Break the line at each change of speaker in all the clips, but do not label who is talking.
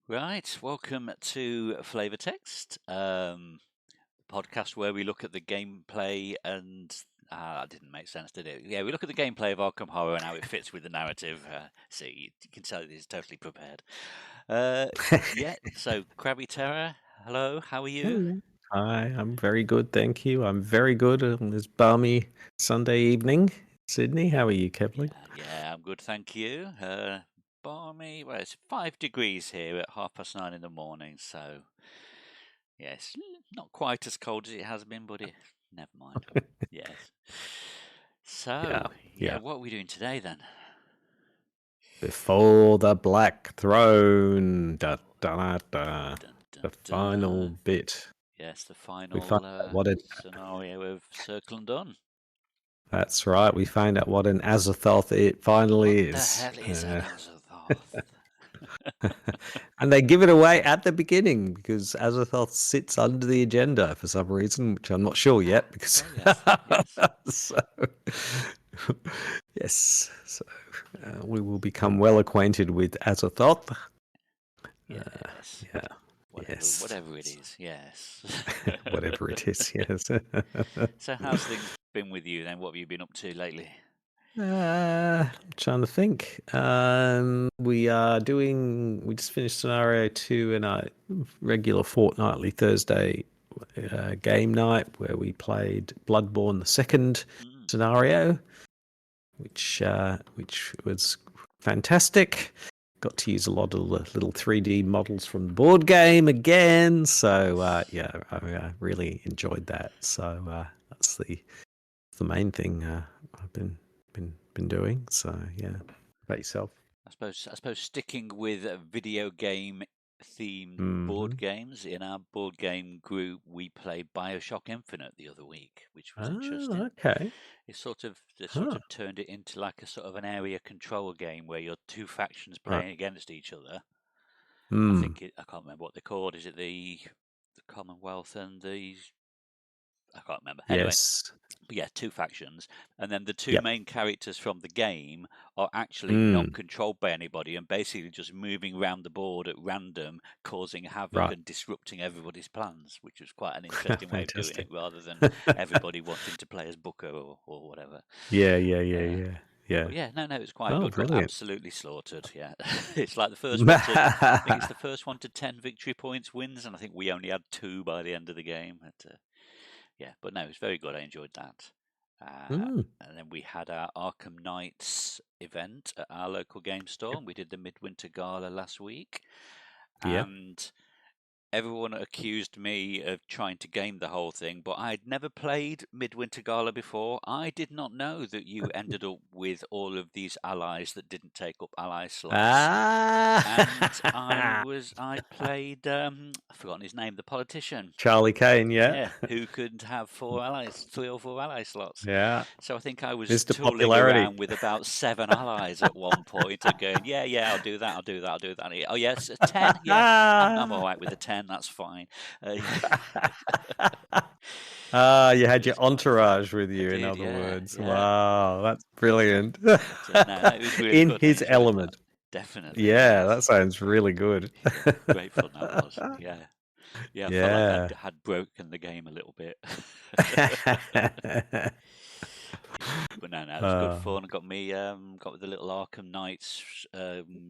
Right, welcome to Flavour Text, podcast where we look at the gameplay and that didn't make sense, did it? Yeah, we look at the gameplay of Arkham Horror and how it fits with the narrative. See, you can tell he's totally prepared. Yeah, so Crabby Terror, hello, how are you?
Hello. Hi, I'm very good, thank you. I'm very good on this balmy Sunday evening. Sydney, how are you, Kevling?
Yeah, I'm good, thank you. Balmy, well, it's 5 degrees here at 9:30 in the morning, so yes, not quite as cold as it has been, but never mind. Yes. So,
Yeah.
what are we doing today then?
Before the Black Throne. Da, da, da, da.
Dun,
The
dun,
final
dun.
bit.
Yes, the
We find
final
out what it.
scenario of Circle and Done.
That's right. We find out what an Azathoth it finally
What the
is.
hell is an Azathoth?
And they give it away at the beginning because Azathoth sits under the agenda for some reason, which I'm not sure yet. Because
Oh, yes, yes.
so, yes, so we will become well acquainted with Azathoth.
Yes.
Yeah, yes,
Whatever it is, yes.
whatever it is. Yes.
So, how's things been with you then? What have you been up to lately?
I'm trying to think. We just finished scenario 2 in our regular fortnightly Thursday game night where we played Bloodborne the second
Mm.
scenario, which was fantastic. Got to use a lot of the little 3D models from the board game again. So I really enjoyed that. So that's the main thing I've been doing. So yeah, about yourself?
I suppose sticking with video game themed board games, in our board game group we played BioShock Infinite the other week, which was
Oh,
interesting.
okay.
They sort
Huh.
of turned it into like a sort of an area control game where you're two factions
Right.
playing against each other.
Hmm.
I can't remember what they're called. Is it the Commonwealth and the I can't remember. Anyway,
Yes.
but yeah, two factions, and then the two
Yep.
main characters from the game are actually not
Hmm.
controlled by anybody and basically just moving around the board at random, causing havoc
Right.
and disrupting everybody's plans, which was quite an interesting way of doing it,
Fantastic.
rather than everybody wanting to play as Booker or whatever.
Yeah.
Uh,
Yeah.
but yeah, no, it was quite
Oh,
good. Got
brilliant.
absolutely slaughtered. Yeah, it's like the first one to. I think it's the first one to 10 victory points wins, and I think we only had 2 by the end of the game. Yeah, but no, it was very good. I enjoyed that.
Hmm.
And then we had our Arkham Knights event at our local game store.
Yep.
And we did the Midwinter Gala last week.
Yeah.
And everyone accused me of trying to game the whole thing, but I'd never played Midwinter Gala before. I did not know that you ended up with all of these allies that didn't take up ally slots. And
Ah.
I played, I've forgotten his name, the politician.
Charlie Kane. Yeah.
Yeah, who could have 3 or 4 ally slots.
Yeah.
So I think I was
Mr.
tooling
Popularity.
around with about 7 allies at one point and going, I'll do that, I'll do that, I'll do that. Oh yes, 10, yeah, I'm all right with the 10, that's fine.
You had
It
your
was quite fun.
entourage with
I
you, in
did,
other
yeah,
words.
yeah.
Wow, that's brilliant.
But no, it was really
In
good. I
his
enjoyed that.
element.
Definitely,
Yeah,
yes.
that sounds really good.
Yeah, great fun that was. Yeah. Yeah, I felt like
Yeah.
I had broken the game a little bit. But no, it was good
Uh,
fun. Got the little Arkham Knights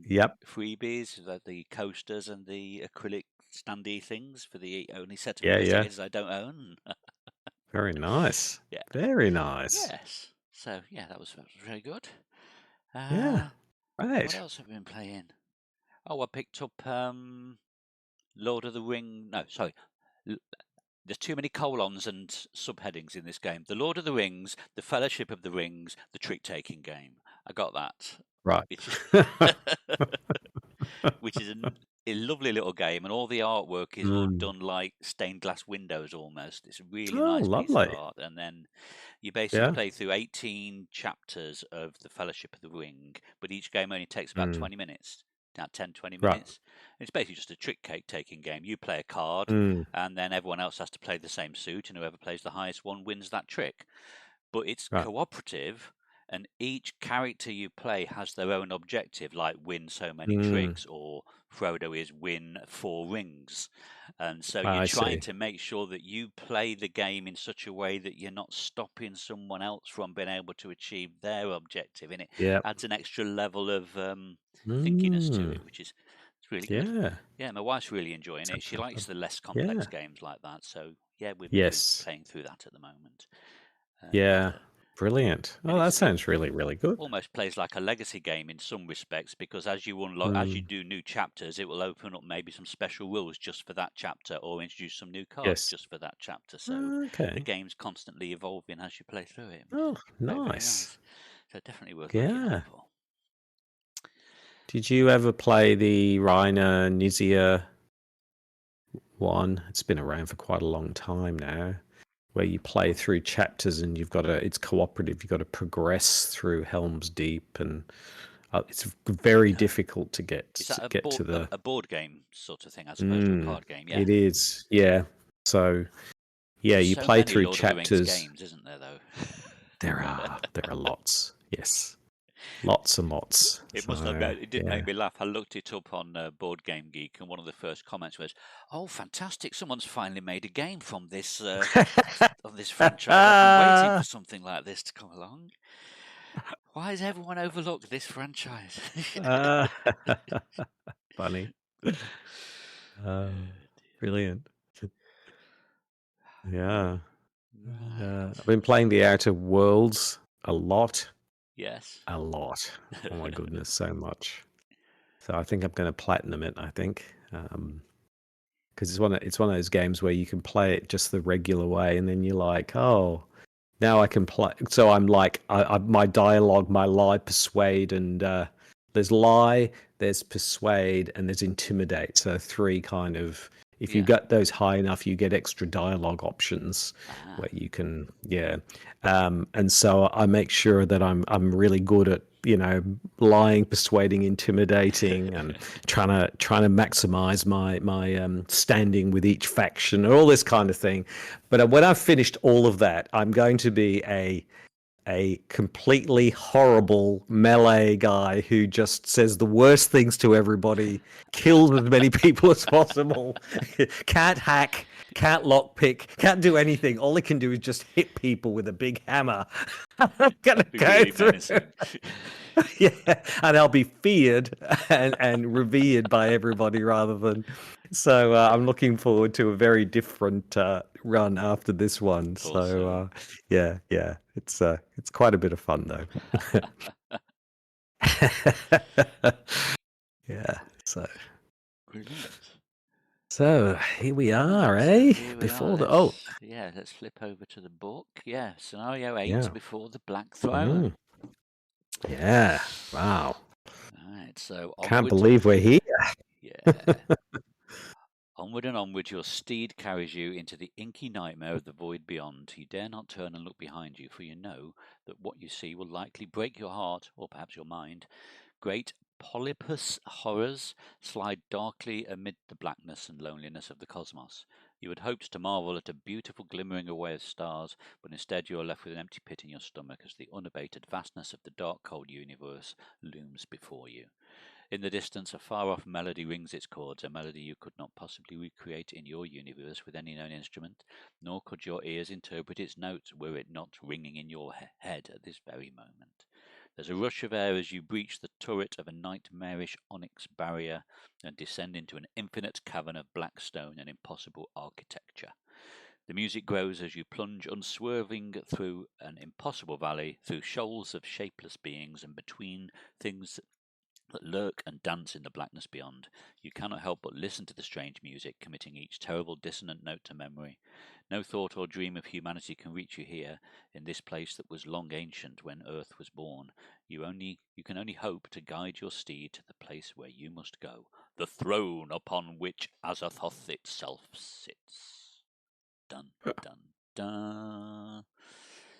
yep.
freebies, like the coasters and the acrylic standee things for the only set of
Yeah.
investigators I don't own.
Very nice.
Yeah,
Very nice.
yes. So yeah, that was very good.
Yeah.
What
Right.
else have I been playing? Oh, I picked up Lord of the Ring. No, sorry. L- There's too many colons and subheadings in this game. The Lord of the Rings, the Fellowship of the Rings, the Trick Taking Game. I got that.
Right.
Which which is a lovely little game, and all the artwork is all
Mm.
done like stained glass windows almost. It's a really
Oh,
nice piece of
lovely.
art. And then you basically
Yeah.
play through 18 chapters of the Fellowship of the Ring, but each game only takes about
Mm.
20 minutes. Now 10, 20
Right.
minutes. It's basically just a trick cake taking game. You play a card,
Mm.
and then everyone else has to play the same suit, and whoever plays the highest one wins that trick. But it's
Right.
cooperative, and each character you play has their own objective, like win so many
Mm,
tricks, or Frodo is win 4 rings. And so you're
I
trying
see.
to make sure that you play the game in such a way that you're not stopping someone else from being able to achieve their objective, and it
Yep.
adds an extra level of thinkiness to
Mm,
it, which is it's really good.
yeah.
Yeah, my wife's really enjoying it.
Sounds
She
like
likes
fun.
the less
Yeah.
complex games like that. So yeah, we're
Yes.
playing through that at the moment, and
Yeah. Brilliant. Oh, that
it
sounds really, really good.
almost plays like a legacy game in some respects, because as you unlock, as you
Mm,
do new chapters, it will open up maybe some special rules just for that chapter, or introduce some new cards
yes.
just for that chapter. So the
Okay.
game's constantly evolving as you play through it, which is
Oh,
very, very
nice.
nice. So definitely worth looking out
Yeah.
for.
Did you ever play the Reiner Nizia one? It's been around for quite a long time now, where you play through chapters and it's cooperative. You've got to progress through Helm's Deep, and it's very
No.
difficult to
Is that
get to the.
a board game sort of thing as opposed to a card game? Yeah.
It is, yeah. So yeah,
There's
you
so
play
many
through
Lord of the Rings
chapters.
games, isn't there, though?
There are lots. Yes, lots and lots.
It must have
So
it did make
yeah.
me laugh. I looked it up on Board Game Geek, and one of the first comments was, "Oh, fantastic! Someone's finally made a game from this of this franchise. I've been waiting for something like this to come along. Why has everyone overlooked this franchise?"
Uh, funny. Brilliant. Yeah.
Right.
I've been playing the Outer Worlds a lot.
Yes.
A lot. Oh my goodness, so much. So I think I'm going to platinum it, I think. Because it's one of those games where you can play it just the regular way, and then you're like, oh, now I can play. So I'm like, my dialogue, my lie, persuade, and there's lie, there's persuade, and there's intimidate. So three kind of. If you
Yeah.
get those high enough, you get extra dialogue options
Ah.
where you can, yeah. And so I make sure that I'm really good at lying, persuading, intimidating, and trying to maximize my standing with each faction and all this kind of thing. But when I've finished all of that, I'm going to be a completely horrible melee guy who just says the worst things to everybody, kills as many people as possible, can't hack, can't lockpick, can't do anything. All he can do is just hit people with a big hammer. I'm gonna
Be
go
really
through.
menacing.
Yeah, and I'll be feared and revered by everybody rather than. So I'm looking forward to a very different run after this one. So
Awesome.
yeah, it's quite a bit of fun though. Yeah.
Brilliant.
So here we are,
Right, so
eh?
here we are.
Before the
Let's flip over to the book. Yeah, scenario 8
yeah.
before the Black Throne.
Mm, yeah. Wow.
Right, so
Can't
onward.
believe we're here.
Yeah. Onward and onward, your steed carries you into the inky nightmare of the void beyond. You dare not turn and look behind you, for you know that what you see will likely break your heart, or perhaps your mind. Great polypus horrors slide darkly amid the blackness and loneliness of the cosmos. You had hoped to marvel at a beautiful glimmering away of stars, but instead you are left with an empty pit in your stomach as the unabated vastness of the dark, cold universe looms before you. In the distance, a far-off melody rings its chords, a melody you could not possibly recreate in your universe with any known instrument, nor could your ears interpret its notes were it not ringing in your head at this very moment. There's a rush of air as you breach the turret of a nightmarish onyx barrier and descend into an infinite cavern of black stone and impossible architecture. The music grows as you plunge unswerving through an impossible valley, through shoals of shapeless beings, and between things that lurk and dance in the blackness beyond. You cannot help but listen to the strange music, committing each terrible dissonant note to memory. No thought or dream of humanity can reach you here, in this place that was long ancient when earth was born. You can only hope to guide your steed to the place where you must go, the throne upon which Azathoth itself sits. Dun, dun, dun.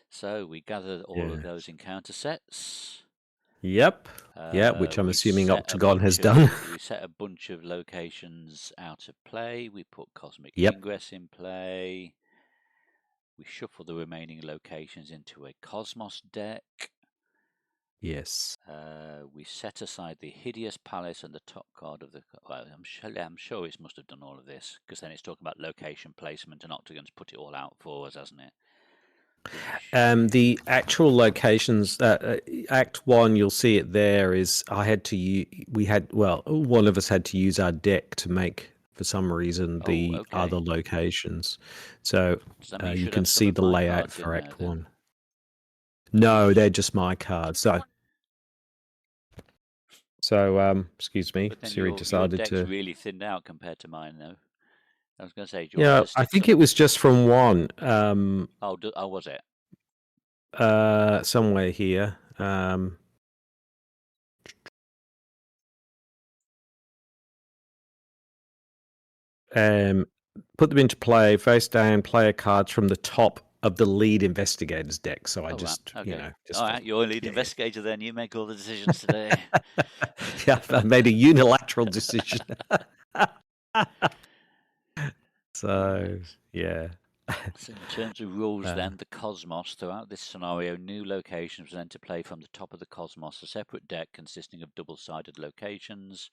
So we gather all of
Yeah.
those encounter sets.
Yep. Yeah, which I'm
We
assuming
set a
Octagon has
bunch of
done.
we set a bunch of locations out of play. We put Cosmic
Yep.
Ingress in play. We shuffle the remaining locations into a Cosmos deck.
Yes.
We set aside the hideous palace and the top card of the. Well, I'm sure it must have done all of this because then it's talking about location placement and Octagon's put it all out for us, hasn't it?
The actual locations, Act 1, you'll see it there. Is I had to use, we had, well, one of us had to use our deck to make, for some reason,
Oh,
the
okay.
other locations. So
Does that mean you
you
should
can
have some
see
of
the
my
layout
cards in
for
there
Act
then?
1. No, they're just my cards. Excuse me,
But then
Siri
your
decided
deck's
to.
really thinned out compared to mine, though. I was going to say, do you want me
Yeah,
to
I
stick
think
some
it
of?
was just from one.
Oh, was it?
Somewhere here. Put them into play, face down, player cards from the top of the lead investigator's deck. So I
Oh, right.
just,
Okay.
just
All right, you're a lead
yeah,
investigator then. You make all the decisions today.
yeah, I made a unilateral decision. So
Right.
yeah,
So in terms of rules
uh,
then, the Cosmos, throughout this scenario, new locations will enter play from the top of the Cosmos, a separate deck consisting of double-sided locations,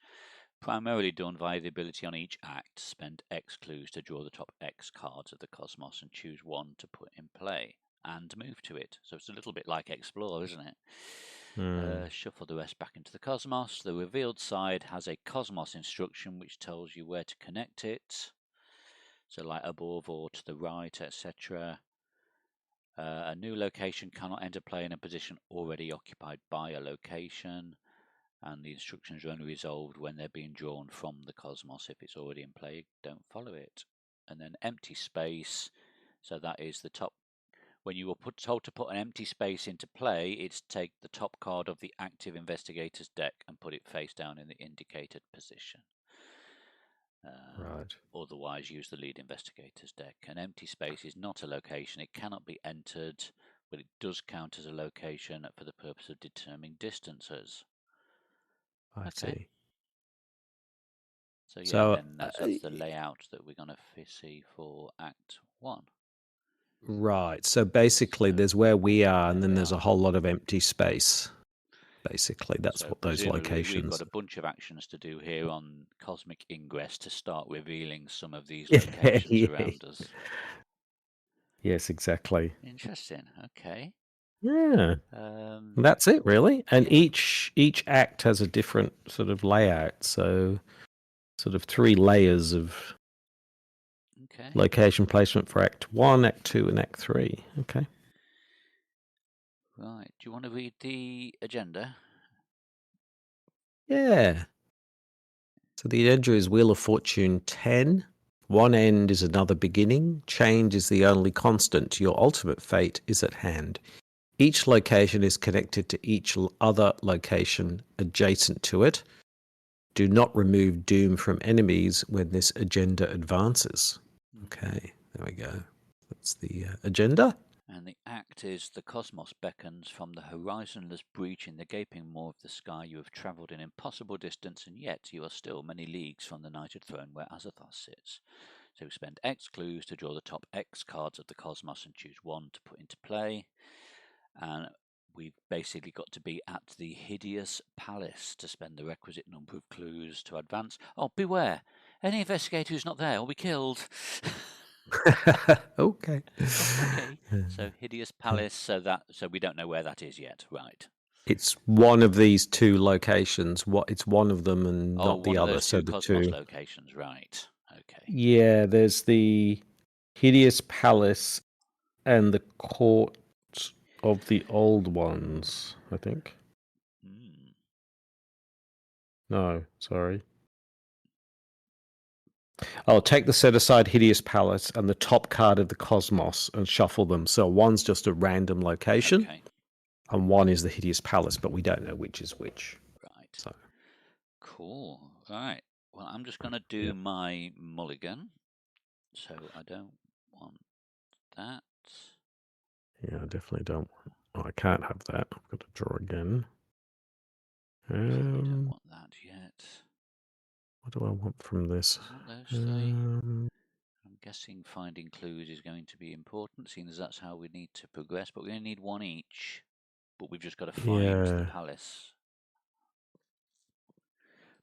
primarily done via the ability on each act to spend X clues to draw the top X cards of the Cosmos and choose one to put in play and move to it. So it's a little bit like Explore, isn't it? Shuffle the rest back into the Cosmos. The revealed side has a Cosmos instruction which tells you where to connect it. So like above or to the right, etc. A new location cannot enter play in a position already occupied by a location, and the instructions are only resolved when they're being drawn from the Cosmos. If it's already in play, don't follow it. And then empty space, so that is the top. When you were told to put an empty space into play, it's take the top card of the active investigator's deck and put it face down in the indicated position.
right.
Otherwise, use the lead investigator's deck. An empty space is not a location. It cannot be entered, but it does count as a location for the purpose of determining distances.
I
Okay.
see.
So yeah,
So
then that's the layout that we're going to see for Act 1.
right. So basically,
So
there's where we are,
there
and
we
then there's a
are.
whole lot of empty space. Basically, that's
So
what those
presumably we've got
locations.
a bunch of actions to do here on Cosmic Ingress to start revealing some of these
Yeah,
locations
yeah.
around us.
Yes, exactly.
Interesting. Okay.
Yeah.
Um,
That's it, really. And
yeah.
each act has a different sort of layout. So, sort of 3 layers of
Okay.
location placement for Act 1, Act 2, and Act 3. Okay.
Right. Do you want to read the agenda?
Yeah. So the agenda is Wheel of Fortune 10. One end is another beginning. Change is the only constant. Your ultimate fate is at hand. Each location is connected to each other location adjacent to it. Do not remove doom from enemies when this agenda advances. Okay, there we go. That's the agenda.
And the act is the cosmos beckons from the horizonless breach in the gaping maw of the sky. You have travelled an impossible distance, and yet you are still many leagues from the knighted throne where Azathoth sits. So we spend X clues to draw the top X cards of the cosmos and choose one to put into play. And we've basically got to be at the hideous palace to spend the requisite number of clues to advance. Oh, beware! Any investigator who's not there will be killed.
Okay.
Oh, okay. So hideous palace. So we don't know where that is yet, right?
It's one of these 2 locations. It's one of them and
Oh,
not the
one of
other.
those
So
two
the
cosmos
two.
locations, right? Okay.
Yeah, there's the hideous palace and the court of the old ones, I think.
Hmm.
No, sorry. I'll take the set aside hideous palace and the top card of the cosmos and shuffle them. So one's just a random location
Okay.
and one is the hideous palace, but we don't know which is which.
Right.
So
Cool. Right. Well, I'm just going to
yeah,
do my mulligan. So I don't want that.
yeah, I definitely don't want. Oh, I can't have that. I've got to draw again.
Certainly don't want that yet.
What do I want from this?
I want those three. I'm guessing finding clues is going to be important, seeing as that's how we need to progress, but we only need one each. but we've just got to find the
Yeah.
palace.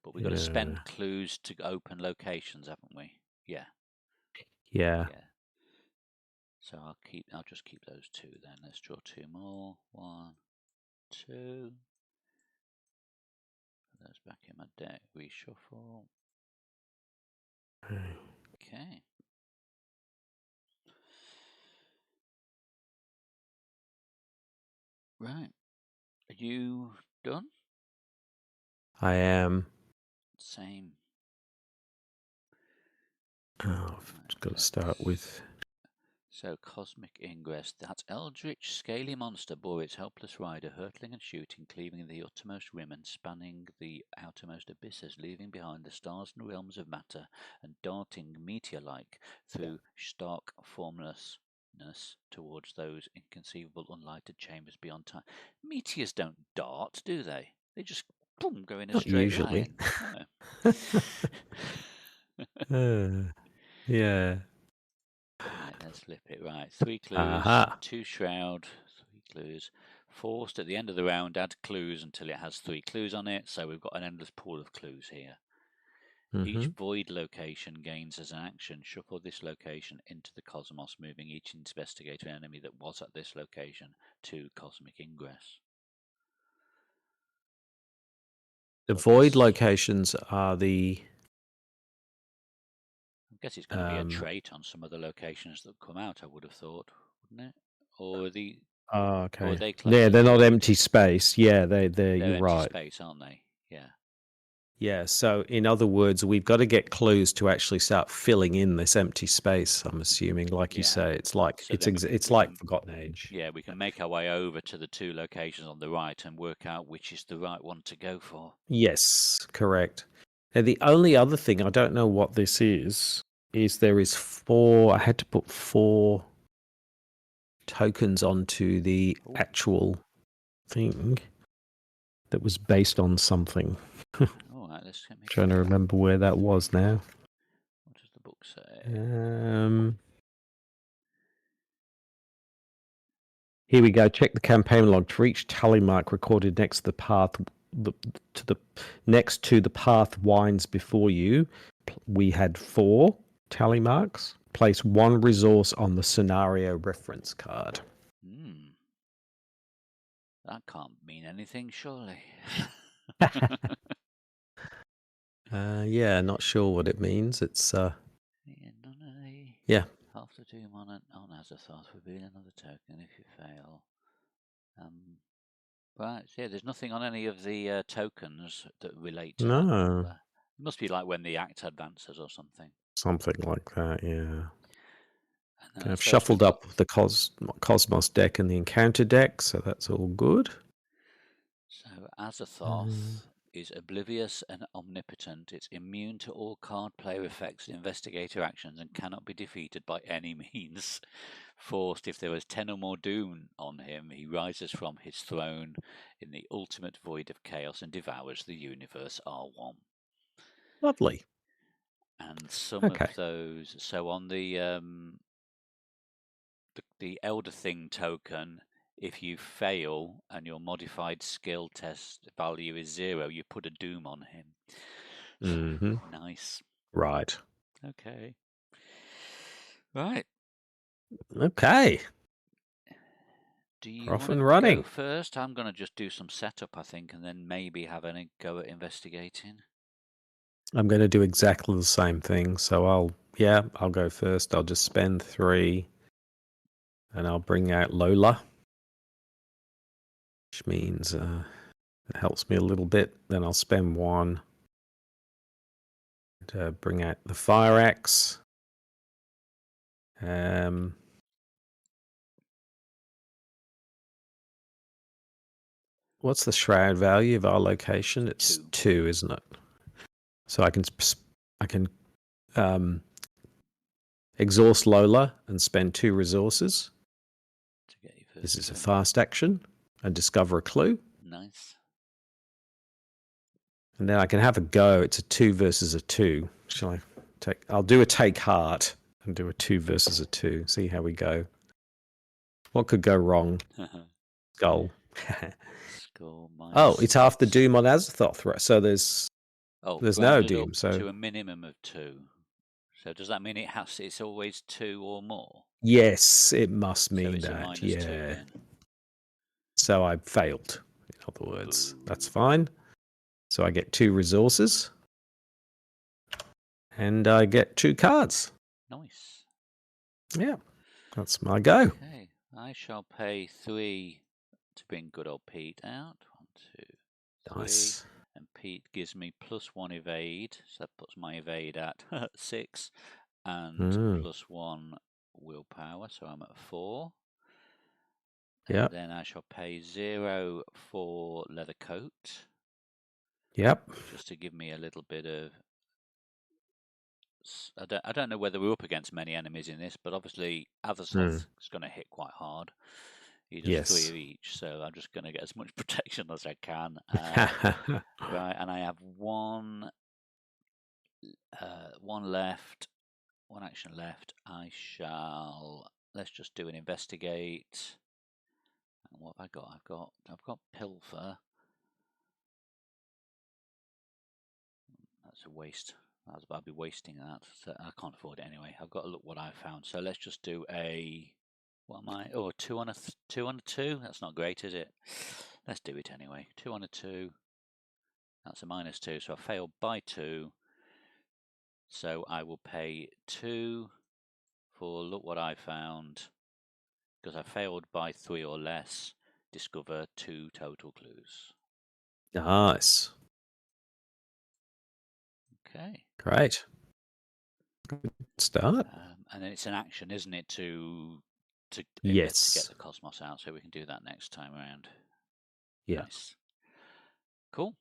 But we've got to spend clues to open locations, haven't we? Yeah.
Yeah.
Yeah. So I'll just keep those two then. Let's draw two more. 1, 2. Put those back in my deck. Reshuffle. Okay. Right. Are you done?
I am.
Same.
Oh, I've got to start with.
So, Cosmic Ingress. That eldritch, scaly monster bore its helpless rider, hurtling and shooting, cleaving the uttermost rim and spanning the outermost abysses, leaving behind the stars and realms of matter, and darting meteor-like through stark formlessness towards those inconceivable unlighted chambers beyond time. Meteors don't dart, do they? They just boom, go in a
Not
straight
usually.
line. Oh.
Yeah.
Right, let's flip it. Right, 3 clues,
Aha.
2 shroud, 3 clues. Forced at the end of the round, add clues until it has 3 clues on it. So we've got an endless pool of clues here. Each void location gains as an action. Shuffle this location into the cosmos, moving each investigator enemy that was at this location to Cosmic Ingress.
The void locations are the.
I guess it's going to be a trait on some of the locations that come out, I would have thought, wouldn't it? Or the
Oh,
or are
okay.
they classed
Yeah,
as
they're not
void?
empty space. Yeah, they're
They're
you're
empty
right.
space, aren't they? Yeah.
Yeah, so in other words, we've got to get clues to actually start filling in this empty space. I'm assuming, like you say, it's like
So then
it's
we
like
can
Forgotten Age.
yeah, we can make our way over to the 2 locations on the right and work out which is the right one to go for.
Yes, correct. Now the only other thing I don't know what this is there is 4. I had to put 4 tokens onto the actual thing that was based on something.
All right, let's get me
Trying to remember where that was now.
What does the book say?
Here we go. Check the campaign log. For each tally mark recorded next to the path, next to the path winds before you, we had 4 tally marks. Place 1 resource on the scenario reference card.
That can't mean anything, surely.
Yeah, not sure what it means. It's
yeah. Half the doom on Azathoth, reveal another token if you fail. Right, yeah, there's nothing on any of the tokens that relate to that number. It must be like when the act advances or something.
Something like that, yeah.
And
I've shuffled up the Cosmos deck and the Encounter deck, so that's all good.
So Azathoth is oblivious and omnipotent. It's immune to all card player effects and investigator actions and cannot be defeated by any means. Forced, if there is 10 or more doom on him, he rises from his throne in the ultimate void of chaos and devours the universe R1.
Lovely.
And some of those, so on the Elder Thing token, if you fail and your modified skill test value is 0, you put a doom on him. Nice.
Right.
Okay. Right.
Okay.
Do you
Off
want
and
to
running.
go first? I'm going to just do some setup, I think, and then maybe have a go at investigating.
I'm going to do exactly the same thing. So I'll go first. I'll just spend 3 and I'll bring out Lola, which means it helps me a little bit. Then I'll spend 1 to bring out the Fire Axe. What's the shroud value of our location? It's 2, isn't it? So I can exhaust Lola and spend 2 resources. This is a fast action and discover a clue.
Nice.
And then I can have a go. It's a 2 versus a 2. Shall I take? I'll do a take heart and do a 2 versus a 2. See how we go. What could go wrong? Skull.
Score
Oh,
minus
it's after
6.
Doom on Azathoth, right? So there's no
Rounded up
Doom. So
to a minimum of 2. So does that mean it's always 2 or more?
yes, it must
So
mean
it's a
that.
minus 2
Yeah.
then.
So I failed. In other words, that's
Boo.
fine. So I get 2 resources, and I get 2 cards.
Nice.
Yeah, that's my go.
Okay, I shall pay 3 to bring good old Pete out. 1, 2, 3.
Nice.
And Pete gives me +1 evade, so that puts my evade at 6, and +1 willpower, so I'm at 4.
Yep.
And then I shall pay 0 for leather coat.
Yep.
Just to give me a little bit of. I don't know whether we're up against many enemies in this, but obviously Azathoth is going to hit quite hard. He does 3
Yes.
of each, so I'm just going to get as much protection as I can. Right, and I have one left, 1 action left. Let's just do an investigate. And what have I got? I've got pilfer. That's a waste. I'll be wasting that. So I can't afford it anyway. I've got to look what I found. So let's just do a. What am I? Oh, 2 on a 2 on a 2. That's not great, is it? Let's do it anyway. 2 on a 2. That's a -2. So I failed by 2. So I will pay 2 for look what I found. Because I failed by 3 or less. Discover 2 total clues.
Nice.
Okay.
Great. Good start.
And then it's an action, isn't it, to get
Yes.
the Cosmos out, so we can do that next time around.
Yeah.
Nice. Cool.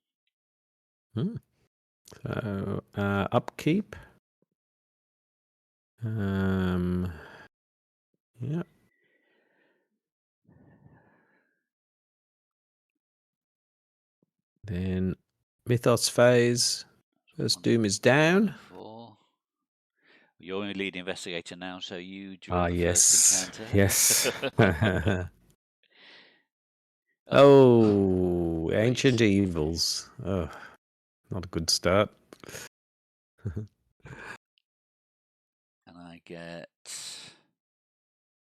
So upkeep. Yeah. Then Mythos phase. First Doom is down.
4. You're only lead investigator now, so you draw
Ah,
the first
yes.
encounter.
Yes.
Oh,
Oh,
great.
Ancient Evils. Oh, not a good start.
And I get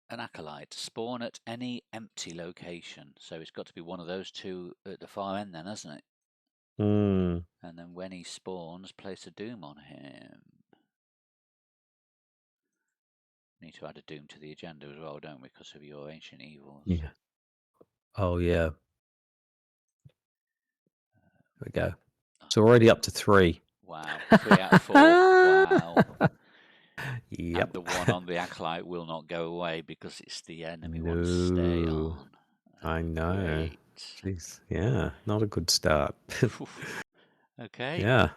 an acolyte. Spawn at any empty location. So it's got to be one of those 2 at the far end then, hasn't it?
Mm.
And then when he spawns, place a doom on him. Need to add a doom to the agenda as well, don't we? Because of your ancient evils.
Yeah. Oh, yeah. There we go. So already up to 3.
Wow. 3 out of 4. Wow.
Yep.
And the one on the acolyte will not go away because it's the enemy one to stay
No.
on.
I know.
Great.
Jeez. Yeah. Not a good start.
Okay.
Yeah.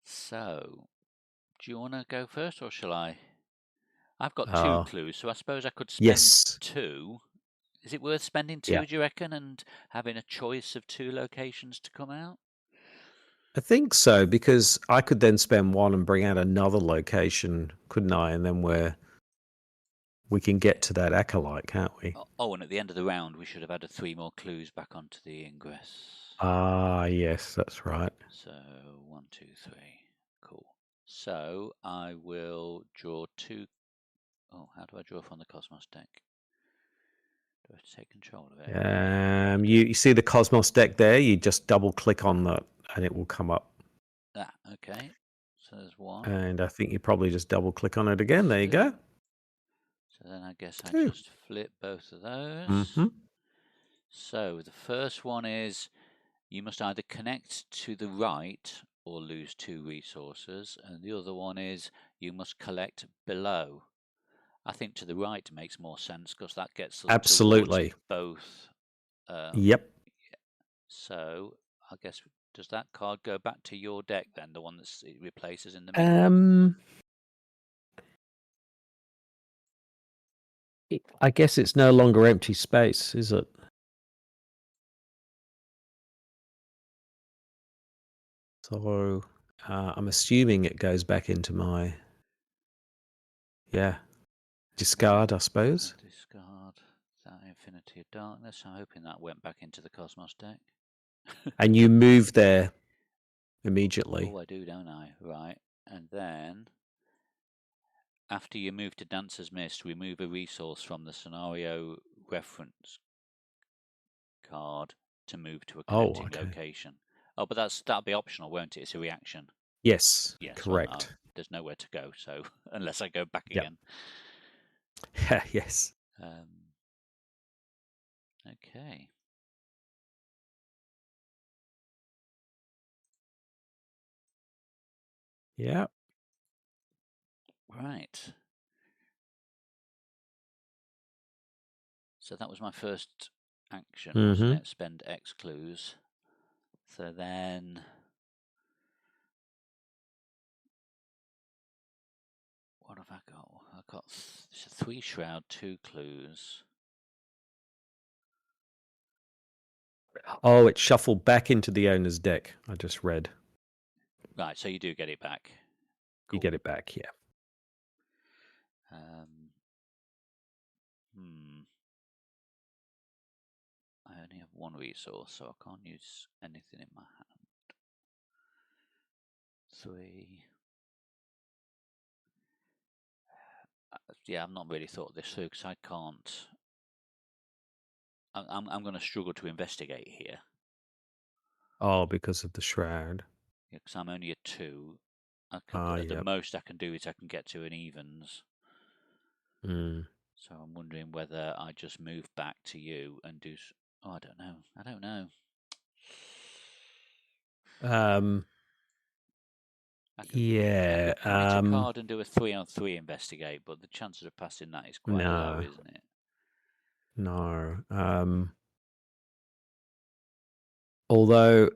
So, do you want to go first or shall I? I've got 2
Oh,
clues, so I suppose I could spend
yes.
2. Is it worth spending 2,
Yeah.
do you reckon, and having a choice of 2 locations to come out?
I think so, because I could then spend 1 and bring out another location, couldn't I? And then we can get to that acolyte, can't we?
Oh, and at the end of the round, we should have added 3 more clues back onto the ingress.
Ah, yes, that's right.
So 1, 2, 3. Cool. So I will draw 2. Oh, how do I draw from the Cosmos deck? Do I have to take control of it?
You see the Cosmos deck there? You just double click on that and it will come up.
Ah, okay. So there's 1.
And I think you probably just double click on it again. There you go.
So then I guess I
2.
just flip both of those.
Mm-hmm.
So the first one is you must either connect to the right or lose 2 resources, and the other one is you must collect below. I think to the right makes more sense because that gets us towards
Absolutely.
both.
Yep.
So I guess does that card go back to your deck then, the one that it replaces in the middle?
I guess it's no longer empty space, is it? So I'm assuming it goes back into my discard, I suppose.
Discard that Clarity of Darkness. I'm hoping that went back into the Cosmos deck.
And you move there immediately.
Oh, I do, don't I? Right. And then, after you move to Dancer's Mist, remove a resource from the scenario reference card to move to a connecting location. Oh, but that'll be optional, won't it? It's a reaction.
Yes,
Yes,
correct.
Well, there's nowhere to go, so unless I go back
Yep.
again.
Yes.
Okay.
Yeah.
Right. So that was my first action, wasn't it? Spend X clues. So then, what have I got? I've got 3 shroud, 2 clues.
Oh, it's shuffled back into the owner's deck. I just read.
Right, so you do get it back.
Cool. You get it back, yeah.
I only have 1 resource, so I can't use anything in my hand. 3. Yeah, I've not really thought this through because I can't. I'm going to struggle to investigate here.
Oh, because of the shroud.
Yeah, because I'm only a 2. The most I can do is I can get to an evens. So I'm wondering whether I just move back to you and do. Oh, I don't know. I don't know. I could commit a card and do a 3-on-3 investigate, but the chances of passing that is quite low, isn't it?
No. Although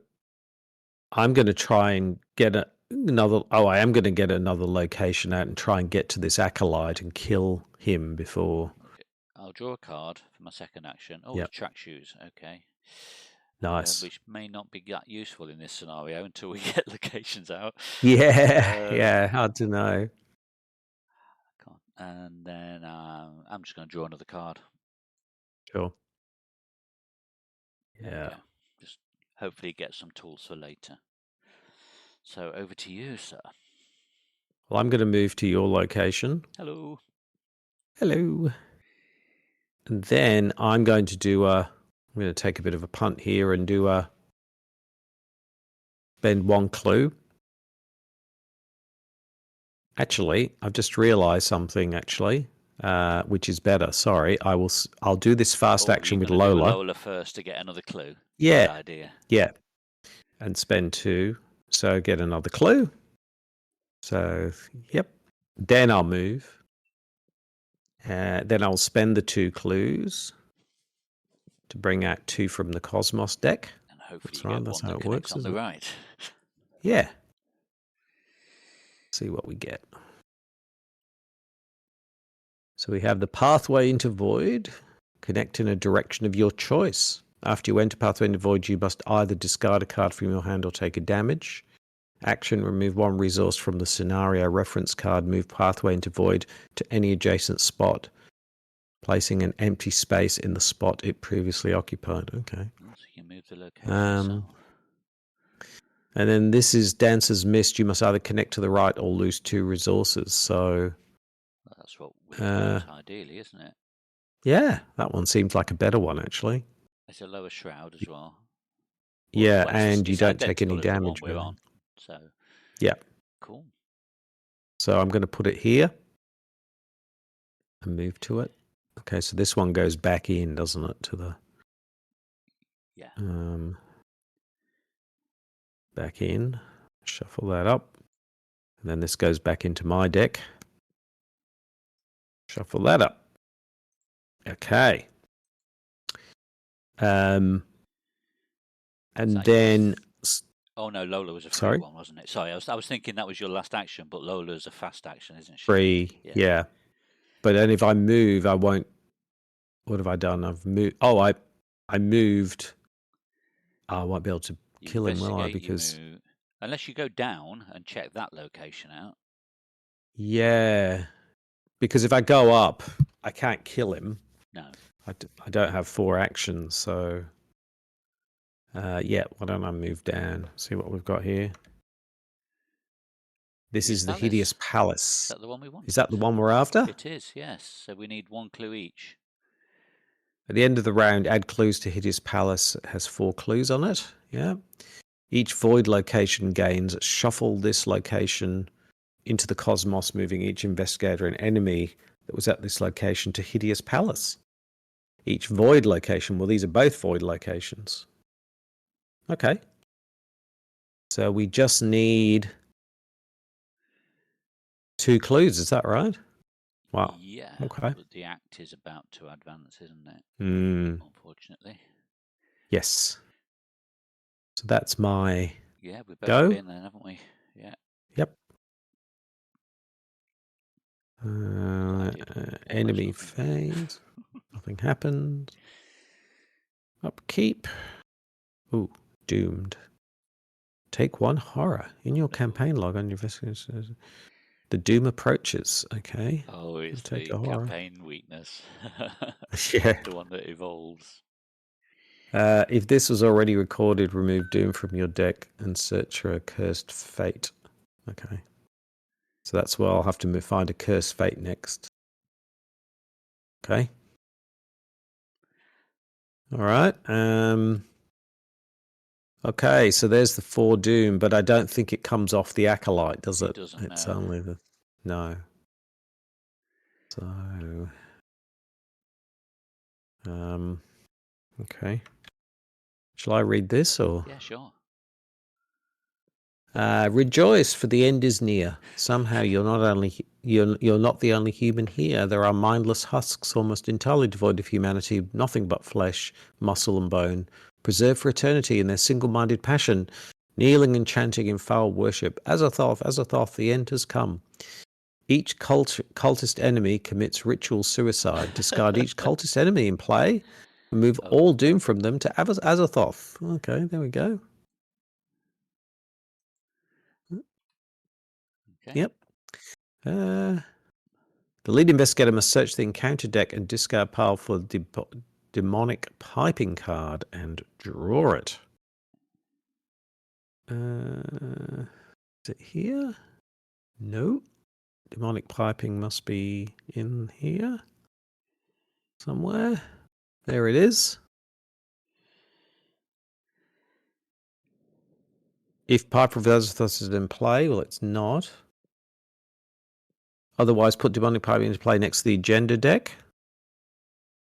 I'm going to try and get another. Oh, I am going to get another location out and try and get to this acolyte and kill him before.
Okay. I'll draw a card for my second action. Oh, it's track shoes. Okay.
Nice.
Which may not be that useful in this scenario until we get locations out.
Yeah, hard to know.
And then I'm just going to draw another card.
Sure.
There we go. Just hopefully get some tools for later. So over to you, sir.
Well, I'm going to move to your location.
Hello.
Hello. And then I'm going to do I'm going to take a bit of a punt here and do spend 1 clue. Actually, I've just realised something. Actually, which is better. Sorry, I'll do this fast action with Lola.
Do Lola first to get another clue.
Yeah.
Good idea.
Yeah. And spend 2, so get another clue. So yep. Then I'll move. Then I'll spend the 2 clues to bring out 2 from the Cosmos deck.
And hopefully that's how it works on the right.
Yeah. See what we get. So we have the Pathway into Void. Connect in a direction of your choice. After you enter Pathway into Void, you must either discard a card from your hand or take a damage. Action, remove 1 resource from the scenario reference card. Move Pathway into Void to any adjacent spot, placing an empty space in the spot it previously occupied. Okay.
So you move the location yourself.
And then this is Dancer's Mist. You must either connect to the right or lose 2 resources. So
that's what we want, ideally, isn't it?
Yeah, that one seems like a better one, actually.
It's a lower shroud as well.
Yeah, and you don't take any damage.
We're on. So
yeah,
cool.
So I'm going to put it here and move to it. Okay, so this one goes back in, doesn't it, to the back in. Shuffle that up, and then this goes back into my deck. Shuffle that up. Okay. And then.
Oh no, Lola was a free one, wasn't it? Sorry, I was thinking that was your last action, but Lola's a fast action, isn't she?
Free, yeah. But then if I move, I won't. What have I done? I've moved. Oh, I moved. I won't be able to kill him, will I? Because
unless you go down and check that location out.
Yeah, because if I go up, I can't kill him.
No.
I don't have 4 actions, so yeah. Why don't I move down? See what we've got here. This is the Hideous
Is
Palace.
that the one we wanted?
Is that the one we're after?
It is, yes. So we need 1 clue each.
At the end of the round, add clues to Hideous Palace. It has 4 clues on it. Yeah. Each void location gains. Shuffle this location into the cosmos, moving each investigator and enemy that was at this location to Hideous Palace. Each void location, well, these are both void locations. Okay. So we just need 2 clues, is that right? Wow.
Yeah.
Okay.
But the act is about to advance, isn't it? Unfortunately.
Yes. So that's my
Yeah, we've both
go.
been then, haven't we? Yeah.
Yep. Enemy phase. Nothing happens. Upkeep. Ooh, doomed. Take 1 horror in your campaign log on your investigation. The doom approaches. Okay.
Oh, it's
take
the
a horror.
campaign weakness.
Yeah.
The one that evolves.
If this was already recorded, remove doom from your deck and search for a cursed fate. Okay. So that's where I'll have to find a cursed fate next. Okay. All right. Okay, so there's the 4 doom, but I don't think it comes off the acolyte, does it?
It doesn't.
It's
No.
only the no. So, okay. Shall I read this or?
Yeah, sure.
Rejoice, for the end is near. Somehow you're not the only human here. There are mindless husks, almost entirely devoid of humanity, nothing but flesh, muscle, and bone, preserved for eternity in their single-minded passion, kneeling and chanting in foul worship. Azathoth, Azathoth, the end has come. Each cultist enemy commits ritual suicide. Discard each cultist enemy in play, and move all doom from them to Azathoth. Okay, there we go.
Okay.
Yep. The lead investigator must search the encounter deck and discard pile for the demonic piping card and draw it. Is it here? No. Demonic piping must be in here somewhere. There it is. If Piper of Azathoth is in play, well, it's not. Otherwise, put Demonic Piping into play next to the agenda deck.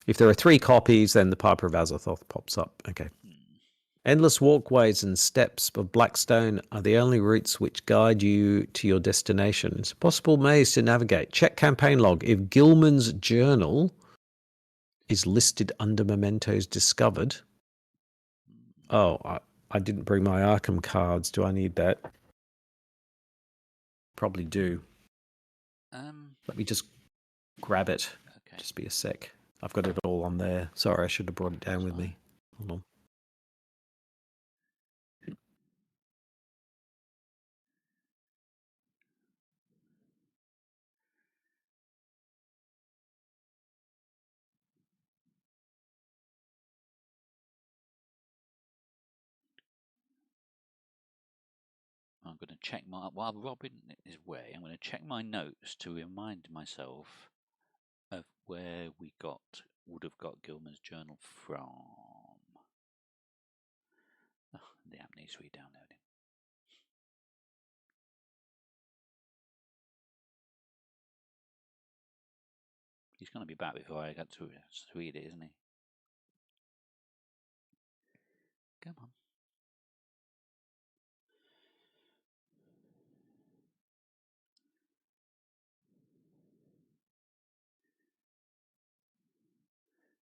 If there are 3 copies, then the Piper of Azathoth pops up. Okay. Endless walkways and steps of Blackstone are the only routes which guide you to your destination. It's a possible maze to navigate. Check campaign log. If Gilman's journal is listed under mementos discovered. Oh, I didn't bring my Arkham cards. Do I need that? Probably do. Let me just grab it. Okay. Just be a sec. I've got it all on there. Sorry, I should have brought it down with me. Hold on.
I'm going to check while Robin is away, I'm going to check my notes to remind myself of where we would have got Gilman's journal from. Oh, the app needs re-downloading. He's going to be back before I get to read it, isn't he? Come on.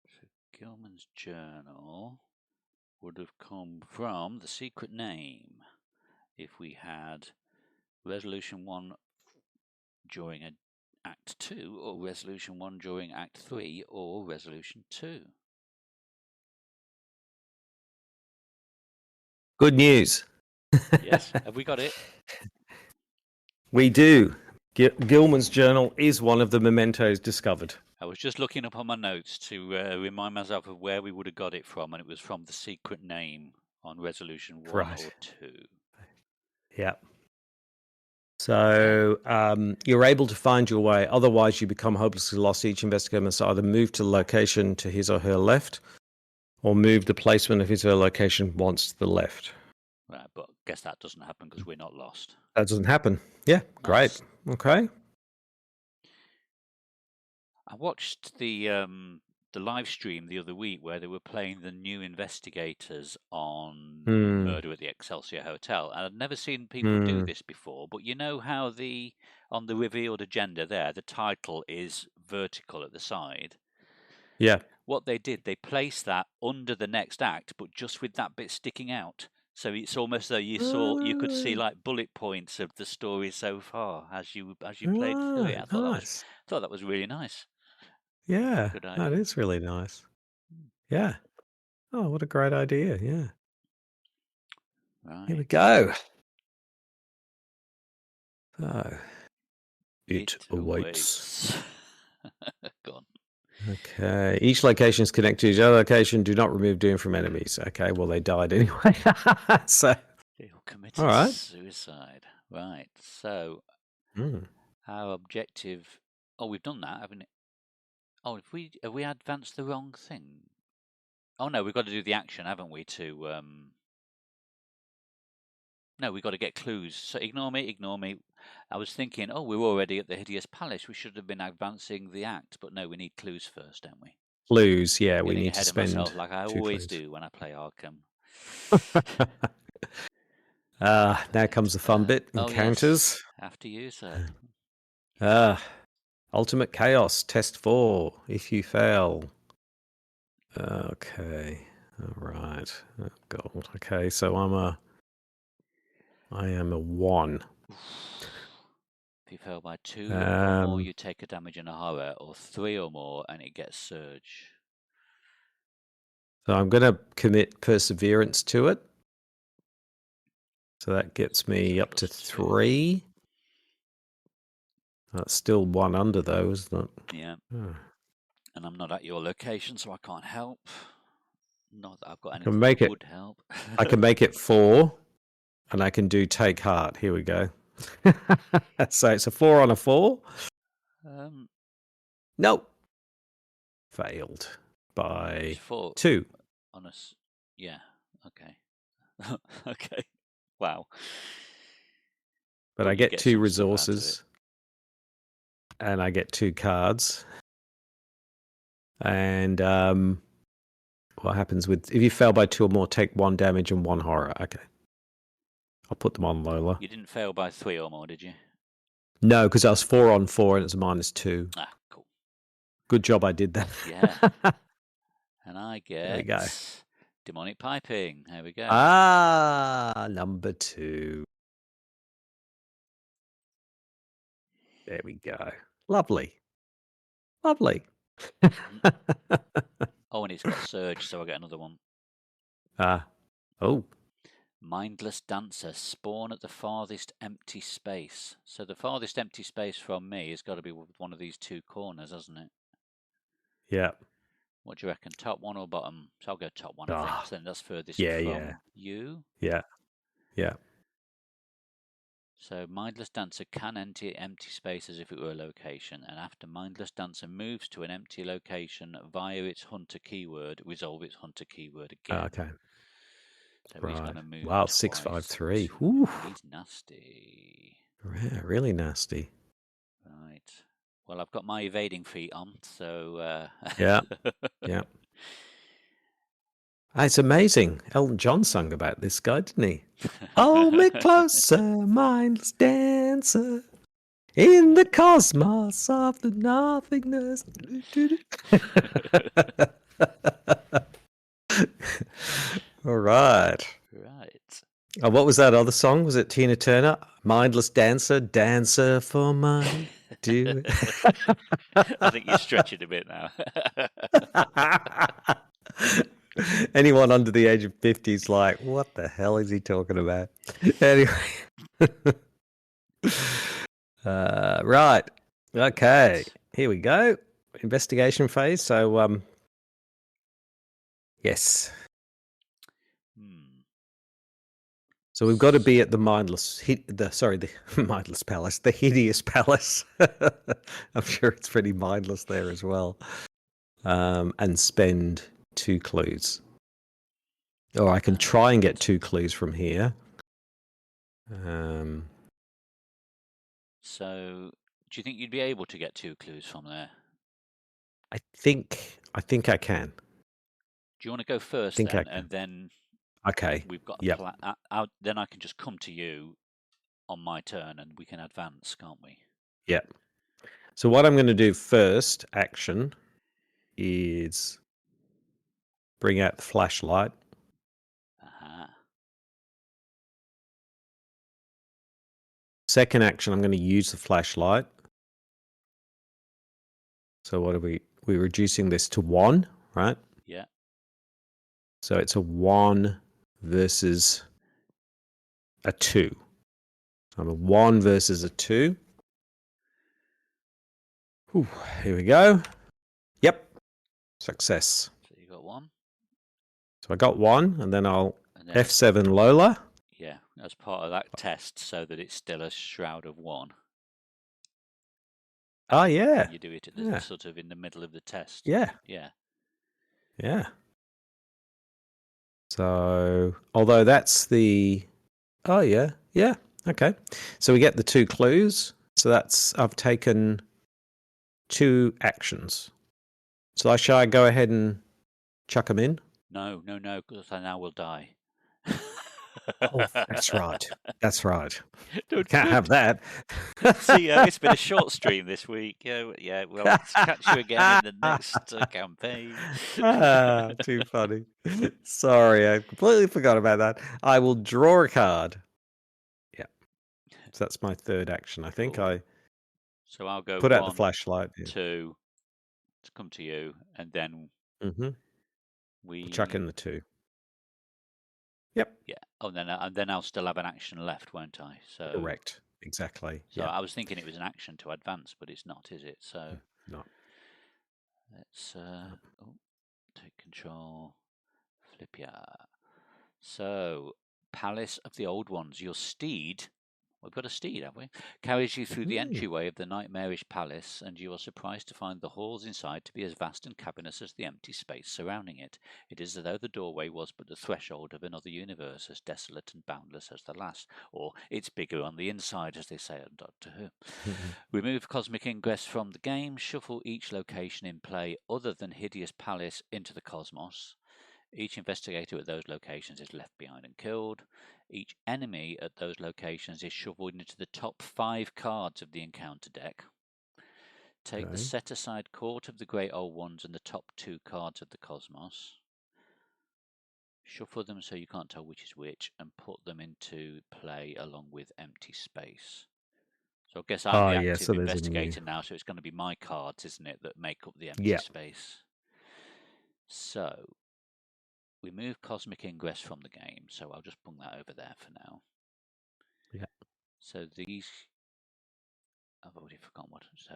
So Gilman's journal would have come from the secret name if we had Resolution 1 during Act 2, or Resolution 1 during Act 3, or Resolution 2.
Good news.
Yes, have we got it?
We do. Gilman's journal is one of the mementos discovered.
I was just looking up on my notes to remind myself of where we would have got it from, and it was from the secret name on resolution 1
Right.
or 2.
Yeah. So you're able to find your way. Otherwise, you become hopelessly lost. Each investigator must either move to the location to his or her left, or move the placement of his or her location once to the left.
Right, but I guess that doesn't happen because we're not lost.
That doesn't happen. Yeah,
Nice.
great. Okay.
I watched the live stream the other week where they were playing the new investigators on Murder at the Excelsior Hotel, and I'd never seen people do this before. But you know how on the revealed agenda there, the title is vertical at the side.
Yeah.
What they did, they placed that under the next act, but just with that bit sticking out. So it's almost though you could see like bullet points of the story so far as you played through it. I
Nice.
thought that was really nice.
Yeah,
Good
that
idea.
is really nice. Yeah. Oh, what a great idea. Yeah. Here we
Right.
go. So, it awaits.
Go on.
Okay. Each location is connected to each other location. Do not remove doom from enemies. Okay. Well, they died anyway. So,
They committed
all right.
suicide. Right. So
Mm.
our objective. Oh, we've done that, haven't we? Oh, have we advanced the wrong thing? Oh no, we've got to do the action, haven't we? No, we've got to get clues. So ignore me. I was thinking, oh, we're already at the Hideous Palace. We should have been advancing the act, but no, we need clues first, don't we?
Clues. Yeah, we
Getting
need to
ahead of
spend
myself like I
2
always
clues.
do when I play Arkham.
Now comes the fun bit.
Oh,
Encounters.
yes. After you, sir.
Ultimate Chaos, test 4. If you fail. Okay. All right. Oh, God. Okay, so I am a 1.
If you fail by 2 or more, you take a damage and a horror, or 3 or more, and it gets surge.
So I'm going to commit perseverance to it. So that gets me up to 3. That's still 1 under, though, isn't it?
Yeah. And I'm not at your location, so I can't help. Not that I've got anything that would help.
I can make it 4, and I can do take heart. Here we go. So it's a 4 on a 4. Nope. Failed by 2.
On us. Yeah. Okay. Okay. Wow.
But I get 2 resources. And I get 2 cards. And what happens if you fail by 2 or more, take 1 damage and 1 horror. Okay. I'll put them on Lola.
You didn't fail by 3 or more, did you?
No, because I was 4 on 4 and it's a -2.
Ah, cool.
Good job I did that.
Yeah. And I get
there we go.
Demonic Piping. There we go.
Number 2. There we go. Lovely.
Oh, and it's got Surge, so I get another one.
Oh.
Mindless Dancer. Spawn at the farthest empty space. So the farthest empty space from me has got to be one of these 2 corners, hasn't it?
Yeah.
What do you reckon? Top 1 or bottom? So I'll go top 1, I think. So then that's furthest from you.
Yeah.
So Mindless Dancer can enter empty space as if it were a location, and after Mindless Dancer moves to an empty location via its hunter keyword, resolve its hunter keyword again.
Okay.
So he's going to move.
Wow, 653.
He's nasty.
Yeah, really nasty.
Right. Well, I've got my evading feat on, so
yeah. It's amazing. Elton John sung about this guy, didn't he? Hold me closer, mindless dancer, in the cosmos of the nothingness. All right. Oh, what was that other song? Was it Tina Turner? Mindless Dancer, Dancer for Mine. Do it.
I think you're stretching a bit now.
Anyone under the age of 50 is like, what the hell is he talking about? Anyway. Right. Okay. Here we go. investigation phase. So yes. So we've got to be at the the mindless palace, the hideous palace. I'm sure it's pretty mindless there as well. And spend 2 clues. Or I can try and get 2 clues from here.
So, do you think you'd be able to get 2 clues from there?
I think I can.
Do you want to go first
think I
then,
can.
and then
Okay.
we've got a
Yep.
plan? Then I can just come to you on my turn, and we can advance, can't we?
Yep. So what I'm going to do first, action, is bring out the flashlight. Second action, I'm going to use the flashlight. So what are we? We're reducing this to 1, right?
Yeah.
So it's a 1 versus a 2. So I'm a 1 versus a 2. Whew, here we go. Yep. Success.
So you got 1.
So I got 1, and then I'll
then
F7 Lola.
Yeah, as part of that test, so that it's still a shroud of 1.
Oh yeah.
You do it at the sort of in the middle of the test.
Yeah.
Yeah.
Yeah. So, although that's the... Oh, yeah. Yeah. Okay. So we get the 2 clues. So I've taken 2 actions. So shall I go ahead and chuck them in?
No, because I now will die.
Oh, that's right. That's right.
Don't
Can't have that.
See, it's been a short stream this week. Yeah, well, catch you again in the next campaign.
Too funny. Sorry, I completely forgot about that. I will draw a card. Yeah. So that's my third action. I think
Cool.
I
So I'll go
put out the
1,
flashlight.
2 to come to you, and then we
chuck in the 2. Yep.
Yeah. Oh, and then I'll still have an action left, won't I? So
Correct. Exactly.
So
yep.
I was thinking it was an action to advance, but it's not, is it? So
No.
let's take control. Flip ya. So Palace of the Old Ones. Your steed. We've got a steed, have we? Carries you through the entryway of the nightmarish palace, and you are surprised to find the halls inside to be as vast and cavernous as the empty space surrounding it. It is as though the doorway was but the threshold of another universe, as desolate and boundless as the last. Or it's bigger on the inside, as they say on Doctor Who. Remove cosmic ingress from the game. Shuffle each location in play other than Hideous Palace into the cosmos. Each investigator at those locations is left behind and killed. Each enemy at those locations is shuffled into the top 5 cards of the encounter deck. Take the set-aside Court of the Great Old Ones and the top 2 cards of the Cosmos. Shuffle them so you can't tell which is which, and put them into play along with empty space. So I guess I'm the active investigator now, so it's going to be my cards, isn't it, that make up the empty space. So we move Cosmic Ingress from the game, so I'll just bring that over there for now.
Yeah.
So these... I've already forgotten what... So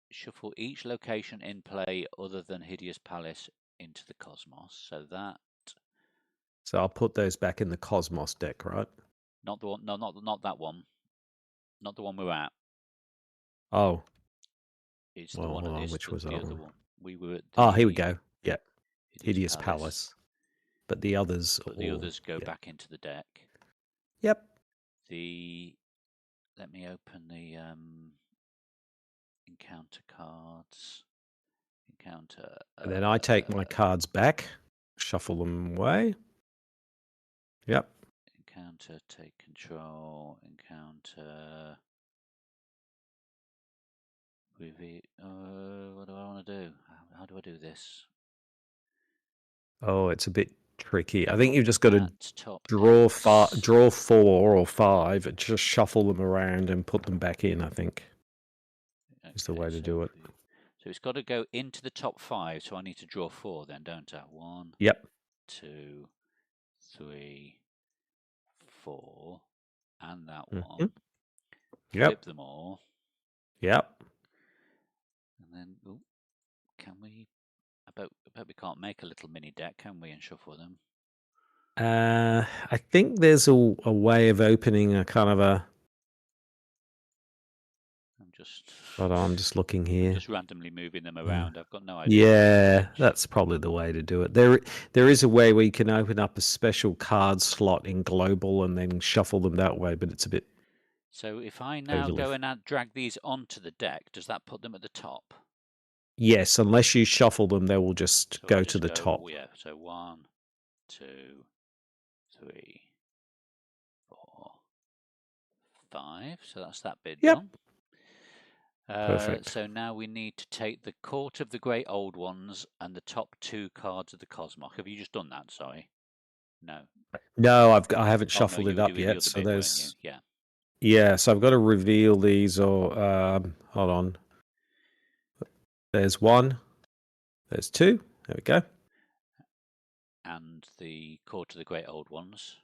shuffle each location in play other than Hideous Palace into the Cosmos. So that...
So I'll put those back in the Cosmos deck, right?
Not the one... No, not that one. Not the one we're at.
Oh.
It's the one at this...
Which was
the
other
other
one?
one. We were at the...
Oh, here we go. Yeah.
Hideous Palace.
But the others...
the others go back into the deck.
Yep.
Let me open the encounter cards. Encounter.
And then I take my cards back, shuffle them away. Yep.
Encounter, take control. Encounter. What do I want to do? How do I do this?
Oh, it's a bit tricky. I think you've just got to
draw
4 or 5 and just shuffle them around and put them back in, I think. Is the way to do it.
So it's got to go into the top 5, so I need to draw 4 then, don't I? 1,
yep.
2, 3, 4, and that one.
Yep.
Flip them all.
Yep.
And then Can we? I bet we can't make a little mini deck, can we, and shuffle them?
I think there's a way of opening a kind of a. I'm just looking here.
Just randomly moving them around. I've got no idea.
Yeah, that's probably the way to do it. There is a way where you can open up a special card slot in global and then shuffle them that way, but it's a bit.
So if I now go and drag these onto the deck, does that put them at the top?
Yes, unless you shuffle them, they will just go to the top.
Yeah, so 1, 2, 3, 4, 5. So that's that bit done.
Perfect.
So now we need to take the Court of the Great Old Ones and the top 2 cards of the Cosmog. Have you just done that? Sorry. No.
No, I haven't shuffled it up yet. So
bit,
there's.
Yeah.
Yeah, so I've got to reveal these, or hold on. There's 1. There's 2. There we go.
And the Court of the Great Old Ones,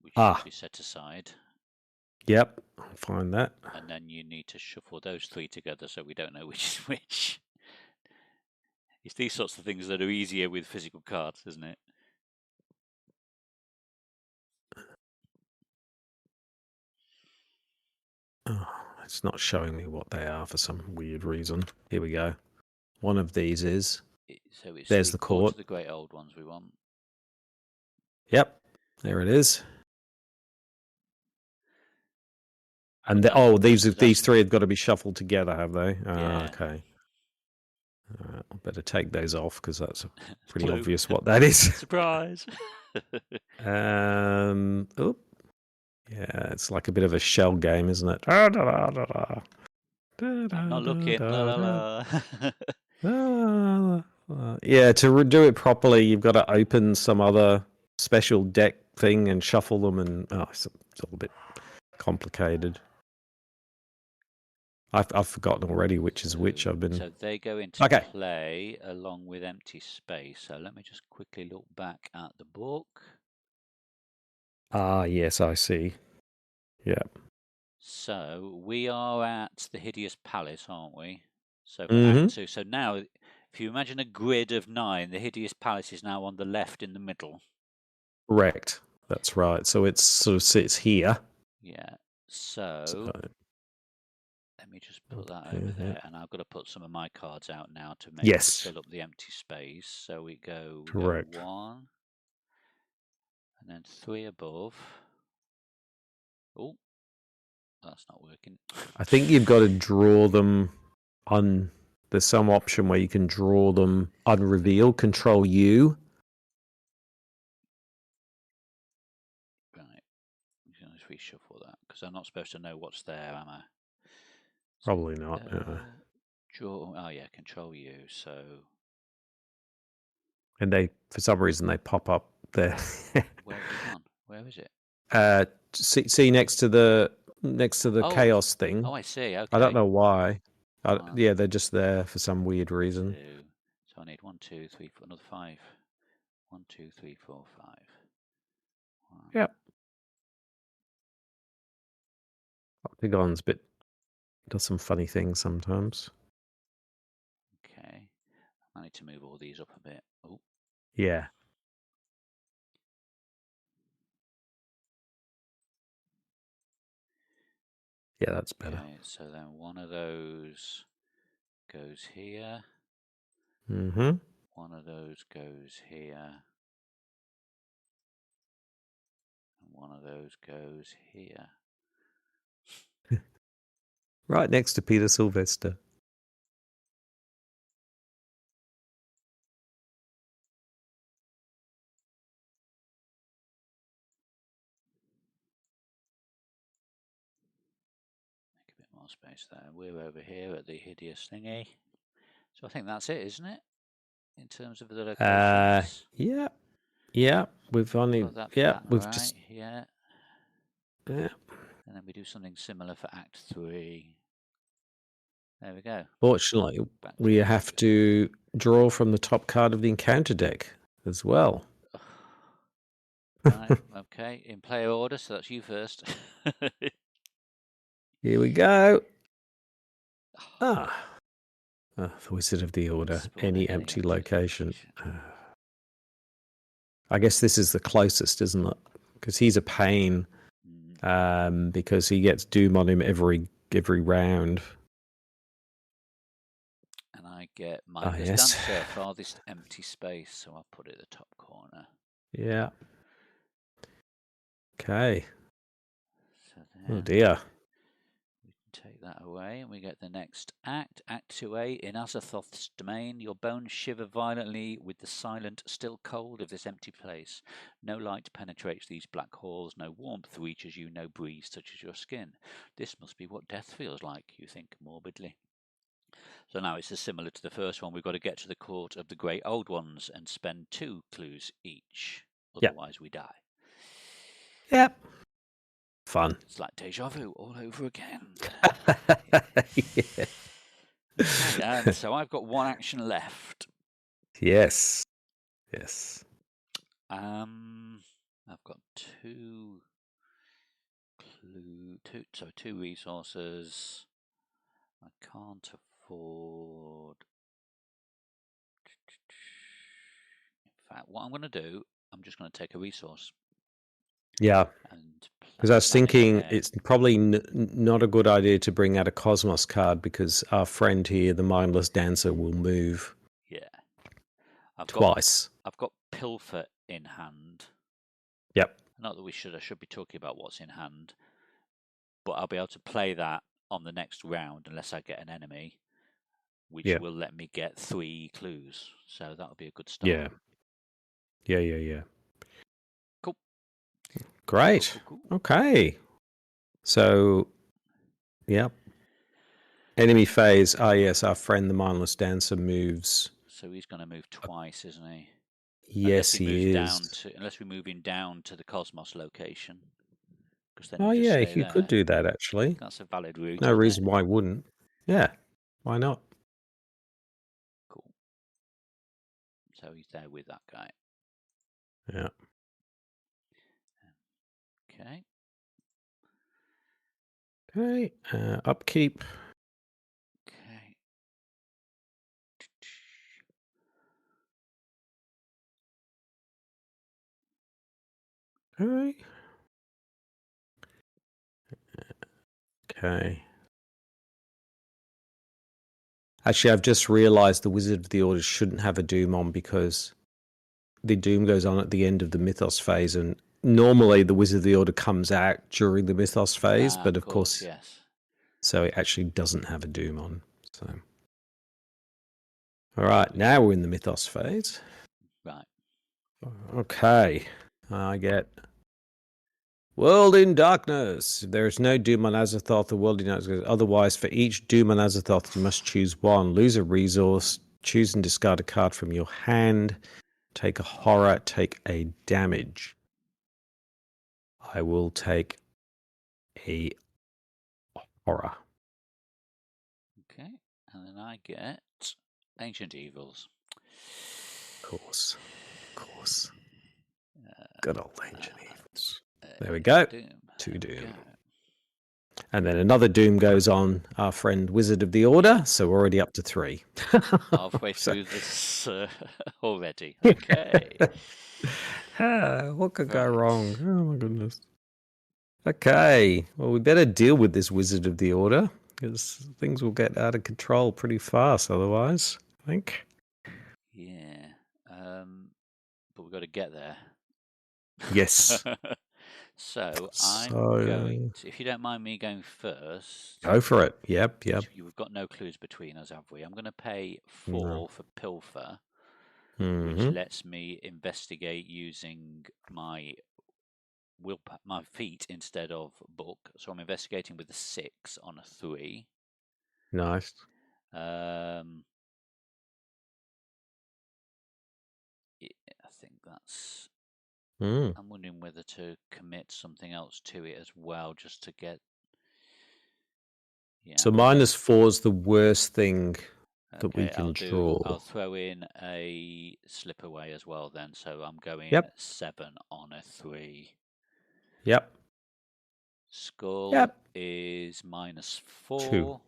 which should be set aside.
Yep, I'll find that.
And then you need to shuffle those 3 together so we don't know which is which. It's these sorts of things that are easier with physical cards, isn't it?
Oh, it's not showing me what they are for some weird reason. Here we go. One of these is.
So it's
there's the Court
of the Great Old Ones we want.
Yep, there it is. And these 3 have got to be shuffled together, have they?
Yeah.
Okay. I better take those off because that's pretty obvious what that is.
Surprise!
Oh, yeah, it's like a bit of a shell game, isn't it?
I'm not looking.
Yeah, to do it properly, you've got to open some other special deck thing and shuffle them, and it's all a bit complicated. I've forgotten already which is which.
So they go into play along with empty space. So let me just quickly look back at the book.
Yes, I see. Yeah.
So we are at the Hideous Palace, aren't we? So
Act
2. So now, if you imagine a grid of 9, the Hideous Palace is now on the left in the middle.
Correct. That's right. So it sort of sits here.
Yeah. So let me just put that over there, and I've got to put some of my cards out now to fill up the empty space. So we go 1, and then 3 above. Oh, that's not working.
I think you've got to draw them on. There's some option where you can draw them unreveal. Control U.
Right. I'm going to reshuffle that because I'm not supposed to know what's there, am I?
Probably not.
Draw. Oh yeah, Control U. So.
And for some reason, they pop up there.
Where is it?
See next to the chaos thing.
Oh, I see. Okay.
I don't know why. Yeah, they're just there for some weird reason.
2. So I need 1, 2, 3, 4, another 5. 1, 2, 3, 4, 5. 1.
Yep. Octagon's does some funny things sometimes.
Okay. I need to move all these up a bit. Oh.
Yeah. Yeah, that's better.
Okay, so then one of those goes here.
One
of those goes here. And one of those goes here.
Right next to Peter Sylvester.
Make a bit more space there. We're over here at the hideous thingy. So I think that's it, isn't it? In terms of the locations.
Yeah. Yeah. We've only
we've
right.
just yeah. And then we do something similar for Act 3. There we go.
Fortunately, we have to draw from the top card of the encounter deck as well.
Right, okay. In player order, so that's you first.
Here we go. The Wizard of the Order.
Spawn
Any
at any
empty location. I guess this is the closest, isn't it? Because he's a pain. Because he gets Doom on him every round.
And I get Mindless Dancer, farthest empty space, so I'll put it at the top corner.
Yeah. Okay.
So
oh dear.
We can take that away, and we get the next act. Act 2A. In Azathoth's domain, your bones shiver violently with the silent, still cold of this empty place. No light penetrates these black halls, no warmth reaches you, no breeze touches your skin. This must be what death feels like, you think morbidly. So now it's as similar to the first one. We've got to get to the court of the Great Old Ones and spend 2 clues each. Otherwise, we die.
Yep. Fun.
It's like deja vu all over again.
Yeah.
Okay, and so I've got 1 action left.
Yes.
I've got 2 resources. I can't afford. In fact, what I'm going to do, I'm just going to take a resource.
Yeah. Because I was thinking it's probably not a good idea to bring out a Cosmos card because our friend here, the Mindless Dancer, will move.
Yeah.
Twice.
I've got Pilfer in hand.
Yep.
Not that I should be talking about what's in hand, but I'll be able to play that on the next round unless I get an enemy, which will let me get 3 clues. So that'll be a good start.
Yeah.
Cool.
Great. Cool. Okay. So, yep. Enemy phase. Yes, our friend the Mindless Dancer moves.
So he's going to move twice, isn't he?
Yes, he is.
Unless we move him down to the Cosmos location.
Then you could do that, actually.
That's a valid route.
No reason why I wouldn't. Yeah, why not?
Cool. So he's there with that guy.
Yeah.
Okay.
Okay. Upkeep.
Okay.
Okay. Actually, I've just realized the Wizard of the Order shouldn't have a Doom on because the Doom goes on at the end of the Mythos phase, and normally the Wizard of the Order comes out during the Mythos phase, but of course,
yes.
So it actually doesn't have a Doom on. So, all right, now we're in the Mythos phase.
Right.
Okay, I get World in Darkness. There is no Doom on Azathoth. The World in Darkness. Otherwise, for each Doom on Azathoth, you must choose 1. Lose a resource. Choose and discard a card from your hand. Take a horror. Take a damage. I will take a horror.
Okay, and then I get Ancient Evils.
Of course. Good old Ancient Evils. There we go. 2 Doom. And then another Doom goes on our friend Wizard of the Order, so we're already up to 3.
Halfway through this already. Okay.
What could go wrong? Oh my goodness. Okay, well, we better deal with this Wizard of the Order, because things will get out of control pretty fast otherwise, I think.
Yeah, but we've got to get there.
Yes.
So I'm going to, if you don't mind me going first.
Go for it. Yep.
We've got no clues between us, have we? I'm going to pay 4 for Pilfer, which lets me investigate using my feet instead of book. So I'm investigating with a 6 on a 3.
Nice.
I think that's. I'm wondering whether to commit something else to it as well, just to get. Yeah.
So -4 is the worst thing that we can draw.
I'll throw in a slip away as well then. So I'm going 7 on a 3.
Yep.
Skull is -4.
2.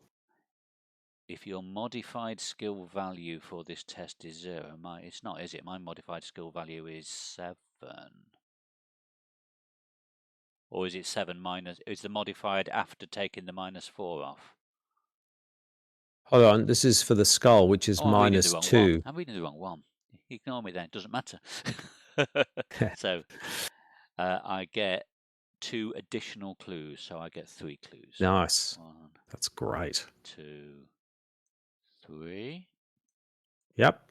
if your modified skill value for this test is 0, it's not, is it? My modified skill value is 7. Or is it 7 minus? Is the modified after taking the -4 off?
Hold on, this is for the skull, which is
Oh, I'm reading the wrong one.
-2.
I'm reading the wrong one. Ignore me then, it doesn't matter. So I get 2 additional clues, so I get 3 clues.
Nice.
1,
That's great.
2, 3.
Yep.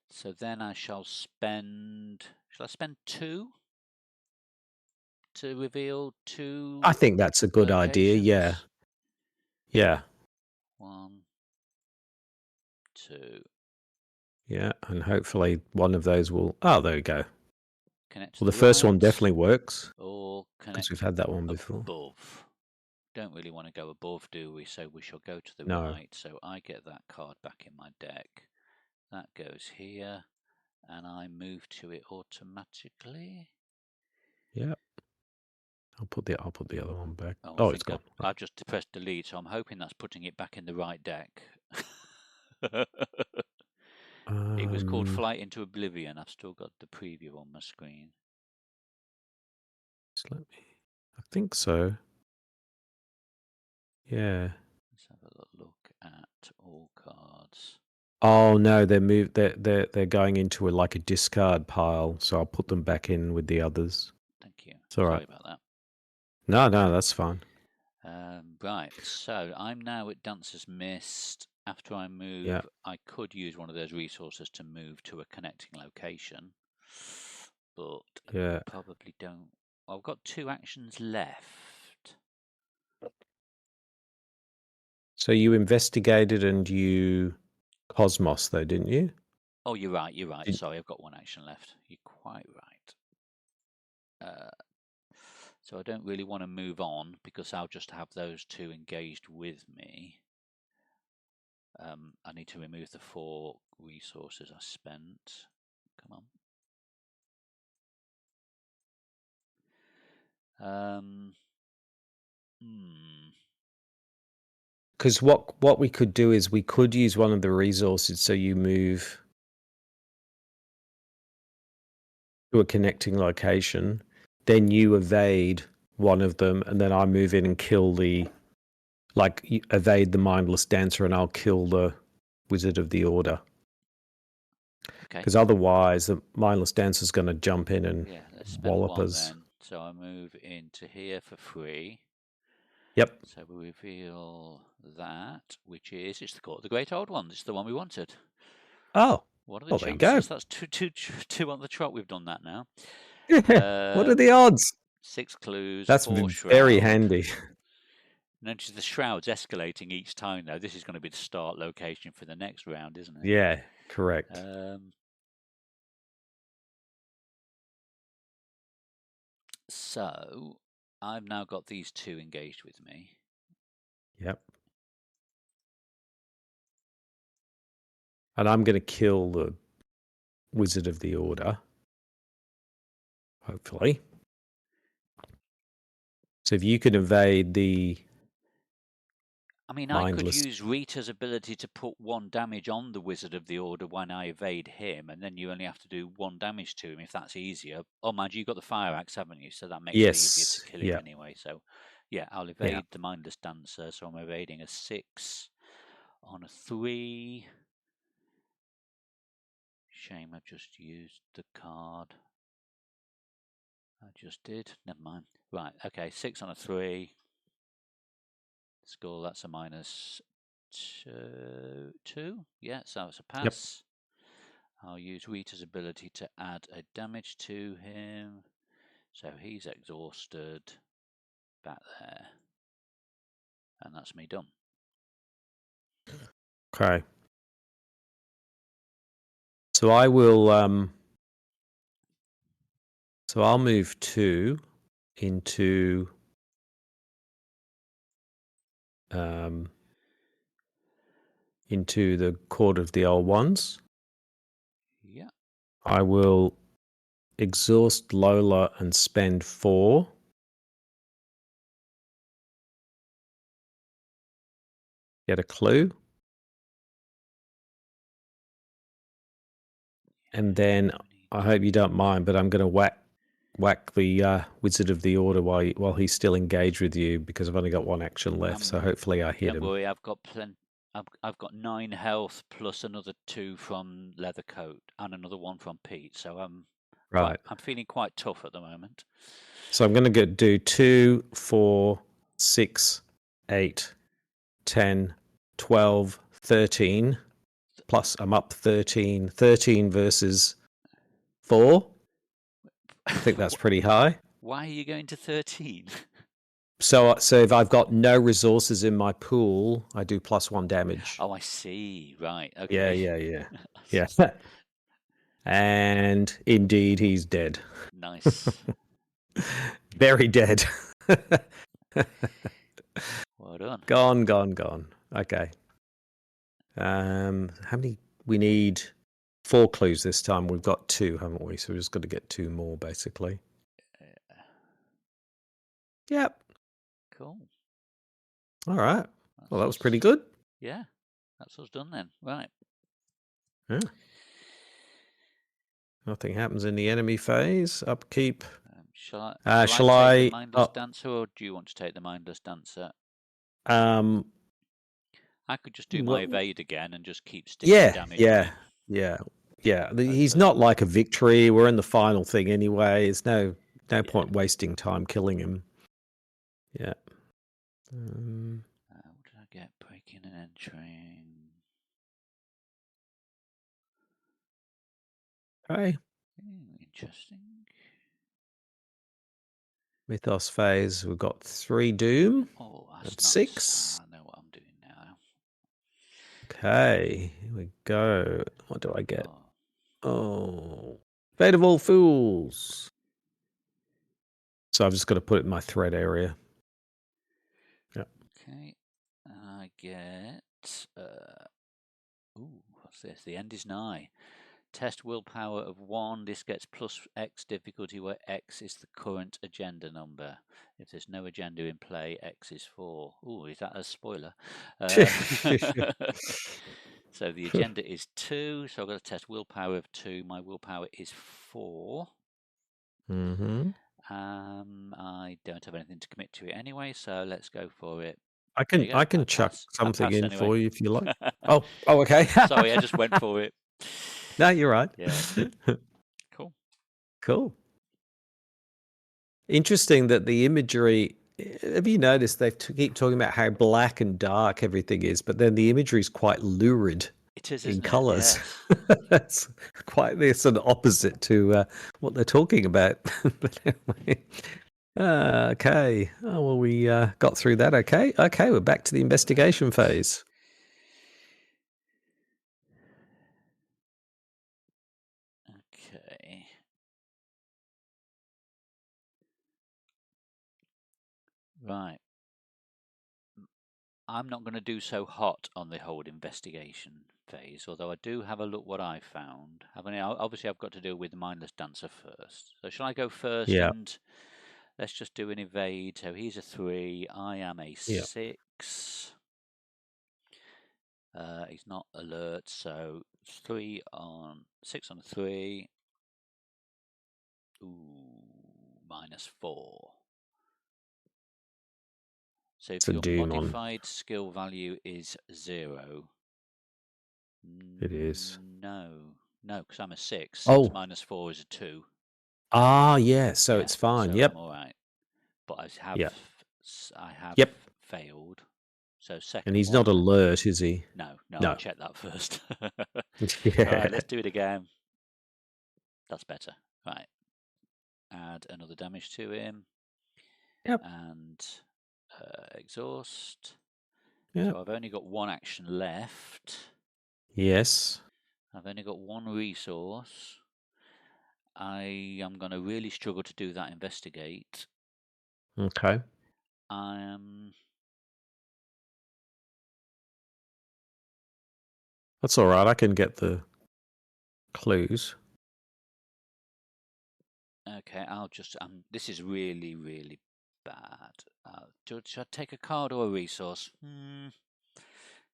So then I shall spend. Shall I spend 2 to reveal 2?
I think that's a good idea. Yeah. Yeah.
1, 2.
Yeah, and hopefully one of those will. Oh, there we go.
Connect
Well,
to
the first one
right,
definitely works
or
because
connect
we've had that one before.
above. Don't really want to go above, do we? So we shall go to the
No.
right. So I get that card back in my deck. That goes here, and I move to it automatically.
Yep. I'll put the other one back.
Oh,
Oh, it's gone.
I've just pressed delete, so I'm hoping that's putting it back in the right deck. It was called Flight into Oblivion. I've still got the preview on my screen.
Just let me. I think so. Yeah.
Let's have a look at all cards.
Oh no, they're going into like a discard pile, so I'll put them back in with the others.
Thank you.
It's all right.
Sorry about that.
No, that's fine.
Right, so I'm now at Dancer's Mist. After I move,
Yeah.
I could use one of those resources to move to a connecting location, but
Yeah.
probably don't. I've got 2 actions left.
So you investigated and you Cosmos though, didn't you?
Oh, you're right. Sorry, I've got 1 action left. You're quite right. So I don't really want to move on because I'll just have those 2 engaged with me. I need to remove the 4 resources I spent. Come on.
Because what we could do is we could use one of the resources so you move to a connecting location, then you evade one of them, and then I move in and kill evade the mindless dancer, and I'll kill the Wizard of the Order.
Okay.
Because otherwise, the mindless dancer's going to jump in and
let's
wallop
spend 1
us.
then. So I move into here for free.
Yep.
So we reveal that, which is it's the Court of the Great Old Ones. It's the one we wanted.
Oh.
What are the chances?
There you go.
That's two on the trot. We've done that now.
What are the odds?
6 clues.
That's
4
very
shroud.
handy.
Notice the shroud's escalating each time, though. This is going to be the start location for the next round, isn't it?
Yeah, correct.
So I've now got these 2 engaged with me.
Yep. And I'm going to kill the Wizard of the Order. Hopefully. So if you can evade the
I mean,
mindless...
I could use Rita's ability to put 1 damage on the Wizard of the Order when I evade him, and then you only have to do 1 damage to him if that's easier. Oh, mind you, you've got the Fire Axe, haven't you? So that makes it easier to kill him anyway. So, yeah, I'll evade the Mindless Dancer. So I'm evading a 6 on a 3. Shame I just used the card. I just did. Never mind. Right, okay, 6 on a 3. Score, that's a -2. Yeah, so it's a pass. Yep. I'll use Rita's ability to add a damage to him. So he's exhausted. Back there. And that's me done.
Okay. So I will... So I'll move 2 into... into the Court of the Old Ones.
Yeah.
I will exhaust Lola and spend 4. Get a clue. And then I hope you don't mind, but I'm going to whack the Wizard of the Order while he's still engaged with you, because I've only got one action left. So hopefully I hit him.
Don't worry, I've got I've got 9 health plus another 2 from Leathercoat and another 1 from Pete. So I'm feeling quite tough at the moment.
So I'm going to do 2, 4, 6, 8, 10, 12, 13. Plus I'm up 13. 13 versus 4. I think that's pretty high.
Why are you going to 13?
So if I've got no resources in my pool, I do +1 damage.
Oh, I see. Right. Okay.
Yeah. And indeed, he's dead.
Nice.
Very dead.
Well done.
Gone. Okay. How many? We need 4 clues this time. We've got 2, haven't we? So we've just got to get 2 more, basically. Yep.
Cool.
All right. Well, that was pretty good.
Yeah. That's us done then. Right.
Yeah. Nothing happens in the enemy phase. Upkeep.
Shall I take the Mindless Dancer, or do you want to take the Mindless Dancer? I could just do my evade again and just keep sticking damage on him.
Yeah. He's not like a victory. We're in the final thing anyway. There's no point wasting time killing him. Yeah.
What did I get? Breaking and entering.
Okay.
Interesting.
Mythos phase. We've got 3 doom.
Oh, that's
6.
I know what I'm doing now.
Okay. Here we go. What do I get? Oh. Fate of All Fools. So I've just got to put it in my threat area. Yep.
Okay. I get... what's this? The end is nigh. Test willpower of 1. This gets +X difficulty, where X is the current agenda number. If there's no agenda in play, X is 4. Ooh, is that a spoiler? So the agenda is 2. So I've got to test willpower of 2. My willpower is 4.
Mm-hmm.
I don't have anything to commit to it anyway, so let's go for it.
I can chuck something in anyway for you if you like. Oh, okay.
Sorry, I just went for it.
No, you're right.
Yeah.
Cool. Interesting that the imagery. Have you noticed they keep talking about how black and dark everything is, but then the imagery is quite lurid.
It is,
in colours. That's quite an opposite to what they're talking about. But anyway. Okay. Oh, well, we got through that. Okay, we're back to the investigation phase.
Okay. Right. I'm not going to do so hot on the whole investigation phase, although I do have a look what I found. Obviously, I've got to deal with the Mindless Dancer first. So shall I go first?
Yeah.
And let's just do an evade. So he's a 3. I am a 6. He's not alert, so 6 on a 3. Ooh, -4. So if your modified skill value is 0,
it is.
No, because I'm a 6. 6 -4 is a 2.
Ah, yeah. So it's fine.
So
yep.
I'm all right. But I have failed. So second.
And he's not alert, is he?
No. I'll check that first.
Yeah.
All right, let's do it again. That's better. Right. Add another damage to him.
Yep.
And exhaust.
Yep.
So I've only got 1 action left.
Yes.
I've only got 1 resource. I am going to really struggle to do that investigate.
Okay. That's all right. I can get the clues.
Okay, I'll just. This is really, really bad. Should I take a card or a resource?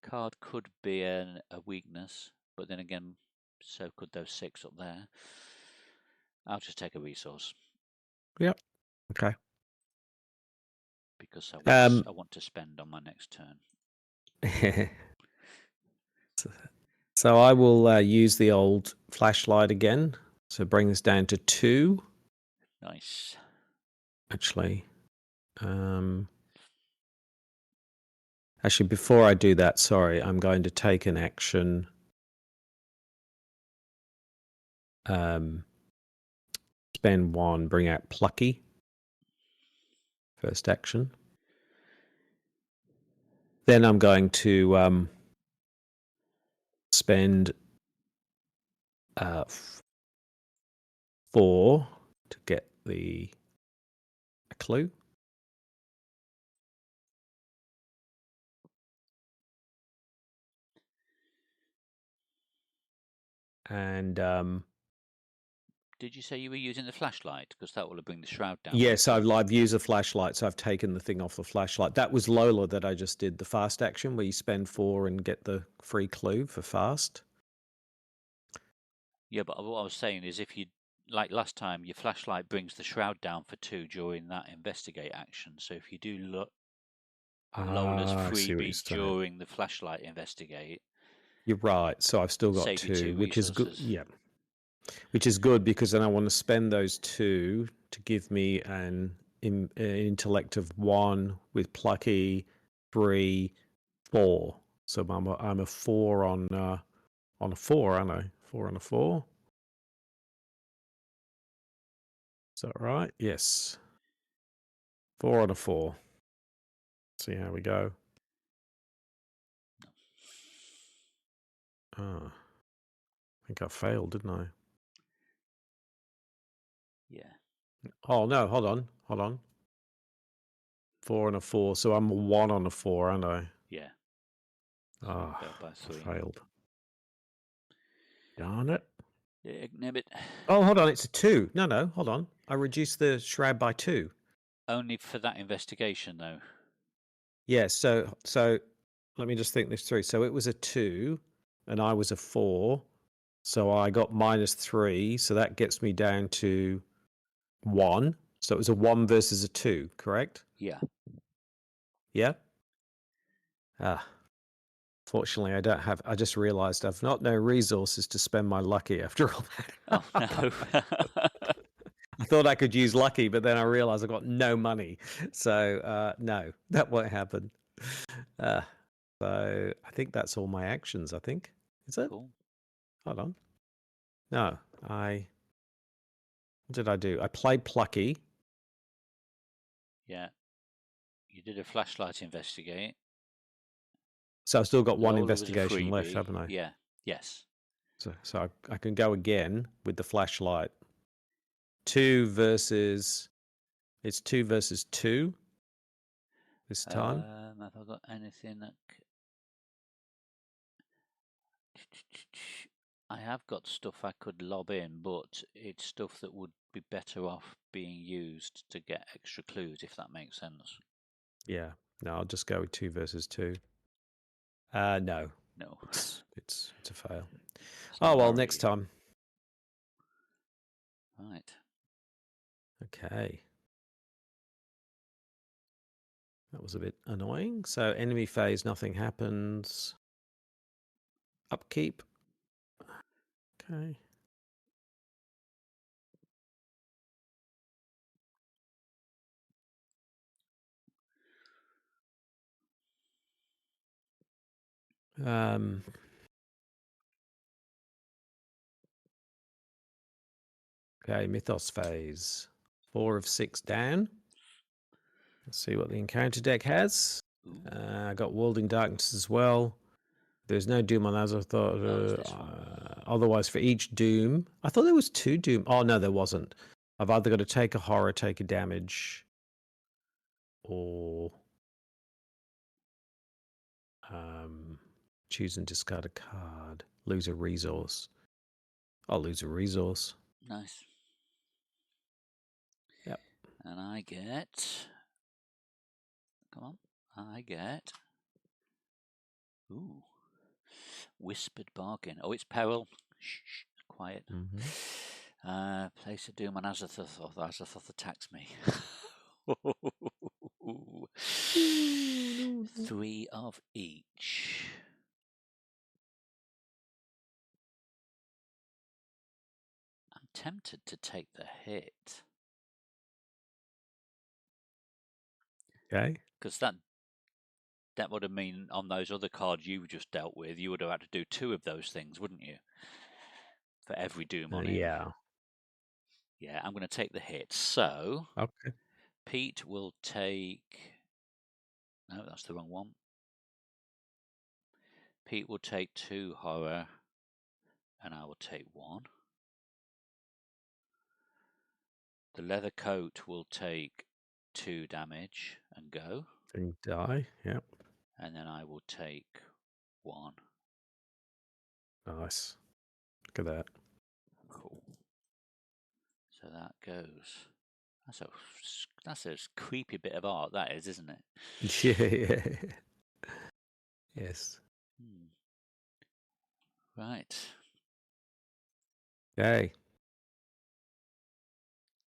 Card could be a weakness, but then again, So could those 6 up there. I'll just take a resource.
Yep. Okay.
Because I want to spend on my next turn.
So I will use the old flashlight again. So bring this down to 2.
Nice.
Actually, before I do that, sorry, I'm going to take an action. Spend 1, bring out Plucky. First action. Then I'm going to spend 4 to get a clue. And
did you say you were using the flashlight? Because that will bring the shroud down.
Yes, I've used a flashlight, so I've taken the thing off the flashlight. That was Lola that I just did, the fast action, where you spend 4 and get the free clue for fast.
Yeah, but what I was saying is if you, like last time, your flashlight brings the shroud down for 2 during that investigate action. So if you do Lola's freebie during the flashlight investigate.
You're right. So I've still got
save
2, which
resources.
is good. Yeah. Which is good because then I want to spend those 2 to give me an intellect of 1 with Plucky, 3, 4. So I'm a 4 on a 4, aren't I? 4 on a 4. Is that right? Yes. 4 on a 4. See how we go. Oh, I think I failed, didn't I?
Yeah.
Oh no! Hold on. 4 on a 4. So I'm a 1 on a 4, aren't I?
Yeah.
Ah,
by 3.
I failed. Darn it.
Exhibit.
Oh, hold on. It's a 2. No. Hold on. I reduced the shroud by 2.
Only for that investigation, though.
Yeah. So let me just think this through. So it was a 2, and I was a 4. So I got -3. So that gets me down to 1. So it was a 1 versus a 2, correct?
Yeah.
Yeah. Fortunately, I just realized I've not no resources to spend my lucky after all that.
Oh, no.
I thought I could use lucky, but then I realized I've got no money. So, no, that won't happen. So I think that's all my actions, I think. Is it?
Cool.
Hold on. No, what did I do? I played Plucky.
Yeah. You did a flashlight investigate.
So I've still got one
Lola was a
investigation left,
freebie.
haven't I?
Yeah. Yes.
So I can go again with the flashlight. 2 versus... It's 2 versus 2 this time.
Have I got anything that... I have got stuff I could lob in, but it's stuff that would be better off being used to get extra clues, if that makes sense.
Yeah. No, I'll just go with 2 versus 2. No.
No.
It's a fail.
So
well, next time.
Right.
Okay. That was a bit annoying. So enemy phase, nothing happens. Upkeep. Okay. Okay, Mythos phase. 4 of 6 down. Let's see what the encounter deck has. I got Wielding Darkness as well. There's no Doom on as I thought. Otherwise, for each Doom, I thought there was 2 Doom. Oh no, there wasn't. I've either got to take a horror, take a damage, or choose and discard a card. Lose a resource. I'll lose a resource.
Nice.
Yep.
And I get... Come on. I get... Ooh. Whispered Bargain. Oh, it's Peril. Shh, quiet.
Mm-hmm.
Place of Doom on Azathoth. Azathoth attacks me.
No.
3 of each. I'm tempted to take the hit.
Okay.
Because that would have mean on those other cards you just dealt with, you would have had to do 2 of those things, wouldn't you? For every Doom on him.
Yeah.
Yeah, I'm going to take the hit. So,
Okay.
Pete will take... No, that's the wrong one. Pete will take 2 horror, and I will take 1. The leather coat will take 2 damage and go.
And die. Yep.
And then I will take 1.
Nice. Look at that.
Cool. So that goes. That's a creepy bit of art, that is, isn't it?
Yeah. Yes.
Right.
Okay.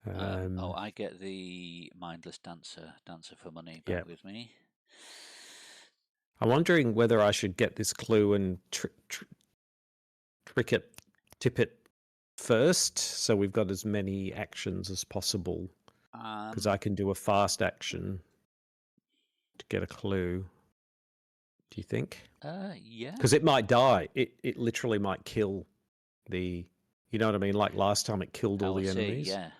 I get the mindless dancer for money back
Yep.
with me.
I'm wondering whether I should get this clue and tip it first, so we've got as many actions as possible. Because I can do a fast action to get a clue. Do you think?
Yeah.
Because it might die. It literally might kill the. You know what I mean? Like last time, it killed all the enemies.
Yeah.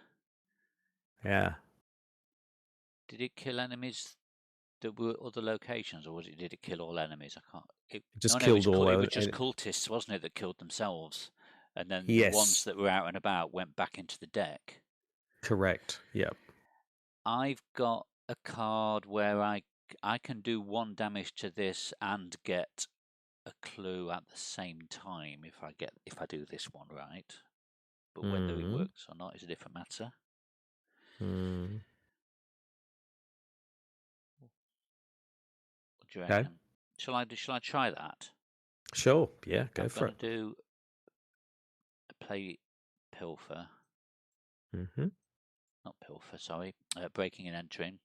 Yeah.
Did it kill enemies that were other locations, or did it kill all enemies? I can't.
It just killed all.
It was just cultists, wasn't it, that killed themselves, and then
yes.
the ones that were out and about went back into the deck.
Correct. Yep.
I've got a card where I can do 1 damage to this and get a clue at the same time if I do this one right. But whether it works or not is a different matter. What do you reckon? Shall I try that?
Sure. Yeah. Go for it.
I'm going to do a play pilfer. Not pilfer, sorry. Breaking and entering.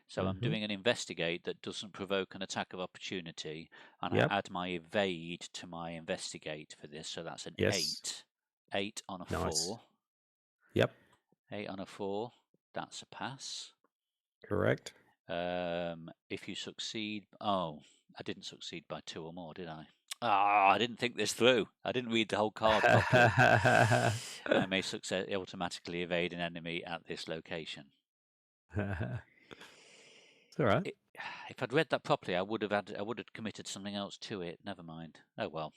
So I'm doing an investigate that doesn't provoke an attack of opportunity, and I add my evade to my investigate for this. So that's an 8. 8 on a 4.
Yep.
8 on a 4. That's a pass.
Correct.
If you succeed, I didn't succeed by 2 or more, did I? I didn't think this through. I didn't read the whole card properly. I may automatically evade an enemy at this location.
It's all right.
If I'd read that properly, I would have committed something else to it. Never mind. Oh well.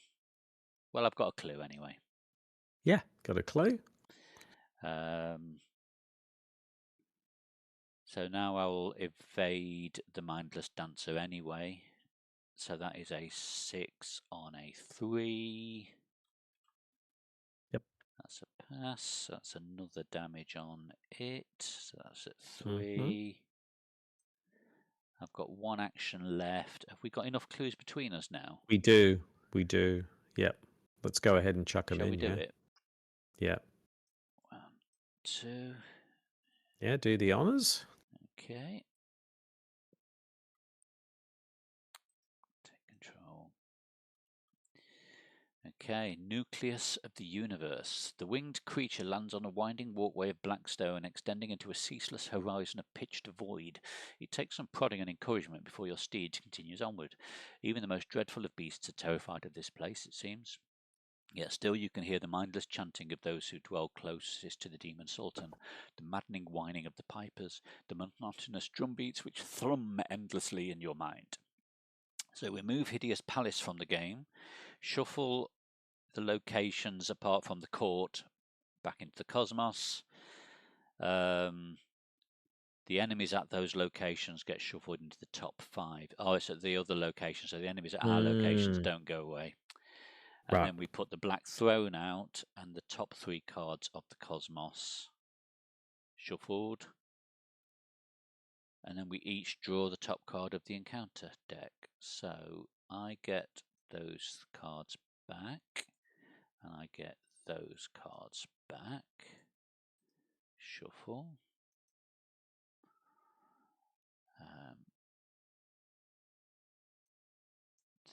Well, I've got a clue anyway.
Yeah, got a clue.
So now I will evade the mindless dancer anyway. So that is a 6 on a 3.
Yep.
That's a pass. That's another damage on it. So that's at 3. I've got 1 action left. Have we got enough clues between us now?
We do. Yep. Let's go ahead and chuck them in.
Shall we do it?
Yeah.
1, 2.
Yeah, do the honors.
Okay. Take control. Okay, nucleus of the universe. The winged creature lands on a winding walkway of black stone, extending into a ceaseless horizon of pitched void. It takes some prodding and encouragement before your steed continues onward. Even the most dreadful of beasts are terrified of this place, it seems. Yet still you can hear the mindless chanting of those who dwell closest to the demon sultan, the maddening whining of the pipers, the monotonous drum beats which thrum endlessly in your mind. So remove Hideous Palace from the game, shuffle the locations apart from the court back into the cosmos. The enemies at those locations get shuffled into the top 5. Oh, it's at the other locations, so the enemies at our locations don't go away. And then we put the black throne out and the top 3 cards of the cosmos shuffled. And then we each draw the top card of the encounter deck. So I get those cards back. And I get those cards back. Shuffle.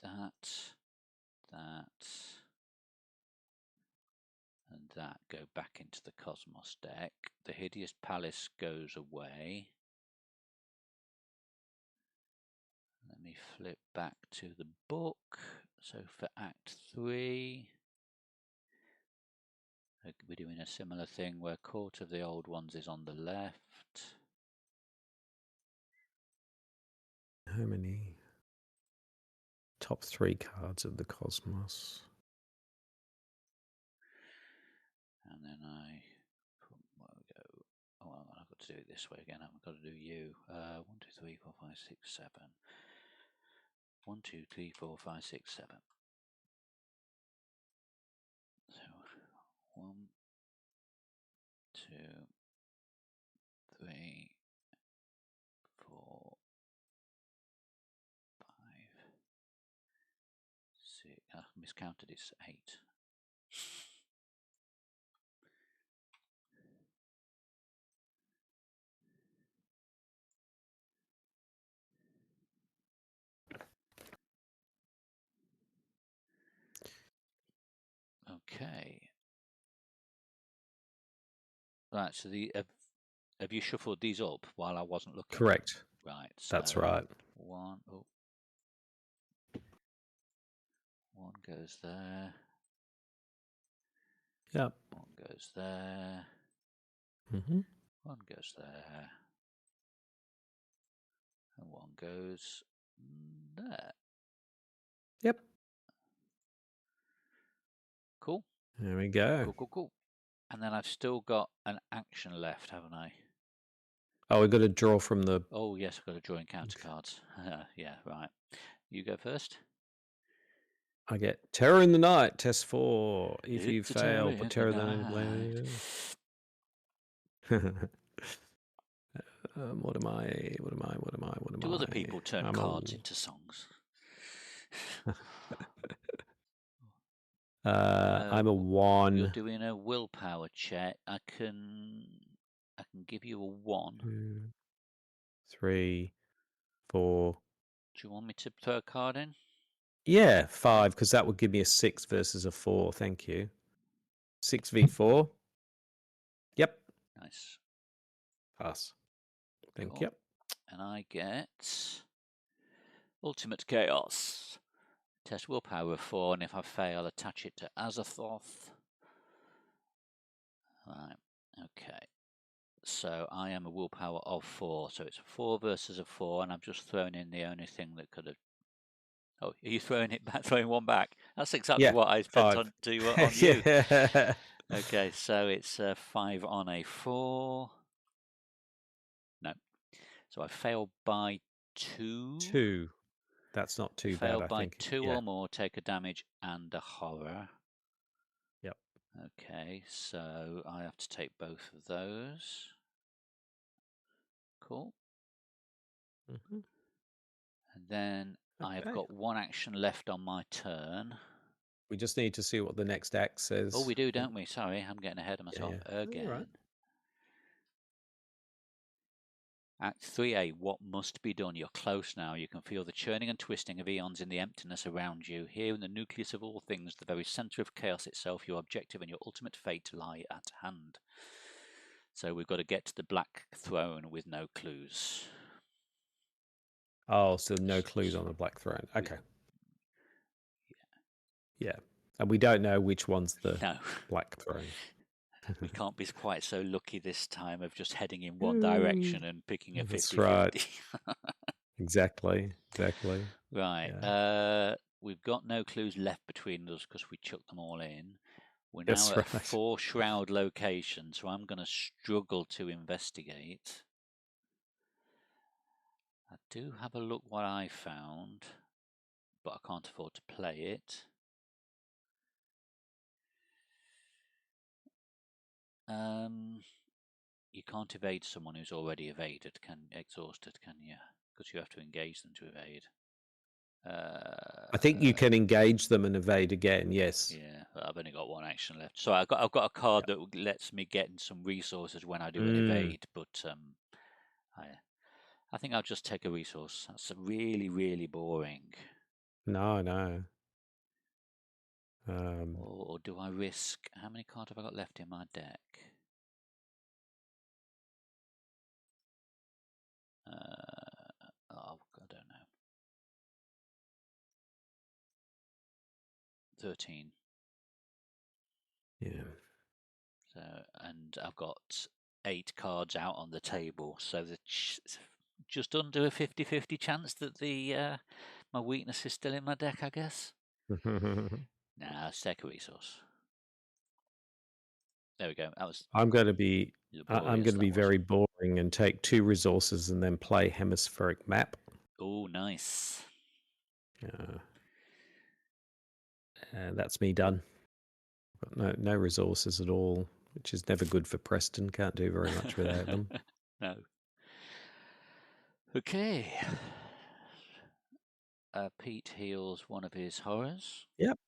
That, and that go back into the Cosmos deck. The Hideous Palace goes away. Let me flip back to the book. So for Act 3, we're doing a similar thing where Court of the Old Ones is on the left.
How many? Top 3 cards of the Cosmos.
And then I go. Oh, well, I've got to do it this way again. I've got to do you. 1, 2, 3, 4, 5, 6, 7. 1, 2, 3, 4, 5, 6, 7. So 1, 2, 3, 4, 5, 6. I miscounted. It's 8. Okay. Right. So have you shuffled these up while I wasn't looking?
Correct.
Right. So
that's right.
1 goes there.
Yep.
1 goes there.
Mm-hmm.
1 goes there. And 1 goes there.
Yep.
Cool.
There we go.
Cool. And then I've still got an action left, haven't I?
Oh, we've got to draw from the...
Oh, yes, I've got to draw encounter cards. Yeah, right. You go first.
I get Terror in the Night, test 4. If you
It's a
fail,
terror
put
in
Terror
the
in
night.
What am I?
Do other people turn
I'm
cards into songs?
I'm a 1.
You're doing a willpower check. I can give you a 1.
2, 3, 4.
Do you want me to throw a card in?
Yeah, 5, because that would give me a 6 versus a 4. Thank you. 6v4. Yep.
Nice.
Pass. Thank
Cool.
you.
And I get Ultimate Chaos. Test willpower of 4, and if I fail, attach it to Azathoth. Right. Okay. So I am a willpower of 4. So it's a 4 versus a 4, and I've just thrown in the only thing that could have. Oh, are you throwing it back? Throwing 1 back? That's exactly what I spent
5.
on you.
Yeah.
Okay, so it's 5 on a 4. No. So I failed by 2.
2. That's not too bad,
Failed
I
by
think.
2
Yeah.
or more, take a damage and a horror.
Yep.
Okay, so I have to take both of those. Cool.
Mm-hmm.
And then I have got 1 action left on my turn.
We just need to see what the next act says.
Oh, we do, don't we? Sorry, I'm getting ahead of myself again.
Right.
Act 3A, what must be done? You're close now. You can feel the churning and twisting of eons in the emptiness around you. Here in the nucleus of all things, the very centre of chaos itself, your objective and your ultimate fate lie at hand. So we've got to get to the Black Throne with no clues.
Oh, so no clues on the Black Throne. Okay. Yeah. And we don't know which one's the Black Throne.
We can't be quite so lucky this time of just heading in one direction and picking a 50-50.
That's right. Exactly.
Right.
Yeah.
We've got no clues left between us because we chucked them all in. We're now
That's
at
right.
a 4 shroud location, so I'm going to struggle to investigate. I do have a look what I found, but I can't afford to play it. You can't evade someone who's already exhausted, can you? Because you have to engage them to evade.
I think you can engage them and evade again. Yes.
Yeah, I've only got one action left. So I've got a card that lets me get some resources when I do an evade, but I think I'll just take a resource. That's really, really boring.
No.
Or do I risk? How many cards have I got left in my deck? I don't know. 13.
Yeah.
So, and I've got 8 cards out on the table, so just under a 50-50 chance that the my weakness is still in my deck, I guess. Nah, let's take a resource. There we go. That was.
I'm going to be very
one.
boring and take 2 resources and then play hemispheric map.
Oh, nice.
And that's me done. Got no resources at all, which is never good for Preston. Can't do very much without them.
No. Okay. Pete heals one of his horrors.
Yep.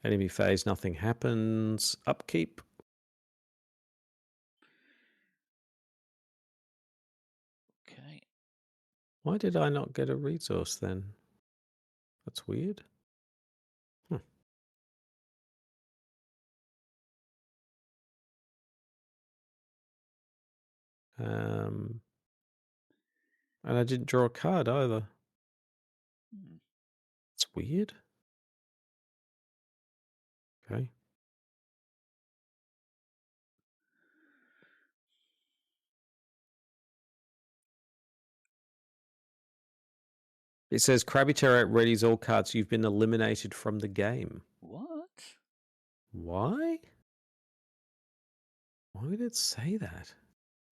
Enemy phase, nothing happens. Upkeep.
Okay.
Why did I not get a resource then? That's weird. And I didn't draw a card either. It's weird. Okay. It says CrabbyTerror8 readies all cards. You've been eliminated from the game.
What?
Why? Why would it say that?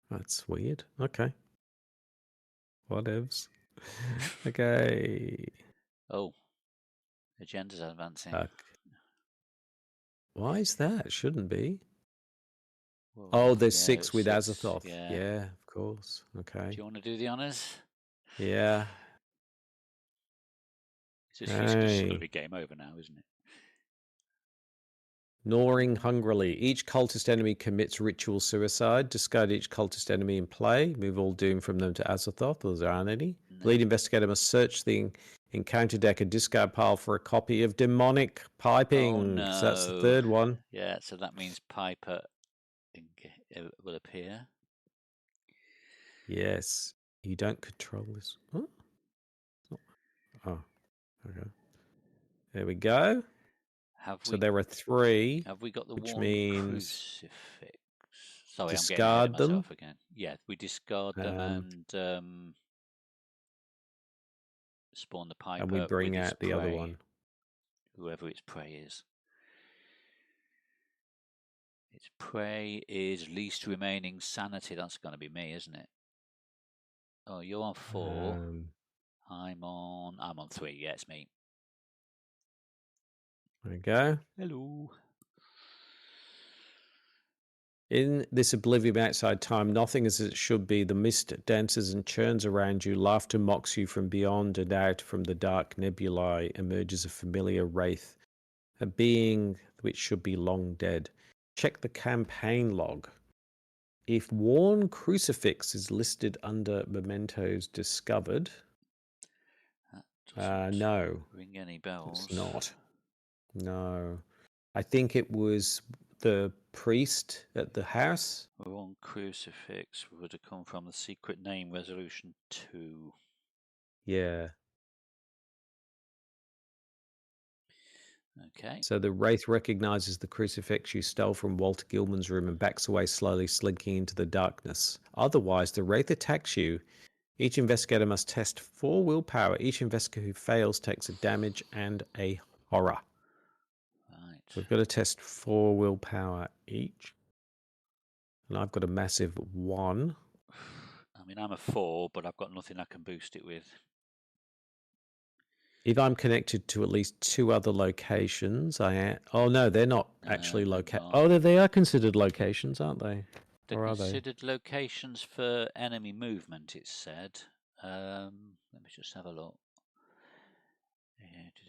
That's weird. Okay. Whatevs. Okay.
Oh. Agenda's advancing.
Why is that? It shouldn't be.
Whoa.
Oh, there's 6 with 6. Azathoth.
Yeah,
of course. Okay.
Do you want to do the honours?
Yeah.
It's just going to be game over now, isn't it?
Gnawing hungrily. Each cultist enemy commits ritual suicide. Discard each cultist enemy in play. Move all doom from them to Azathoth, or there aren't any. No. Lead investigator must search the encounter deck and discard pile for a copy of Demonic Piping.
Oh, no.
So that's the 3rd one.
Yeah, so that means Piper will appear.
Yes. You don't control this. Huh? Oh, okay. There we go. So there are 3.
Have we got the
which
Worn
means
Crucifix? Sorry,
discard
I'm getting ahead of myself
them
again. Yeah, we discard them and spawn the Piper.
And we bring out the other one.
Whoever its prey is. Its prey is least remaining sanity. That's going to be me, isn't it? Oh, you're on 4. I'm on 3. Yeah, it's me.
There we go.
Hello.
In this oblivion outside time, nothing is as it should be. The mist dances and churns around you. Laughter mocks you from beyond, and out from the dark nebulae emerges a familiar wraith, a being which should be long dead. Check the campaign log. If Worn Crucifix is listed under mementos discovered, no.
Ring any bells?
It's not. No. I think it was the priest at the house.
Worn Crucifix would have come from the secret name resolution 2.
Yeah.
Okay.
So the wraith recognizes the crucifix you stole from Walter Gilman's room and backs away slowly, slinking into the darkness. Otherwise, the wraith attacks you. Each investigator must test 4 willpower. Each investigator who fails takes a damage and a horror.
Right.
We've got to test 4 willpower each. And I've got a massive 1.
I mean, I'm a 4, but I've got nothing I can boost it with.
If I'm connected to at least 2 other locations, I am. Oh no, they're not actually locations. Oh, they are considered locations, aren't they?
They're considered locations for enemy movement. It said. Let me just have a look.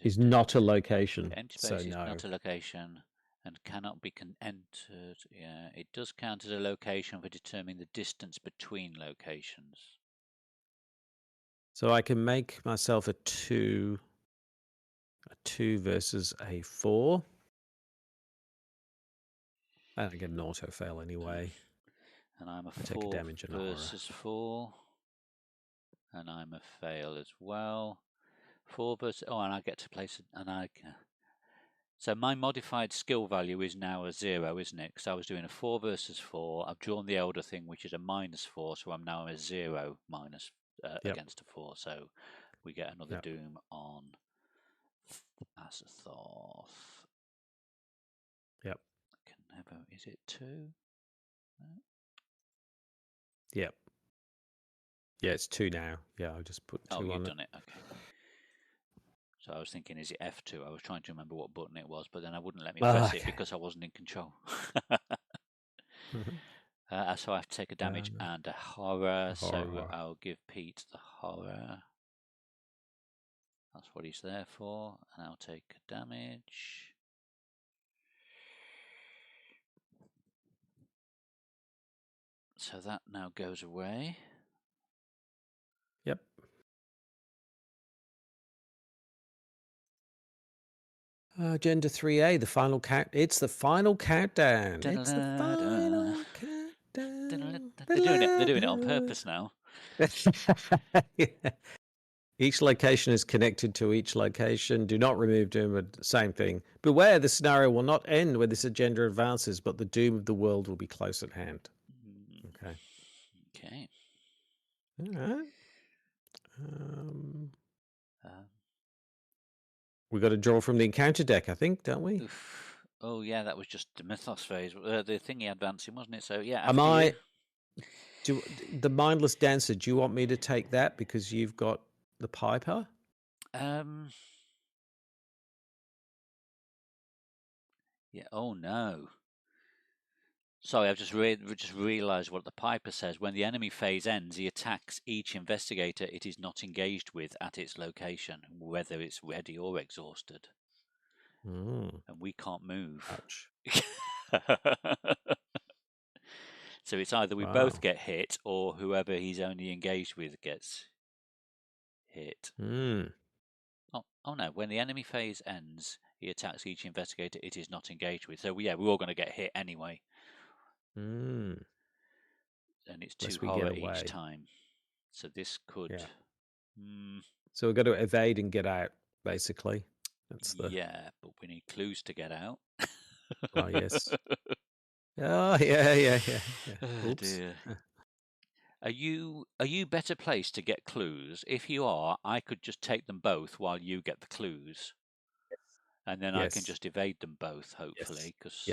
Is not a location.
Empty
So
space is
no.
not a location and cannot be entered. Yeah, it does count as a location for determining the distance between locations.
So I can make myself a 2 versus a 4. I get an auto fail anyway.
And I'm a
I take a
4
damage and a horror.
versus 4. And I'm a fail as well. 4 versus... Oh, and I get to place... So my modified skill value is now a 0, isn't it? Because I was doing a 4 versus 4. I've drawn the elder thing, which is a -4, so I'm now a 0 minus against a 4. So we get another doom on Azathoth.
Yep.
Can never... Is it 2? No?
Yep. Yeah, it's 2 now. Yeah, I'll just put 2 on it.
Oh, you've done it. Okay. So I was thinking, is it F2? I was trying to remember what button it was, but then I wouldn't let me press it because I wasn't in control. So I have to take a damage and a horror. So I'll give Pete the horror. That's what he's there for. And I'll take a damage. So that now goes away.
Yep. Agenda 3A, the final count. It's the final countdown. It's the final countdown.
They're doing it on purpose now.
Yeah. Each location is connected to each location. Do not remove doom. Same thing. Beware, the scenario will not end when this agenda advances, but the doom of the world will be close at hand. Okay.
Okay.
All right. We got to draw from the encounter deck, I think, don't we?
Oof. Oh yeah, that was just the mythos phase, the thingy advancing, wasn't it? So yeah,
Am I? The mindless dancer? Do you want me to take that because you've got the piper?
Yeah. Oh no. Sorry, I've just realised what the piper says. When the enemy phase ends, he attacks each investigator it is not engaged with at its location, whether it's ready or exhausted. And we can't move.
Ouch.
So it's either we both get hit or whoever he's only engaged with gets hit. Oh no, when the enemy phase ends, he attacks each investigator it is not engaged with. So yeah, we're all going to get hit anyway. And it's 2 horror each time. So this could...
Yeah. So we've got to evade and get out, basically. That's the...
Yeah, but we need clues to get out.
Oh, yes. Oh, yeah.
Oh, dear. Are you better placed to get clues? If you are, I could just take them both while you get the clues. And then I can just evade them both, hopefully, because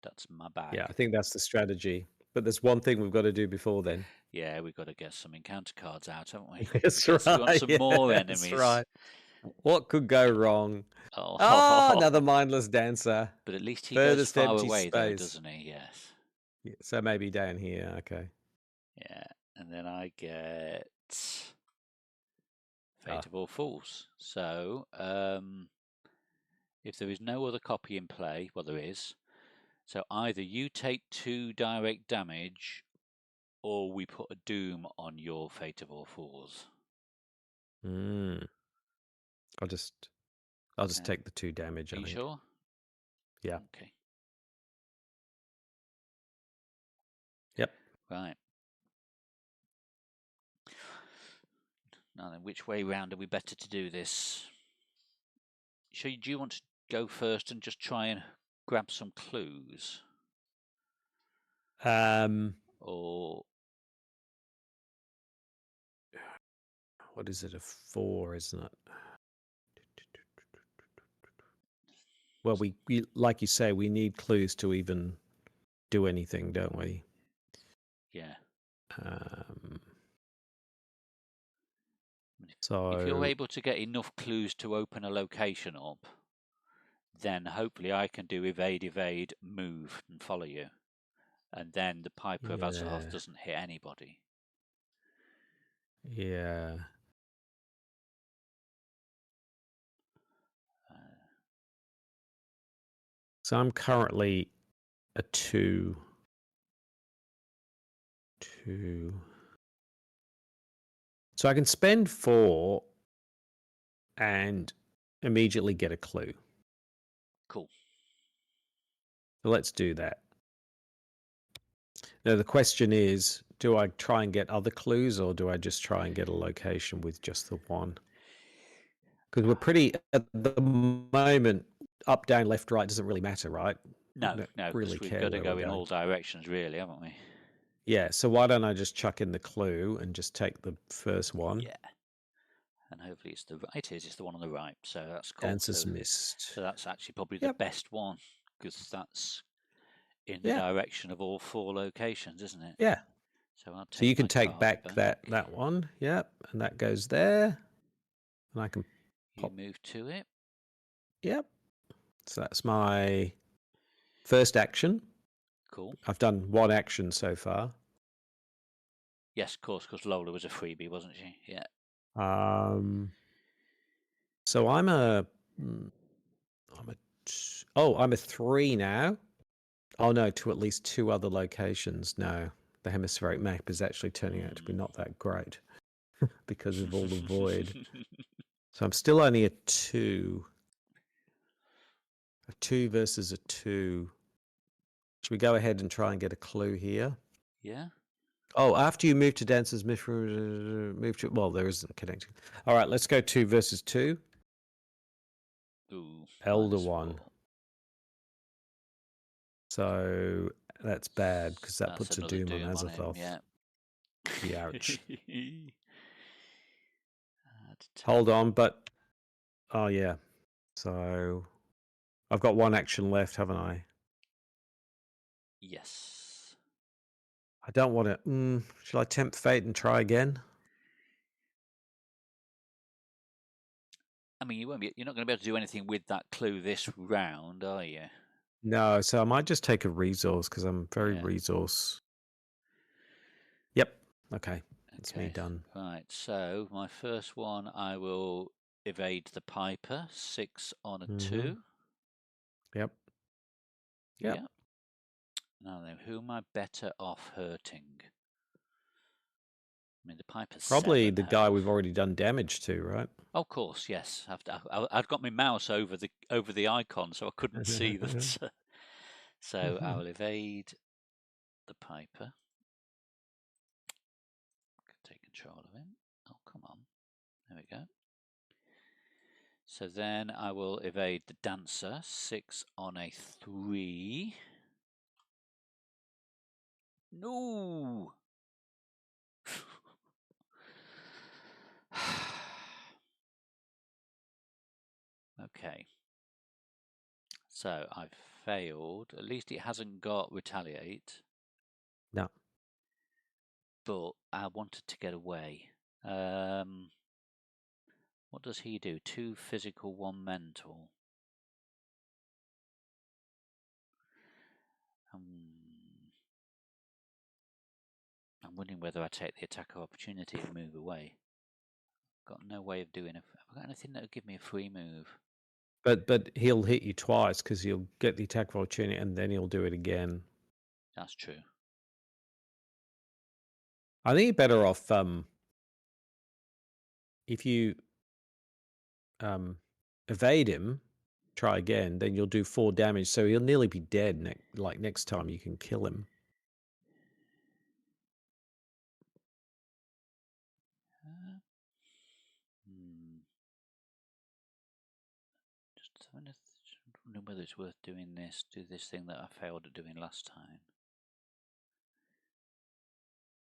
that's my bag.
Yeah, I think that's the strategy. But there's one thing we've got to do before then.
Yeah, we've got to get some encounter cards out, haven't we?
That's right.
We want some more enemies.
That's right. What could go wrong?
Oh,
another mindless dancer.
But at least he goes far away, though, doesn't he? Yes.
Yeah, so maybe down here. Okay.
Yeah, and then I get Fate of All Fools. So, if there is no other copy in play, well, there is. So either you take 2 direct damage, or we put a doom on your Fate of All Fools.
I'll just take the 2 damage.
Are you sure?
Yeah.
Okay.
Yep.
Right. Now then, which way round are we better to do this? Do you want to go first and just try and grab some clues? Or
what is it? A 4, isn't it? Well, we like you say, we need clues to even do anything, don't we?
Yeah.
So
if you're able to get enough clues to open a location up, then hopefully I can do evade, move, and follow you. And then the Piper of Azeroth doesn't hit anybody.
Yeah. So I'm currently a 2. 2. So I can spend 4 and immediately get a clue.
Cool.
So let's do that. Now the question is, do I try and get other clues, or do I just try and get a location with just the one? Because we're pretty, at the moment, up, down, left, right doesn't really matter, right? We
No,
don't
because
really
we've
care
got to
where we're
go in
going.
all directions, really, haven't we?
Yeah, so why don't I just chuck in the clue and just take the first one?
Yeah. And hopefully it's the right. It is. It's the one on the right. So that's cool.
Answers
So
missed.
that's actually probably the
Yep.
best one because that's in the
Yeah.
direction of all 4 locations, isn't it?
Yeah.
So I'll take
So you can
my
take
card
back that one. Yep. And that goes there. And I can
You
pop.
move to it.
Yep. So that's my first action.
Cool.
I've done 1 action so far.
Yes, of course, because Lola was a freebie, wasn't she? Yeah.
So I'm a 3 now. Oh no, to at least 2 other locations. No, the hemispheric map is actually turning out to be not that great because of all the void. So I'm still only a 2. A 2 versus a 2. Should we go ahead and try and get a clue here?
Yeah.
Oh, after you move to Dancer's move to, well, there isn't a connection. All right, let's go 2 versus 2.
Ooh,
Elder
-4.
one. So that's bad because that
That's
puts a
another
doom on
doom on him.
Azathoth.
Yeah.
Ouch.
Add
Hold on, but oh yeah. So I've got 1 action left, haven't I?
Yes.
I don't want to. Shall I tempt fate and try again?
I mean, you're not going to be able to do anything with that clue this round, are you?
No, so I might just take a resource because I'm very
Yeah.
resource. Yep. Okay. That's me
Okay.
done.
Right. So my first one, I will evade the Piper. 6 on a 2.
Yep. Yep.
Yeah. Now then, who am I better off hurting? I mean, the Piper's
Probably
7
the guy
health.
we've already done damage to, right?
Of course, yes. I'd got my mouse over the icon, so I couldn't see that. So I will evade the Piper. Take control of him. Oh, come on. There we go. So then I will evade the Dancer. 6 on a 3. No! Okay. So I've failed. At least it hasn't got retaliate.
No.
But I wanted to get away. What does he do? 2 physical, 1 mental. I'm wondering whether I take the attack of opportunity and move away. Got no way of doing it. Have I got anything that would give me a free move?
But he'll hit you twice because he'll get the attack of opportunity and then he'll do it again.
That's true.
I think you're better off if you evade him, try again, then you'll do 4 damage. So he'll nearly be dead next time you can kill him.
Just wondering whether it's worth doing this. Do this thing that I failed at doing last time.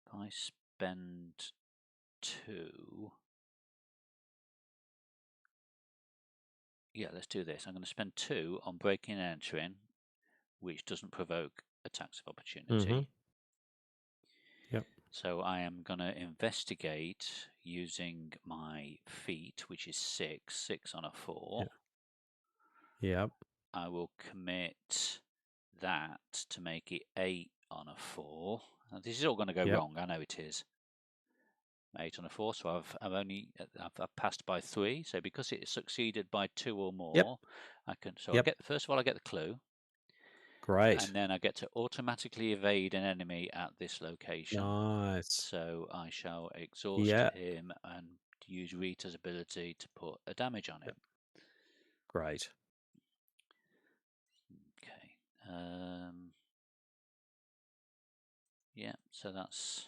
If I spend 2. Yeah, let's do this. I'm going to spend 2 on breaking and entering, which doesn't provoke attacks of opportunity.
Yep.
So I am going to investigate using my feat, which is 6 on a 4.
Yep.
I will commit that to make it 8 on a 4. Now, this is all going to go wrong. I know it is. 8 on a 4, so I've passed by 3. So because it succeeded by 2 or more, I can. So first of all, I get the clue.
Great.
And then I get to automatically evade an enemy at this location.
Nice.
So I shall exhaust
Yeah.
him and use Rita's ability to put a damage on him.
Great.
Okay. Yeah, so that's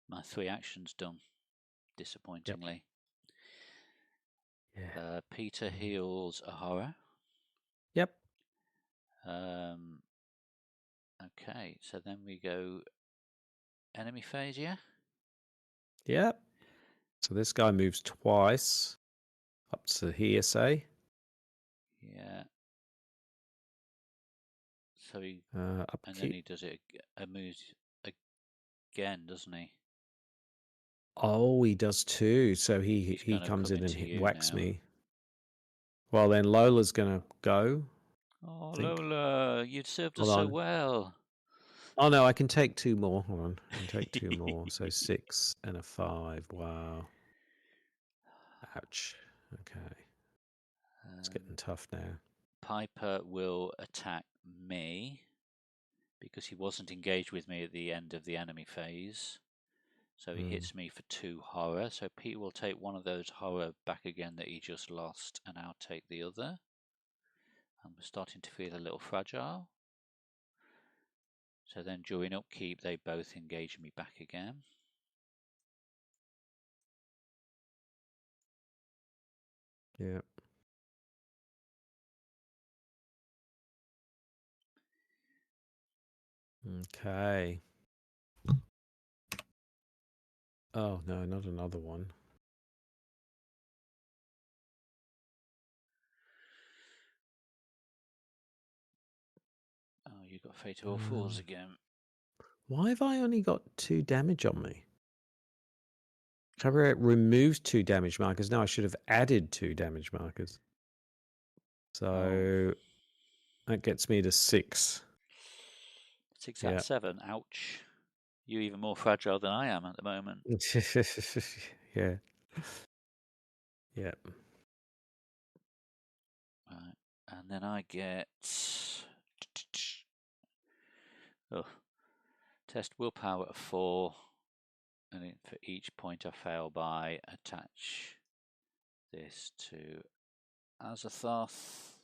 my 3 actions done, disappointingly.
Yeah.
Peter heals a horror.
Yep.
Okay, so then we go enemy phase, yeah?
Yep. So this guy moves twice up to here, say.
Yeah. So he
Upkeep.
then he does it. Moves again, doesn't he?
Oh, he does too. So he
gonna
comes
come
in and
into you
whacks
now.
me. Well, then Lola's gonna go.
Oh,
I think.
Lola, you'd served us
Hold
so
on.
well.
Oh no, I can take 2 more. Hold on, I can take 2 more. So 6 and a 5. Wow. Ouch. Okay. It's getting tough now.
Piper will attack me because he wasn't engaged with me at the end of the enemy phase. So he hits me for 2 horror. So Peter will take one of those horror back again that he just lost, and I'll take the other. I'm starting to feel a little fragile. So then during upkeep, they both engage me back again.
Yeah. Okay. Oh no, not another one.
Oh, you got Fatal Falls again.
Why have I only got 2 damage on me? It removes 2 damage markers. No, I should have added 2 damage markers. So that gets me to 6.
6 out of 7. Ouch. You're even more fragile than I am at the moment.
Yeah. Yeah.
Right. And then I get... Oh. Test willpower at 4. And for each point I fail by, attach this to Azathoth.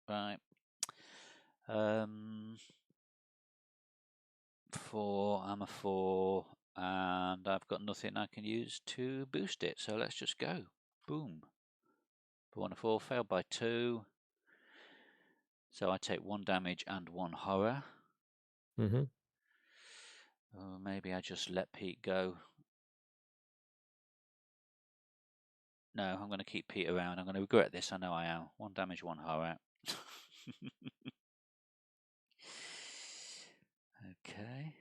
Right. 4, I'm a 4, and I've got nothing I can use to boost it, so let's just go. Boom. 4 and a 4, failed by 2. So I take 1 damage and 1 horror.
Mm-hmm.
Oh, maybe I just let Pete go. No, I'm going to keep Pete around. I'm going to regret this, I know I am. 1 damage, 1 horror. Okay.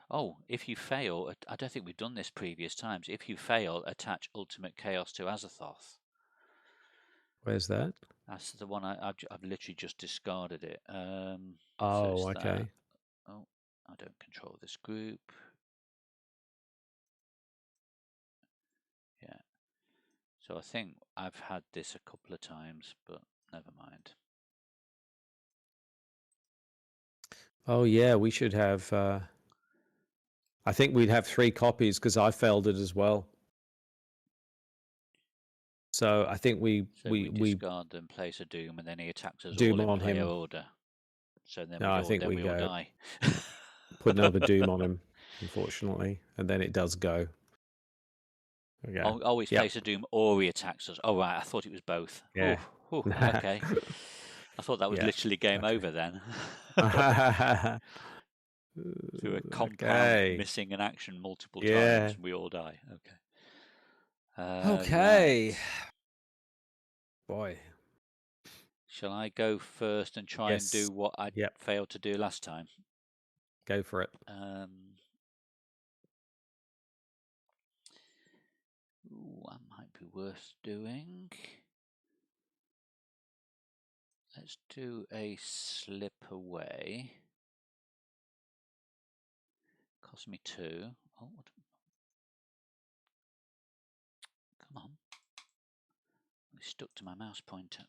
Oh, if you fail, I don't think we've done this previous times. If you fail, attach Ultimate Chaos to Azathoth.
Where's that?
That's the one I've literally just discarded it.
Oh, okay.
Oh, I don't control this group. Yeah. So I think I've had this a couple of times, but never mind.
Oh, yeah, we should have... I think we'd have 3 copies because I failed it as well. So I think we
discard and place a Doom, and then he attacks us
Doom
all in
on
player
him.
order. So then
No, I think we
all
go
die.
put another Doom on him, unfortunately, and then it does go. Okay.
Always place a Doom or he attacks us. Oh right, I thought it was both.
Yeah.
Okay. I thought that was literally game over then. Through a compound missing an action multiple times, we all die. Okay.
Okay.
Right.
Boy.
Shall I go first and try and do what I failed to do last time?
Go for it.
That might be worth doing. Let's do a slip away. Cost me 2. Oh, come on. stuck to my mouse pointer.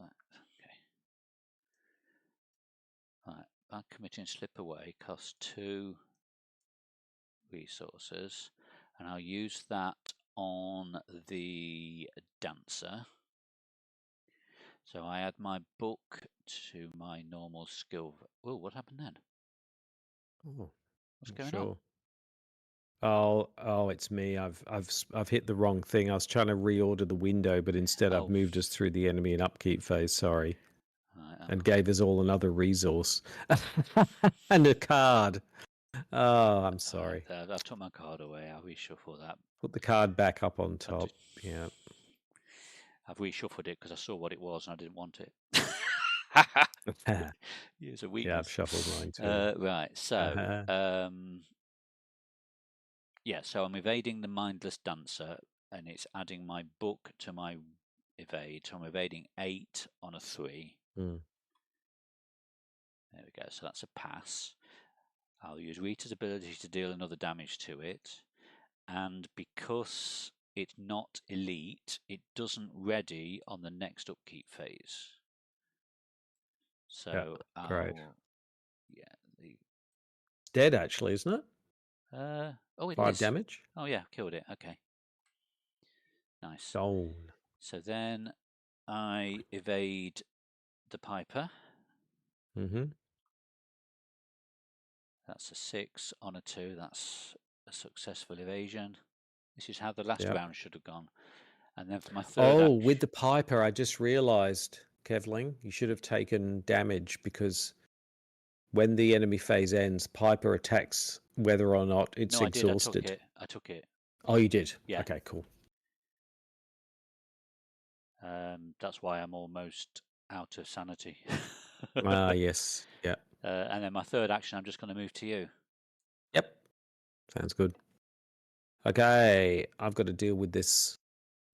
Right, okay. Right, bad committing slip away costs 2 resources, and I'll use that on the dancer. So I add my book to my normal skill. Oh, what happened then?
Oh,
What's
not
going on?
sure. Oh, it's me. I've hit the wrong thing. I was trying to reorder the window, but instead I've moved us through the enemy and upkeep phase. Sorry, and gave us all another resource and a card. Oh, I'm sorry.
I took my card away. I'll reshuffle that.
Put the card back up on top. Yeah.
I've reshuffled it because I saw what it was and I didn't want it. It's a weakness.
Yeah, I've shuffled mine too.
Right, so yeah, so I'm evading the mindless dancer, and it's adding my book to my evade. So I'm evading 8 on a 3.
Mm.
There we go. So that's a pass. I'll use Rita's ability to deal another damage to it, and because it's not elite, it doesn't ready on the next upkeep phase. So
yeah, great.
Yeah,
It's dead actually, isn't it?
Oh, it
5
is.
damage.
Oh yeah, killed it. Okay, nice.
Stone.
So then I evade the Piper.
Mm-hmm.
That's a 6 on a 2. That's a successful evasion. This is how the last round should have gone. And then for my third action...
with the Piper, I just realised, Kevling, you should have taken damage because when the enemy phase ends, Piper attacks whether or not it's exhausted.
No, I took it.
Oh, you did?
Yeah.
Okay, cool.
That's why I'm almost out of sanity.
Yes. Yeah.
And then my third action, I'm just going to move to you.
Yep. Sounds good. Okay, I've got to deal with this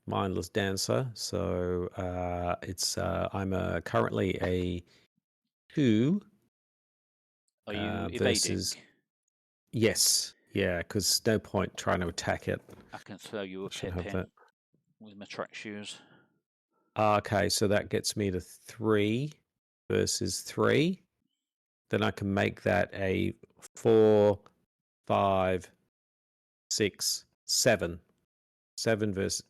mindless dancer. So I'm currently a 2.
Are you evading?
Versus... Yes. Yeah, because no point trying to attack it.
I can throw you a pip in with my track shoes.
Okay, so that gets me to 3 versus 3. Then I can make that a 4, 5, 6, 7. 7 versus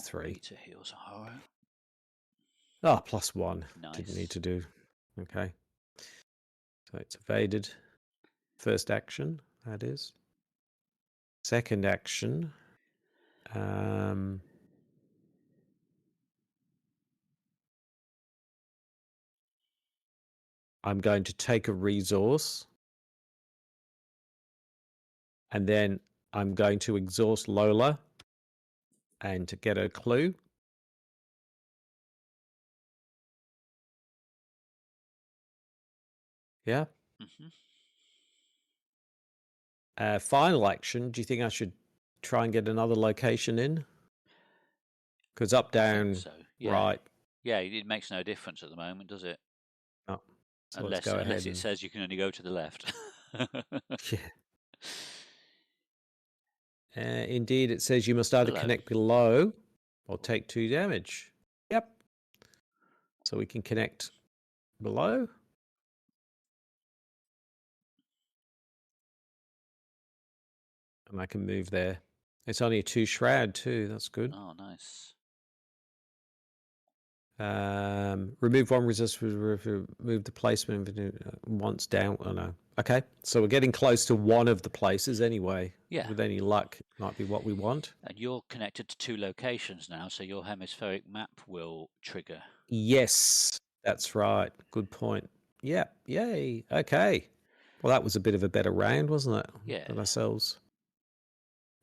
3.
Rita heals a horror.
Oh, +1.
Nice.
Didn't need to do. Okay. So it's evaded. First action, that is. Second action. I'm going to take a resource. And then I'm going to exhaust Lola and to get a clue. Yeah.
Mm-hmm.
Final action. Do you think I should try and get another location in? Because up, down,
so. Yeah.
Right.
Yeah, it makes no difference at the moment, does it?
Oh, so
unless it says you can only go to the left.
Yeah. Indeed, it says you must either connect below or take 2 damage. Yep. So we can connect below. And I can move there. It's only a 2 shroud too. That's good.
Oh, nice.
Remove 1 resist. Move the placement once down. Oh no. Okay, so we're getting close to one of the places anyway.
Yeah.
With any luck, might be what we want.
And you're connected to 2 locations now, so your hemispheric map will trigger.
Yes, that's right. Good point. Yeah. Yay. Okay. Well, that was a bit of a better round, wasn't it?
Yeah.
Than ourselves.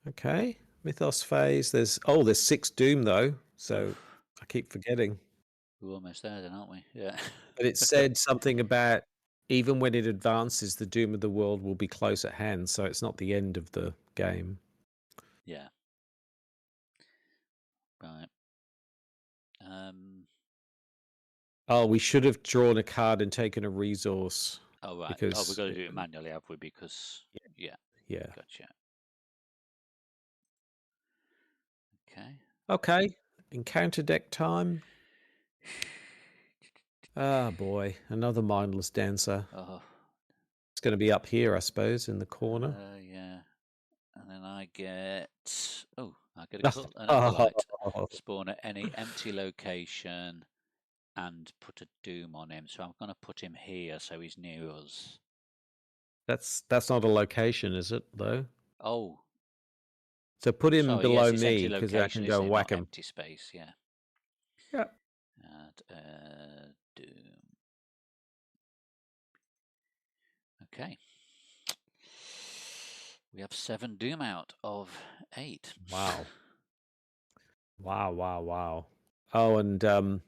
Okay. Mythos phase. There's 6 Doom though, so I keep forgetting.
We're almost there then, aren't we? Yeah.
But it said something about even when it advances, the doom of the world will be close at hand, so it's not the end of the game.
Yeah. Right.
Oh, we should have drawn a card and taken a resource.
Oh, right. Oh, we've
because
got to do it manually, have we? Because, yeah,
yeah.
gotcha. Okay.
Okay. Encounter deck time. Ah, boy, another mindless dancer.
Oh,
It's going to be up here, I suppose, in the corner.
yeah. And then I get... Oh, I get an acolyte. Spawn at any empty location and put a doom on him. So I'm going to put him here so he's near us.
That's not a location, is it, though?
Oh,
So put him
sorry. Yes,
below
it's empty
me because I
location,
can go
isn't
and
it?
whack
Not
him.
empty space, yeah.
Yeah.
And, doom. Okay. We have 7 doom out of 8.
Wow. Wow. Oh, and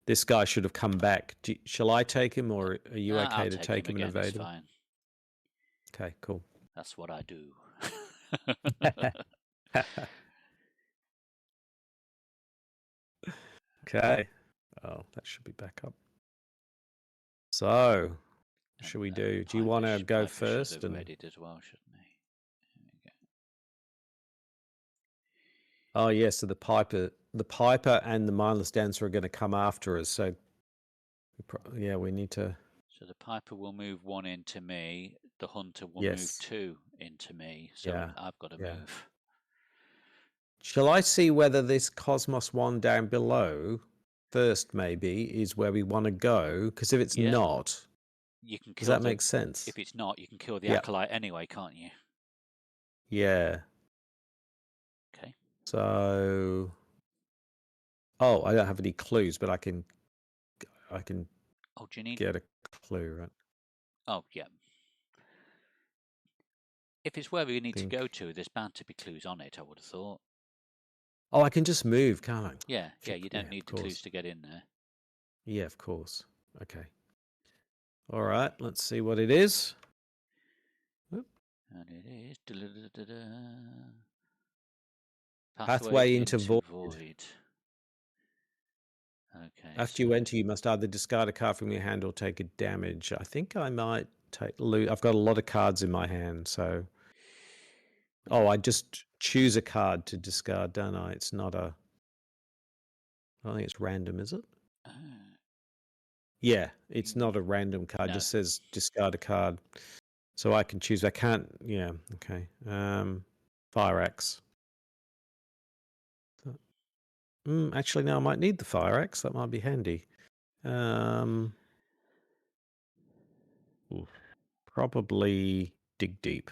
this guy should have come back. Shall I take him, or are you okay
I'll
to
take
take
him
him and
again. It's
evade him?
fine.
Okay, cool.
That's what I do.
Okay. Oh, that should be back up. So, what should we do? Do you want to go first?
Should have readied as well, shouldn't he? Here we go.
Oh, yeah. So the Piper, and the mindless dancer are going to come after us. So, yeah, we need to.
So the Piper will move 1 into me. The Hunter will move
Yes.
2 into me. So
Yeah.
I've got to
Yeah.
move.
Shall I see whether this Cosmos one down below first, maybe, is where we want to go? Because if it's not,
You can
does
kill
that make sense?
If it's not, you can kill the
Yeah.
acolyte anyway, can't you?
Yeah.
Okay.
So, oh, I don't have any clues, but I can. Oh,
do you need?
Get a clue, right?
Oh, yeah. If it's where we need to go to, there's bound to be clues on it, I would have thought.
Oh, I can just move, can't I?
Yeah, you don't need the clues to get in there.
Yeah, of course. Okay. All right, let's see what it is.
Oop. And it is...
Pathway into
void. Okay.
After you enter, you must either discard a card from your hand or take a damage. I think I might take loot. I've got a lot of cards in my hand, so... Oh, I just choose a card to discard, don't I? It's not a... I don't think it's random, is it? Yeah, it's not a random card. It just says discard a card. So I can choose. I can't... Yeah, okay. Fire axe. Actually, now I might need the fire axe. That might be handy. Probably dig deep.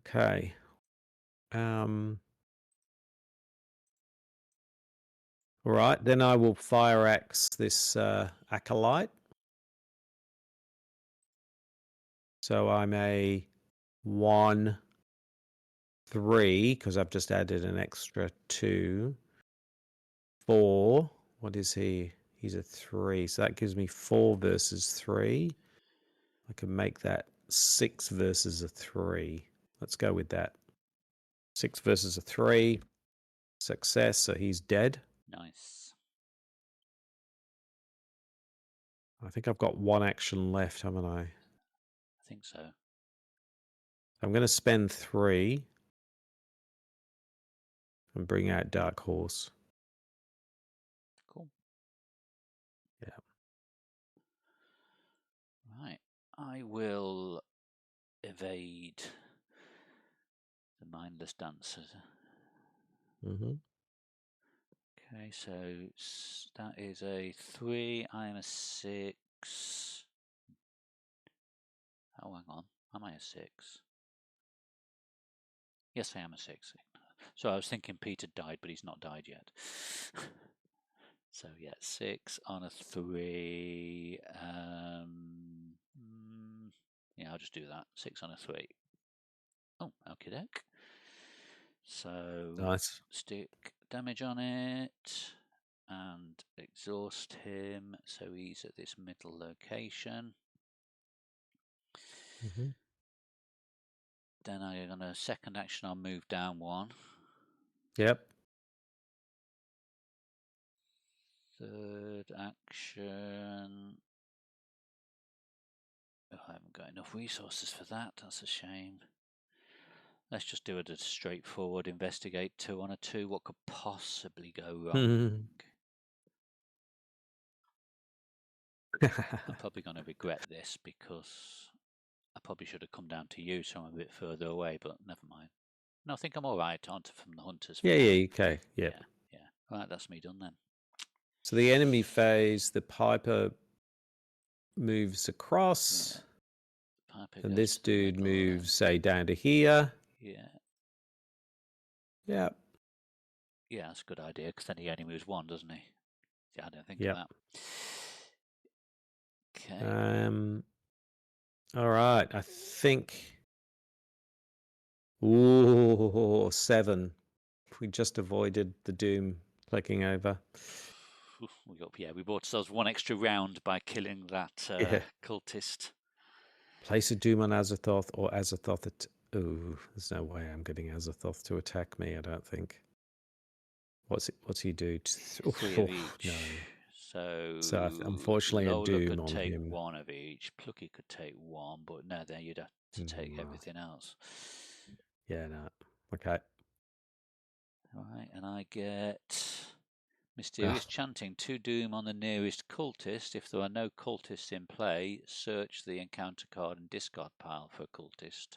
Okay. All right, then I will fire axe this acolyte. So I'm a 1, 3 because I've just added an extra 2, 4. What is he? He's a 3, so that gives me 4 versus 3. I can make that 6 versus a 3. Let's go with that. 6 versus a 3. Success, so he's dead.
Nice.
I think I've got 1 action left, haven't I?
I think so.
I'm going to spend 3 and bring out Dark Horse.
Cool.
Yeah.
Right. I will evade the mindless dancers.
Mm-hmm.
Okay, so that is a 3. I am a 6. Oh, hang on. Am I a 6? Yes, I am a 6. So I was thinking Peter died, but he's not died yet. So yeah, 6 on a 3. Yeah, I'll just do that. 6 on a 3. Oh, okie doke. So
Nice.
stick damage on it and exhaust him. So he's at this middle location.
Mm-hmm.
Then I'm gonna second action. I'll move down 1.
Yep.
Third action. I haven't got enough resources for that. That's a shame. Let's just do it as straightforward. Investigate 2 on a 2. What could possibly go wrong? I'm probably going to regret this because I probably should have come down to you, so I'm a bit further away, but never mind. No, I think I'm all right, aren't I, from the hunters?
Yeah, okay. Yep.
Yeah. Right, that's me done then.
So the enemy phase, the Piper moves across.
Yeah.
And this dude moves,
then.
say, down to here.
Yeah.
Yep.
Yeah, that's a good idea, because then he only moves 1, doesn't he? Yeah, I didn't think
Yep.
of that. Okay.
All right, I think... Ooh, 7. We just avoided the doom clicking over.
We bought ourselves 1 extra round by killing that cultist.
Place a doom on Azathoth or Azathoth at... Ooh, there's no way I'm getting Azathoth to attack me, I don't think. What's he do?
3 of each.
No.
So
unfortunately,
Lola
a doom
could
on
take
him.
1 of each. Plucky could take 1, but no, then you'd have to take everything else.
Yeah, no. Okay.
All right, and I get Mysterious Chanting. 2 doom on the nearest cultist. If there are no cultists in play, search the encounter card and discard pile for a cultist.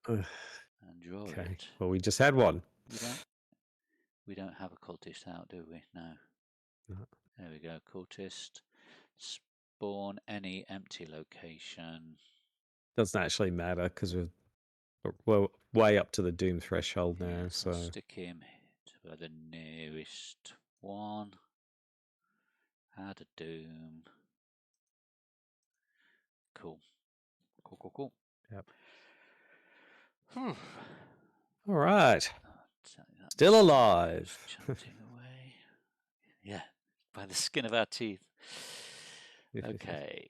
And draw it.
Well, we just had one.
We don't have a cultist out, do we? No. There we go. Cultist. Spawn any empty location.
Doesn't actually matter because we're way up to the doom threshold now.
Yes,
so
I'll stick him to the nearest one. Add a doom. Cool.
Yep. All right. Still alive.
Chanting away. Yeah, by the skin of our teeth. Okay.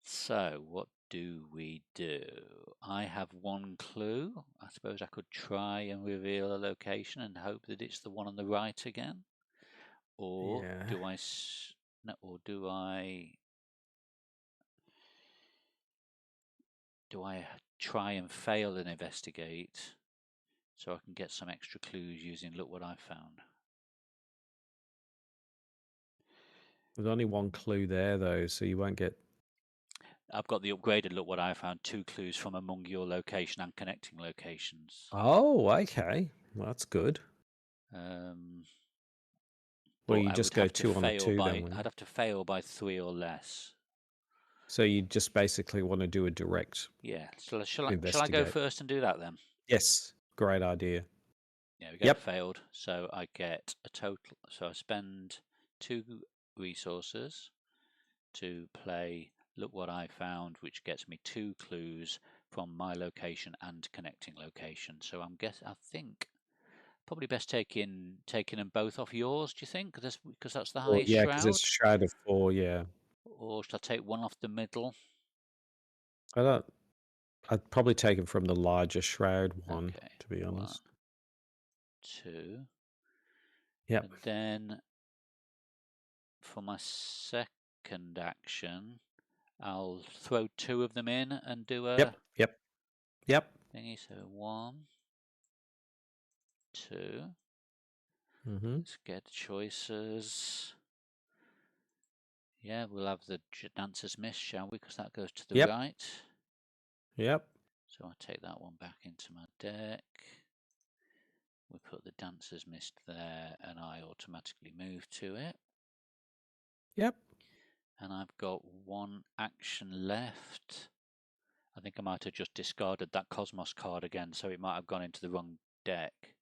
So what do we do? I have 1 clue. I suppose I could try and reveal a location and hope that it's the one on the right again. Or do I try and fail and investigate so I can get some extra clues using look what I found?
There's only 1 clue there though, so you won't get...
I've got the upgraded look what I found, 2 clues from among your location and connecting locations.
Oh, okay. Well, that's good. Well, you just go 2 on a 2 then.
I'd have to fail by 3 or less.
So you just basically want to do a direct...
Yeah. Shall I go first and do that then?
Yes. Great idea.
Yeah, we go failed. So I get a total. So I spend 2 resources to play look what I found, which gets me 2 clues from my location and connecting location. So I think probably best taking them both off yours. Do you think? Because that's the highest shroud. Yeah,
because it's shroud of 4. Yeah.
Or should I take 1 off the middle?
I'd probably take it from the larger shroud one,
Okay,
to be honest.
1, 2.
Yep.
And then for my second action, I'll throw 2 of them in and do a
Yep.
thingy. So 1, 2. Let's get choices. Yeah, we'll have the Dancer's Miss, shall we? Because that goes to the right.
Yep.
So I'll take that one back into my deck. We put the Dancer's Mist there, and I automatically move to it.
Yep.
And I've got 1 action left. I think I might have just discarded that Cosmos card again, so it might have gone into the wrong deck.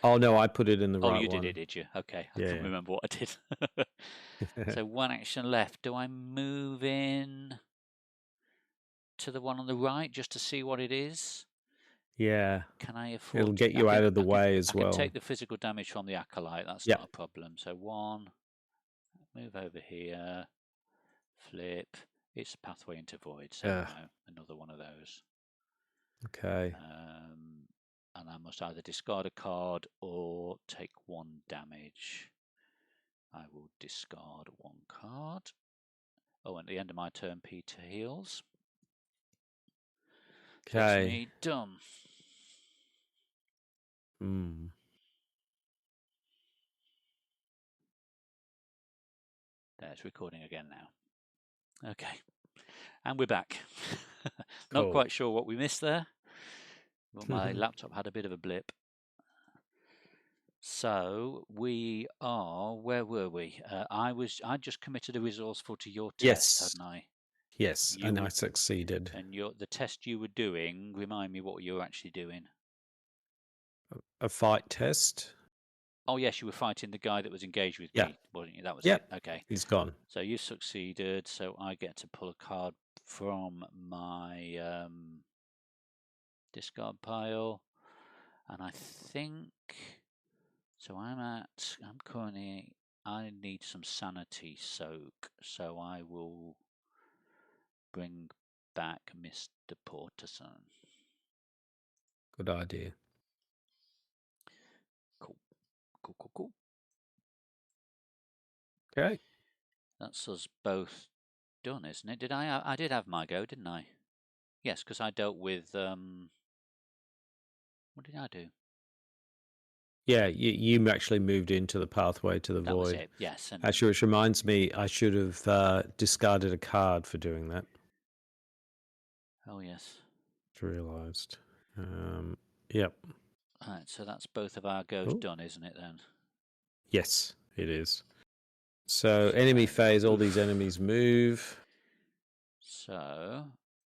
Oh, no, I put it in the right one.
Oh, you did it, did you? Okay, I can't remember what I did. So 1 action left. Do I move in to the one on the right just to see what it is?
Yeah.
Can I afford?
It'll get you out of the way as well.
I can take the physical damage from the Acolyte. That's not a problem. So 1, move over here, flip. It's a pathway into void. So no, another one of those.
Okay.
And I must either discard a card or take 1 damage. I will discard 1 card. Oh, and at the end of my turn, Peter heals. Just
Okay.
need done. There's recording again now. Okay. And we're back. Not
Cool.
quite sure what we missed there, but my laptop had a bit of a blip. So we are. Where were we? I just committed a resourceful to your test,
Yes.
hadn't I?
Yes,
You
and I
would-
succeeded.
And the test you were doing. Remind me what you were actually doing.
A fight test.
Oh yes, you were fighting the guy that was engaged with
Yeah.
me, wasn't you? That was
Yep.
it. Okay.
He's gone.
So you succeeded. So I get to pull a card from my discard pile, and I think so. I'm currently. I need some sanity soak, so I will bring back Mr. Porterson.
Good idea.
Cool.
Okay.
That's us both done, isn't it? Did I did have my go, didn't I? Yes, because I dealt with what did I do?
Yeah, you actually moved into the pathway to the
That was
void.
it. Yes, and
Actually, which reminds me, I should have discarded a card for doing that.
oh yes.
Just realised. Yep.
Right, so that's both of our goes
Ooh.
done, isn't it then?
Yes, it is. So enemy phase, all these enemies move.
So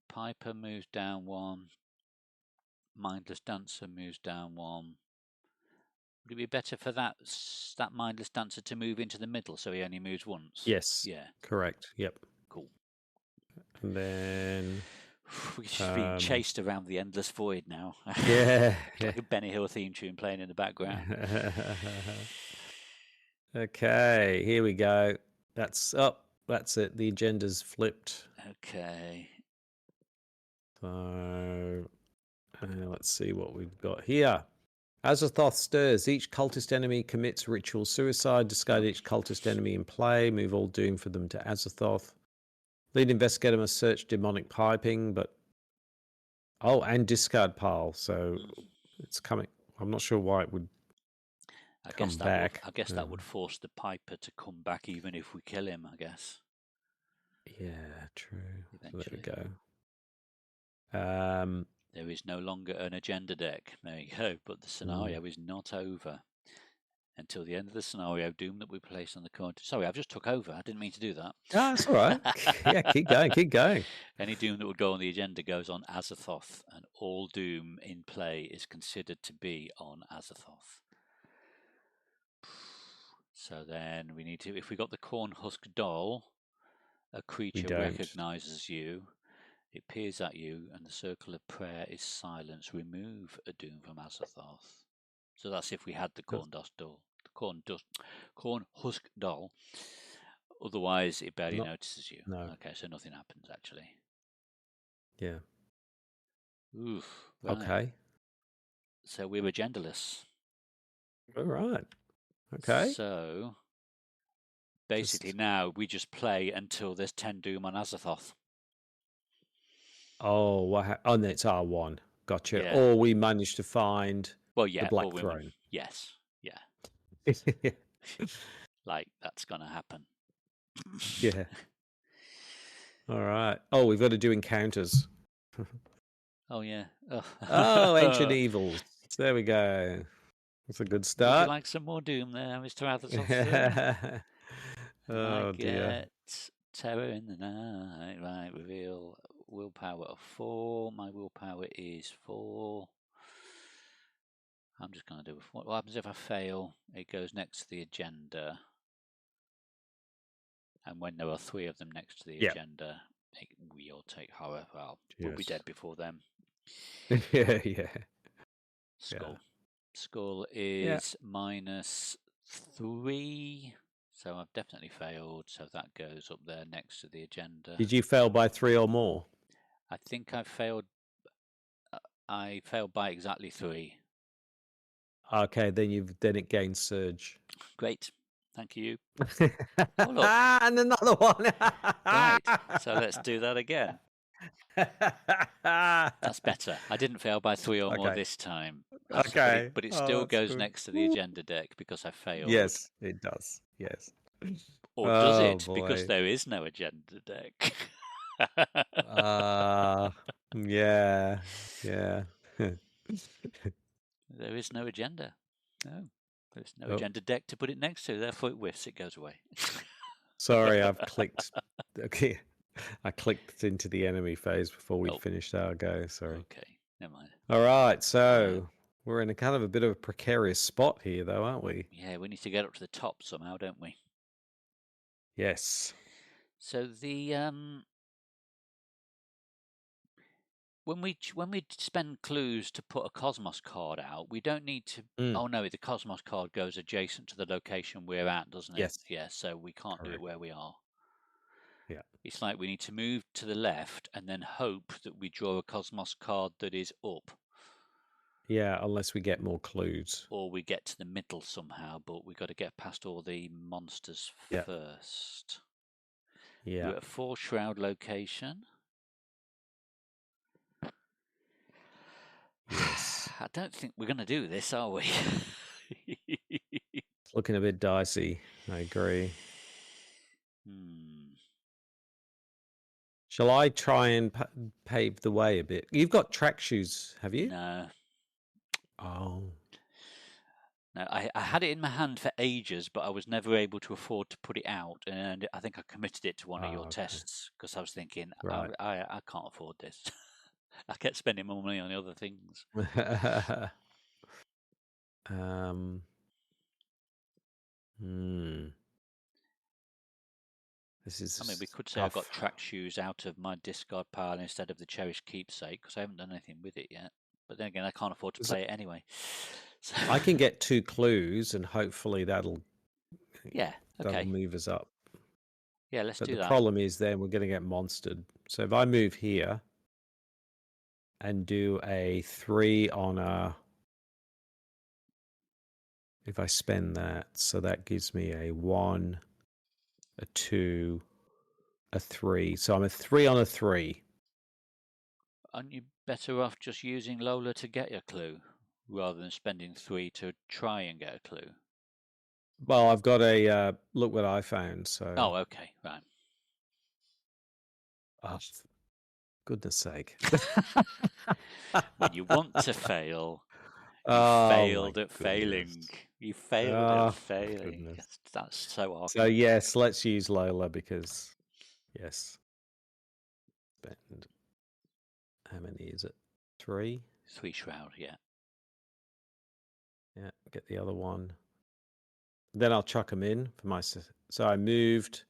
Piper moves down one. Mindless Dancer moves down one. Would it be better for that Mindless Dancer to move into the middle so he only moves once?
Yes.
Yeah.
Correct. Yep.
Cool.
And then
we're just being chased around the endless void now.
Yeah.
Like a Benny Hill theme tune playing in the background.
Okay, here we go. That's up. That's it. The agenda's flipped.
Okay.
So let's see what we've got here. Azathoth stirs. Each cultist enemy commits ritual suicide. Discard each cultist enemy in play. Move all doom for them to Azathoth. Lead investigator must search demonic piping, but and discard pile. So it's coming. I'm not sure why it would come back.
I guess that would force the Piper to come back even if we kill him, I guess.
Yeah, true.
Eventually.
So there we go.
There is no longer an agenda deck. There you go. But the scenario is not over. Until the end of the scenario, doom that we place on the card. Sorry, I've just took over. I didn't mean to do that.
Ah, that's all right. Yeah, keep going.
Any doom that would go on the agenda goes on Azathoth, and all doom in play is considered to be on Azathoth. So then we need to, if we got the Corn Husk Doll, a creature recognizes you, it peers at you, and the circle of prayer is silence. Remove a doom from Azathoth. So that's if we had the Corn Husk Doll. The Corn Husk Doll. Otherwise, it barely notices you.
No.
Okay, so nothing happens actually.
Yeah.
Oof. Right.
Okay.
So we're agendaless.
All right. Okay.
So basically now we just play until there's 10 doom on Azathoth.
Oh, what? Oh, no, it's R1. Gotcha.
Yeah.
Or we managed to find the Black Throne.
Yes. Yeah. Like that's gonna happen.
Yeah. All right. Oh, we've got to do encounters.
Oh yeah.
Oh, Ancient Evils. There we go. That's a good start.
Would you like some more doom there, Mr. Azathoth?
Oh dear.
Terror in the night. Right, reveal willpower of 4. My willpower is 4. I'm just going to do what happens if I fail. It goes next to the agenda. And when there are 3 of them next to the agenda, we all take horror. Well, we'll be dead before them.
Yeah.
Skull. Skull is -3. So I've definitely failed. So that goes up there next to the agenda.
Did you fail by 3 or more?
I think I failed by exactly 3.
Okay, then it gains surge.
Great. Thank you.
Oh, look. And another one.
Right. So let's do that again. That's better. I didn't fail by 3 or more
Okay.
this time.
Okay.
But it
Oh,
still
that's
goes
good.
next to the agenda deck because I failed.
Yes, it does. Yes.
Or does
Oh
it? Because
boy.
there is no agenda deck.
Uh yeah. Yeah.
There is no agenda. No. There's no
Oh,
agenda deck to put it next to. Therefore, it whiffs. It goes away.
sorry, I've clicked. Okay. I clicked into the enemy phase before we'd
Oh,
finished our go. Sorry.
okay. Never mind.
All right. So we're in a kind of a bit of a precarious spot here, though, aren't we?
Yeah, we need to get up to the top somehow, don't we?
Yes.
So the when we spend clues to put a Cosmos card out, we don't need to.
Mm,
Oh no, the Cosmos card goes adjacent to the location we're at, doesn't it?
yes.
Yeah, so we can't do it
Correct.
where we are.
Yeah.
It's like we need to move to the left and then hope that we draw a Cosmos card that is up,
Yeah. Unless we get more clues.
or we get to the middle somehow. But we've got to get past all the monsters
Yeah.
first.
Yeah.
We're at a 4 shroud location.
Yes.
I don't think we're going to do this, are we?
It's looking a bit dicey. I agree. Shall I try and pave the way a bit? You've got track shoes, have you?
No.
Oh.
No, I had it in my hand for ages, but I was never able to afford to put it out. And I think I committed it to one of your
Okay.
tests because I was thinking,
Right.
I can't afford this. I kept spending more money on the other things.
Hmm. This is
I mean, we could say I
tough.
got track shoes out of my discard pile instead of the cherished keepsake because I haven't done anything with it yet. But then again, I can't afford to play it anyway. So...
I can get 2 clues, and hopefully that'll
okay.
move us up.
Yeah, let's
But
do
the
that.
problem is then we're going to get monstered. So if I move here and do a 3 on a... If I spend that, so that gives me a 1, a 2, a 3. So I'm a 3 on a 3.
Aren't you better off just using Lola to get your clue rather than spending 3 to try and get a clue?
Well, I've got a look what I found. So
Oh, okay, right.
Oh, goodness sake.
When you want to fail, you
failed
at failing. You failed at failing.
Goodness.
That's so Arkham.
So yes, let's use Lola because yes. Spend how many is it? 3?
3 shroud, yeah.
Yeah, get the other one. Then I'll chuck them in for my... So I moved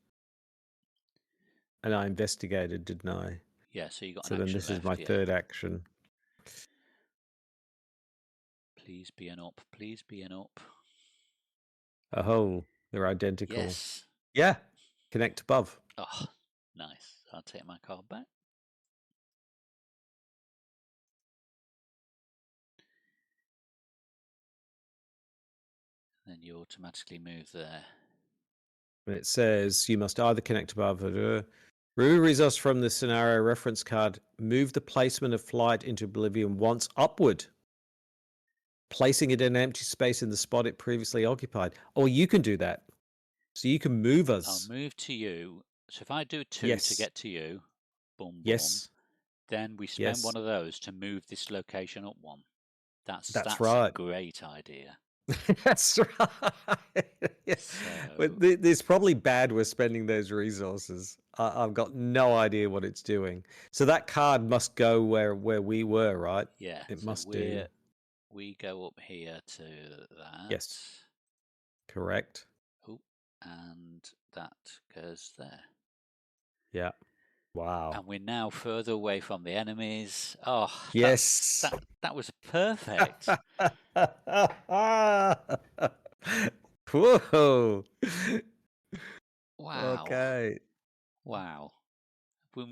and I investigated, didn't I?
Yeah, so you got
So
an
then
action
this
left,
is my third action.
Please be an up. Please be an up.
Oh, they're identical.
Yes.
Yeah, connect above.
Oh, nice. I'll take my card back. Then you automatically move there.
And it says you must either connect above or... Remove resource from the scenario reference card. Move the placement of flight into oblivion once upward, placing it in an empty space in the spot it previously occupied. Or you can do that. So you can move us.
I'll move to you. So if I do 2
Yes.
to get to you, boom, boom.
Yes.
Then we spend one of those to move this location up 1. That's
right.
A great idea.
That's right. Yeah.
So...
It's probably bad we're spending those resources. I've got no idea what it's doing. So that card must go where we were, right?
Yeah,
it
so
must do.
We go up here to that.
Yes. Correct.
Oh, and that goes there.
Yeah. Wow.
And we're now further away from the enemies. Oh,
yes.
That was perfect.
Whoa.
Wow.
Okay.
Wow.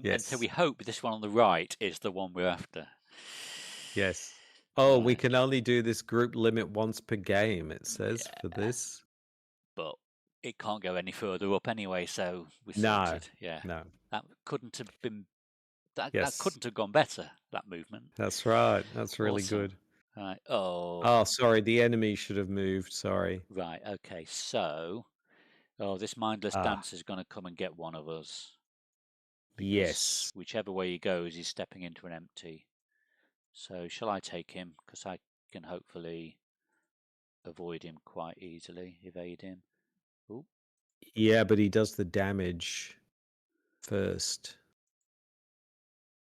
Yes.
And so we hope this one on the right is the one we're after.
Yes. Oh, right. We can only do this group limit once per game, it says, for this.
But it can't go any further up anyway, so we sorted. Yeah.
No.
That couldn't have been That
Yes.
couldn't have gone better, that movement.
That's right. That's really
Awesome.
good.
Right. Oh.
Oh, sorry. The enemy should have moved. Sorry.
Right. Okay. So, this mindless dancer is going to come and get one of us. Because
Yes.
whichever way he goes, he's stepping into an empty. So, shall I take him? Because I can hopefully avoid him quite easily, evade him. Ooh.
Yeah, but he does the damage first.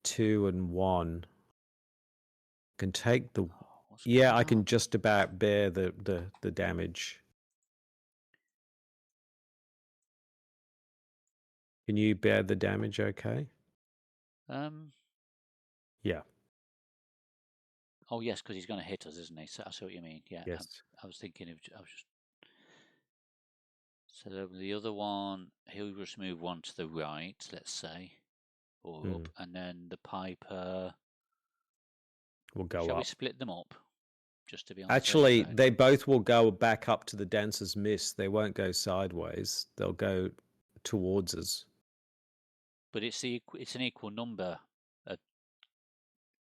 2 and 1. Can take the. Yeah, I can just about bear the damage. Can you bear the damage? Okay. Yeah.
Oh yes, because he's going to hit us, isn't he? So I see what you mean. Yeah.
Yes.
I was thinking of. I was just. So the other one, he'll just move one to the right, let's say, or up, and then the Piper
will go
Shall
up.
we split them up? Just to be on
Actually,
the safe side?
they both will go back up to the dancer's miss. They won't go sideways. They'll go towards us.
But it's an equal number.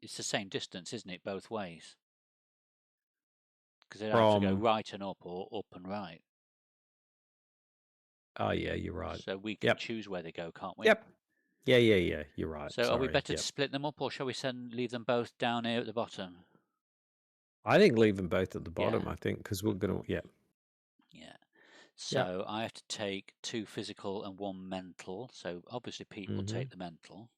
It's the same distance, isn't it, both ways? Because they'd have to go right and up or up and right.
Oh, yeah, you're right.
So we can choose where they go, can't we?
Yep. Yeah, you're right.
So are we better to split them up, or shall we leave them both down here at the bottom?
I think leave them both at the bottom, I think, because we're going to,
Yeah. So I have to take 2 physical and 1 mental. So obviously Pete will take the mental.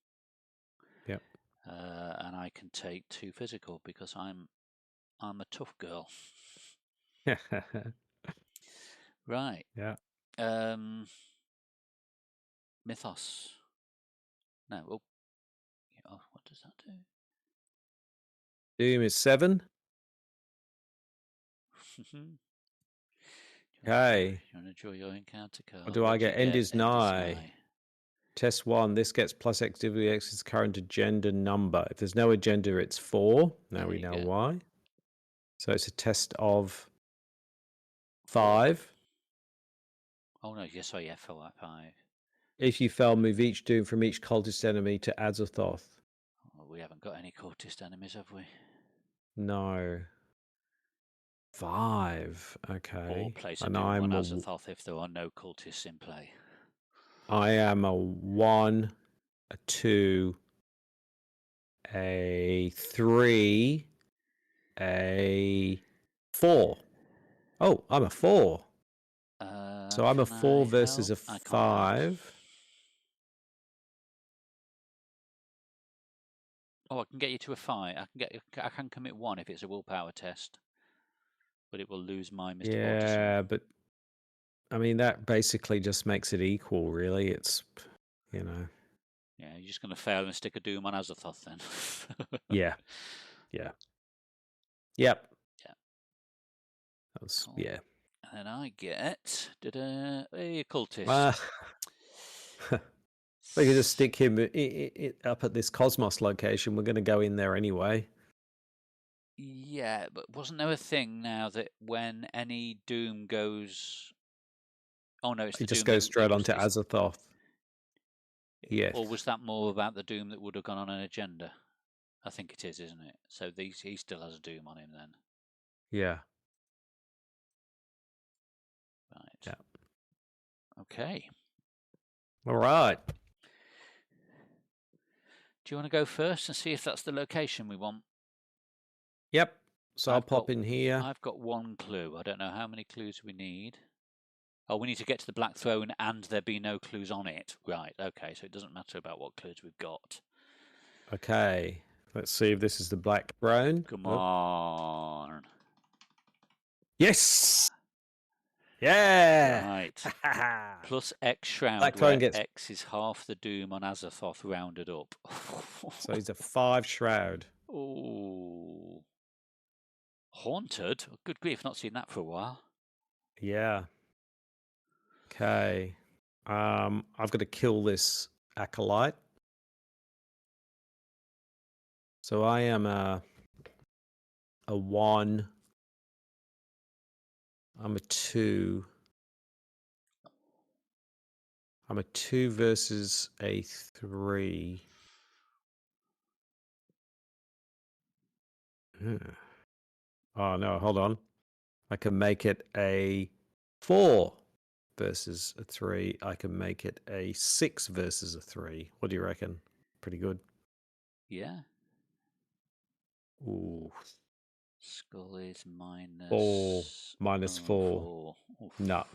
Yep.
And I can take 2 physical because I'm a tough girl. Right.
Yeah.
Mythos. No. Oh, what does that do?
Doom is 7. Okay.
You want to draw your encounter card?
What do I get? End is nigh. Test 1. This gets plus activity X's current agenda number. If there's no agenda, it's 4. Now we know why. So it's a test of 5.
Oh no! Yes, oh yeah, 5.
If you fail, move each doom from each cultist enemy to Azathoth.
Well, we haven't got any cultist enemies, have we?
No. 5. Okay.
Or place a doom on Azathoth if there are no cultists in play.
I am a 1, a 2, a 3, a 4. Oh, I'm a 4. So I'm a 4 versus a 5.
Oh, I can get you to a 5. I can commit 1 if it's a willpower test, but it will lose my Mr. Mortison.
Yeah, but I mean that basically just makes it equal, really. It's
Yeah, you're just going to fail and stick a doom on Azathoth then.
Yeah. Yep.
Yeah.
That's, yeah.
And then I get a cultist.
We could just stick him up at this Cosmos location. We're going to go in there anyway.
Yeah, but wasn't there a thing now that when any doom goes... Oh no, it's the
doom. It just
doom
goes straight onto Azathoth. Yes.
Or was that more about the doom that would have gone on an agenda? I think it is, isn't it? So he still has a doom on him then.
Yeah.
Right.
Yeah.
Okay.
All right.
Do you want to go first and see if that's the location we want?
Yep. So I'll pop in here.
I've got 1 clue. I don't know how many clues we need. Oh, we need to get to the Black Throne and there be no clues on it. Right, okay, so it doesn't matter about what clues we've got.
Okay. Let's see if this is the Black Throne.
Come on.
Yes! Yeah!
Right. Plus X Shroud,
Black Throne
where X is half the doom on Azathoth rounded up.
So he's a 5 Shroud.
Oh. Haunted? Good grief, not seen that for a while.
Yeah. Okay. I've got to kill this acolyte. So I am a 1. I'm a 2. I'm a 2 versus a 3. Oh no, hold on. I can make it a 4 versus a 3. I can make it a 6 versus a 3. What do you reckon? Pretty good.
Yeah.
Ooh,
Skull is
4 minus 4.
4. Oof.
No.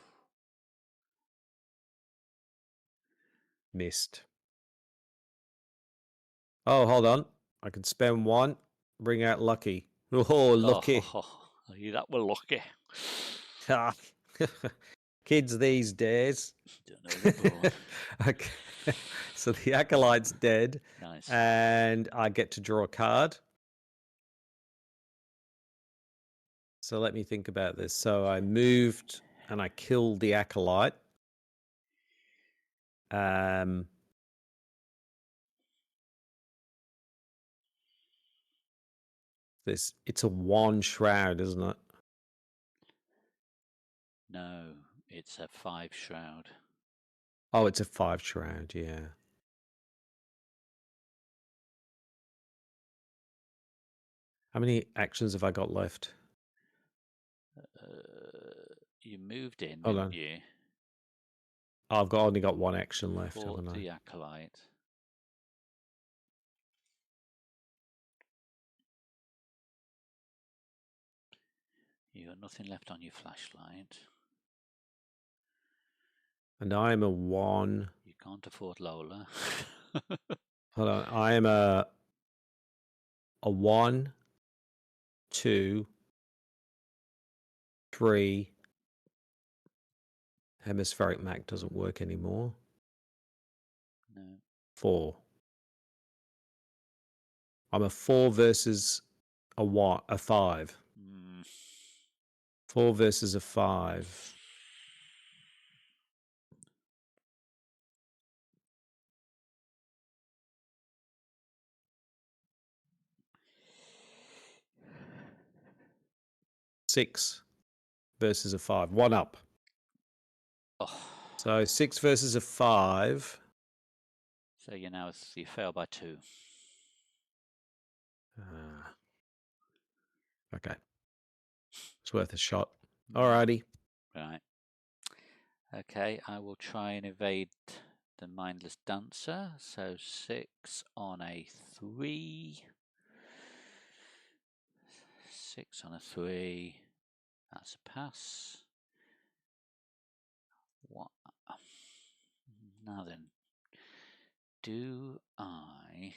Missed. Oh, hold on. I can spend 1. Bring out lucky. Oh, lucky.
That were lucky.
Kids these days.
Don't know they're born.
Okay. So the Acolyte's dead.
Nice.
And I get to draw a card. So let me think about this. So I moved and I killed the Acolyte. It's a 1 shroud, isn't it?
No, it's a 5 shroud.
Oh, it's a 5 shroud, yeah. How many actions have I got left?
You moved in,
Hold
didn't
on.
you?
Oh, I've only got 1 action left,
Fought
haven't I?
the Acolyte. You got nothing left on your flashlight.
And I'm a 1.
You can't afford Lola.
Hold on. I am a 1, 2, 3. Hemispheric Mac doesn't work anymore.
No.
4. I'm a 4 versus a 5. 4 versus a 5. Six versus a 5. 1 up.
Oh.
So 6 versus a 5.
So you fail by 2.
Okay. It's worth a shot. Alrighty.
Right. Okay, I will try and evade the mindless dancer. So 6 on a 3. 6 on a 3. That's a pass. What? Now then, do I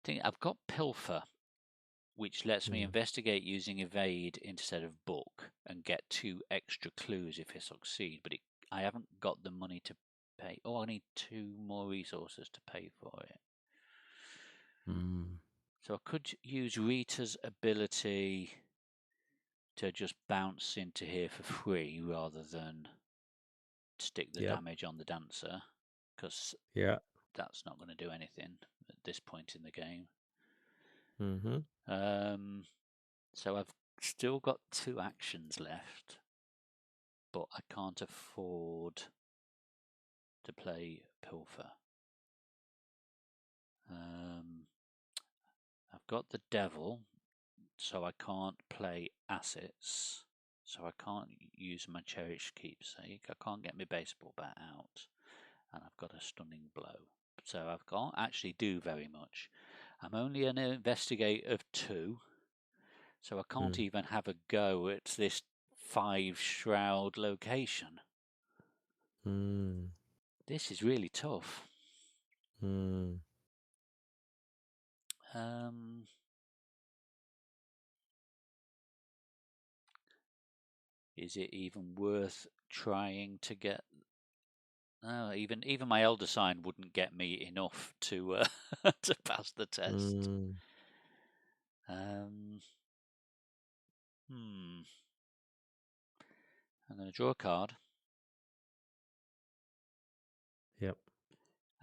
think I've got Pilfer, which lets me investigate using evade instead of book and get 2 extra clues if I succeed, but I haven't got the money to pay. Oh, I need 2 more resources to pay for it. So I could use Rita's ability to just bounce into here for free rather than stick the damage on the dancer, because that's not going to do anything at this point in the game. So I've still got 2 actions left, but I can't afford to play Pilfer. I've got the Devil, so I can't play assets. So I can't use my cherished keepsake. I can't get my baseball bat out, and I've got a stunning blow. So I can't actually do very much. I'm only an investigate of 2, so I can't even have a go at this 5 shroud location. This is really tough. Is it even worth trying to get? No, even my elder sign wouldn't get me enough to to pass the test. I'm going to draw a card.
Yep.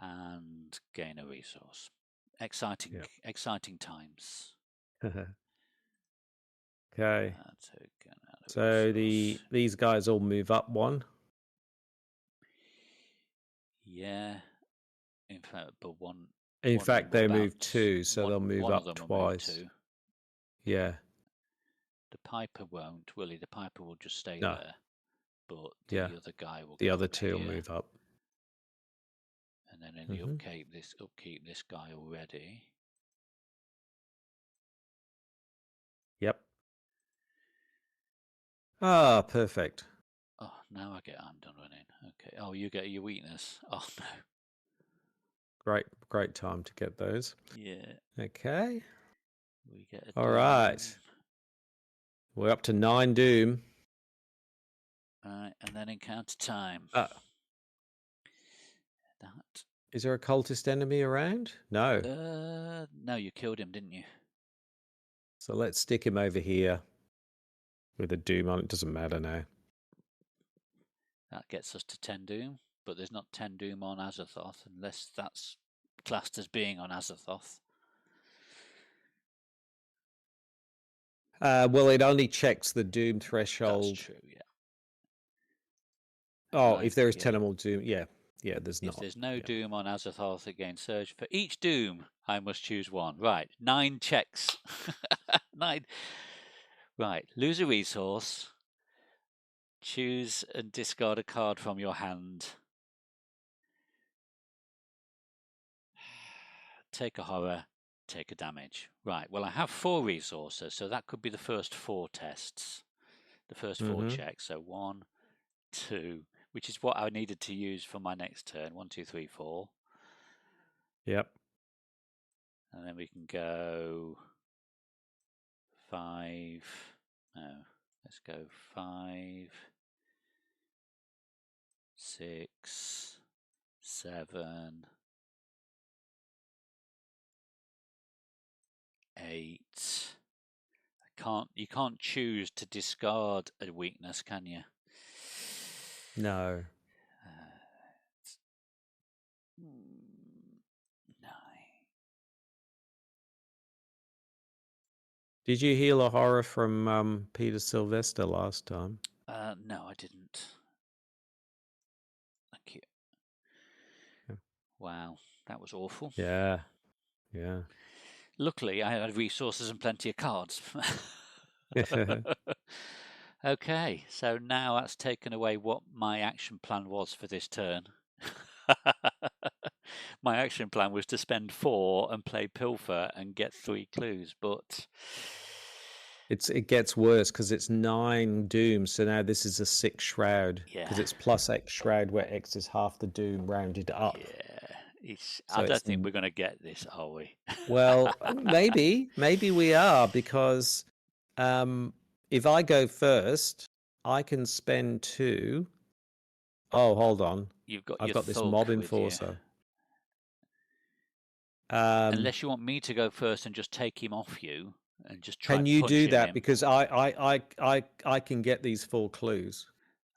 And gain a resource. Exciting times.
Okay. So these guys all move up 1.
Yeah. In fact, but 1
In
One of them
fact,
will
they move
bounce.
2, so they'll move
One of
up
them will move
twice.
2.
Yeah.
The Piper won't, will he? The Piper will just stay
No.
there. But
Yeah.
the other guy will
The
go
other
up
2 will
here.
move up.
And then in the upkeep this guy already.
Yep. Ah, perfect.
Oh, now I get Undone running. Okay. Oh, you get your weakness. Oh no.
Great time to get those.
Yeah.
Okay.
We get a
All
Doom.
right. We're up to 9 Doom.
Right, and then encounter time.
That is there a cultist enemy around? No.
No, you killed him, didn't you?
So let's stick him over here with a Doom on it. Doesn't matter now.
That gets us to 10 Doom, but there's not 10 Doom on Azathoth unless that's classed as being on Azathoth.
Well, it only checks the Doom threshold.
That's true, yeah.
Oh, if there is 10 or more Doom, yeah, there's not.
If there's no Doom on Azathoth again, Surge. For each Doom, I must choose one. Right, 9 checks. 9. Right, lose a resource. Choose and discard a card from your hand. Take a horror, take a damage. Right, well, I have 4 resources, so that could be the first 4 tests. The first 4 checks. So 1, 2, which is what I needed to use for my next turn. 1, 2, 3, 4.
Yep.
And then we can go 5. No, let's go 5, 6, 7, 8. You can't choose to discard a weakness, can you?
No.
9.
Did you heal a horror from Peter Sylvester last time?
No, I didn't. Thank you.
Yeah.
Wow, that was awful.
Yeah.
Luckily, I had resources and plenty of cards. Okay, so now that's taken away what my action plan was for this turn. My action plan was to spend 4 and play Pilfer and get 3 clues, but
it gets worse because it's 9 Doom, so now this is a 6 Shroud because it's plus X Shroud where X is half the Doom rounded up.
Yeah, I don't think we're going to get this, are we?
Well, maybe we are because if I go first, I can spend 2. Oh, hold on. I've got this mob enforcer.
Unless you want me to go first and just take him off you and just try.
Can you do that?
Him.
Because I can get these 4 clues.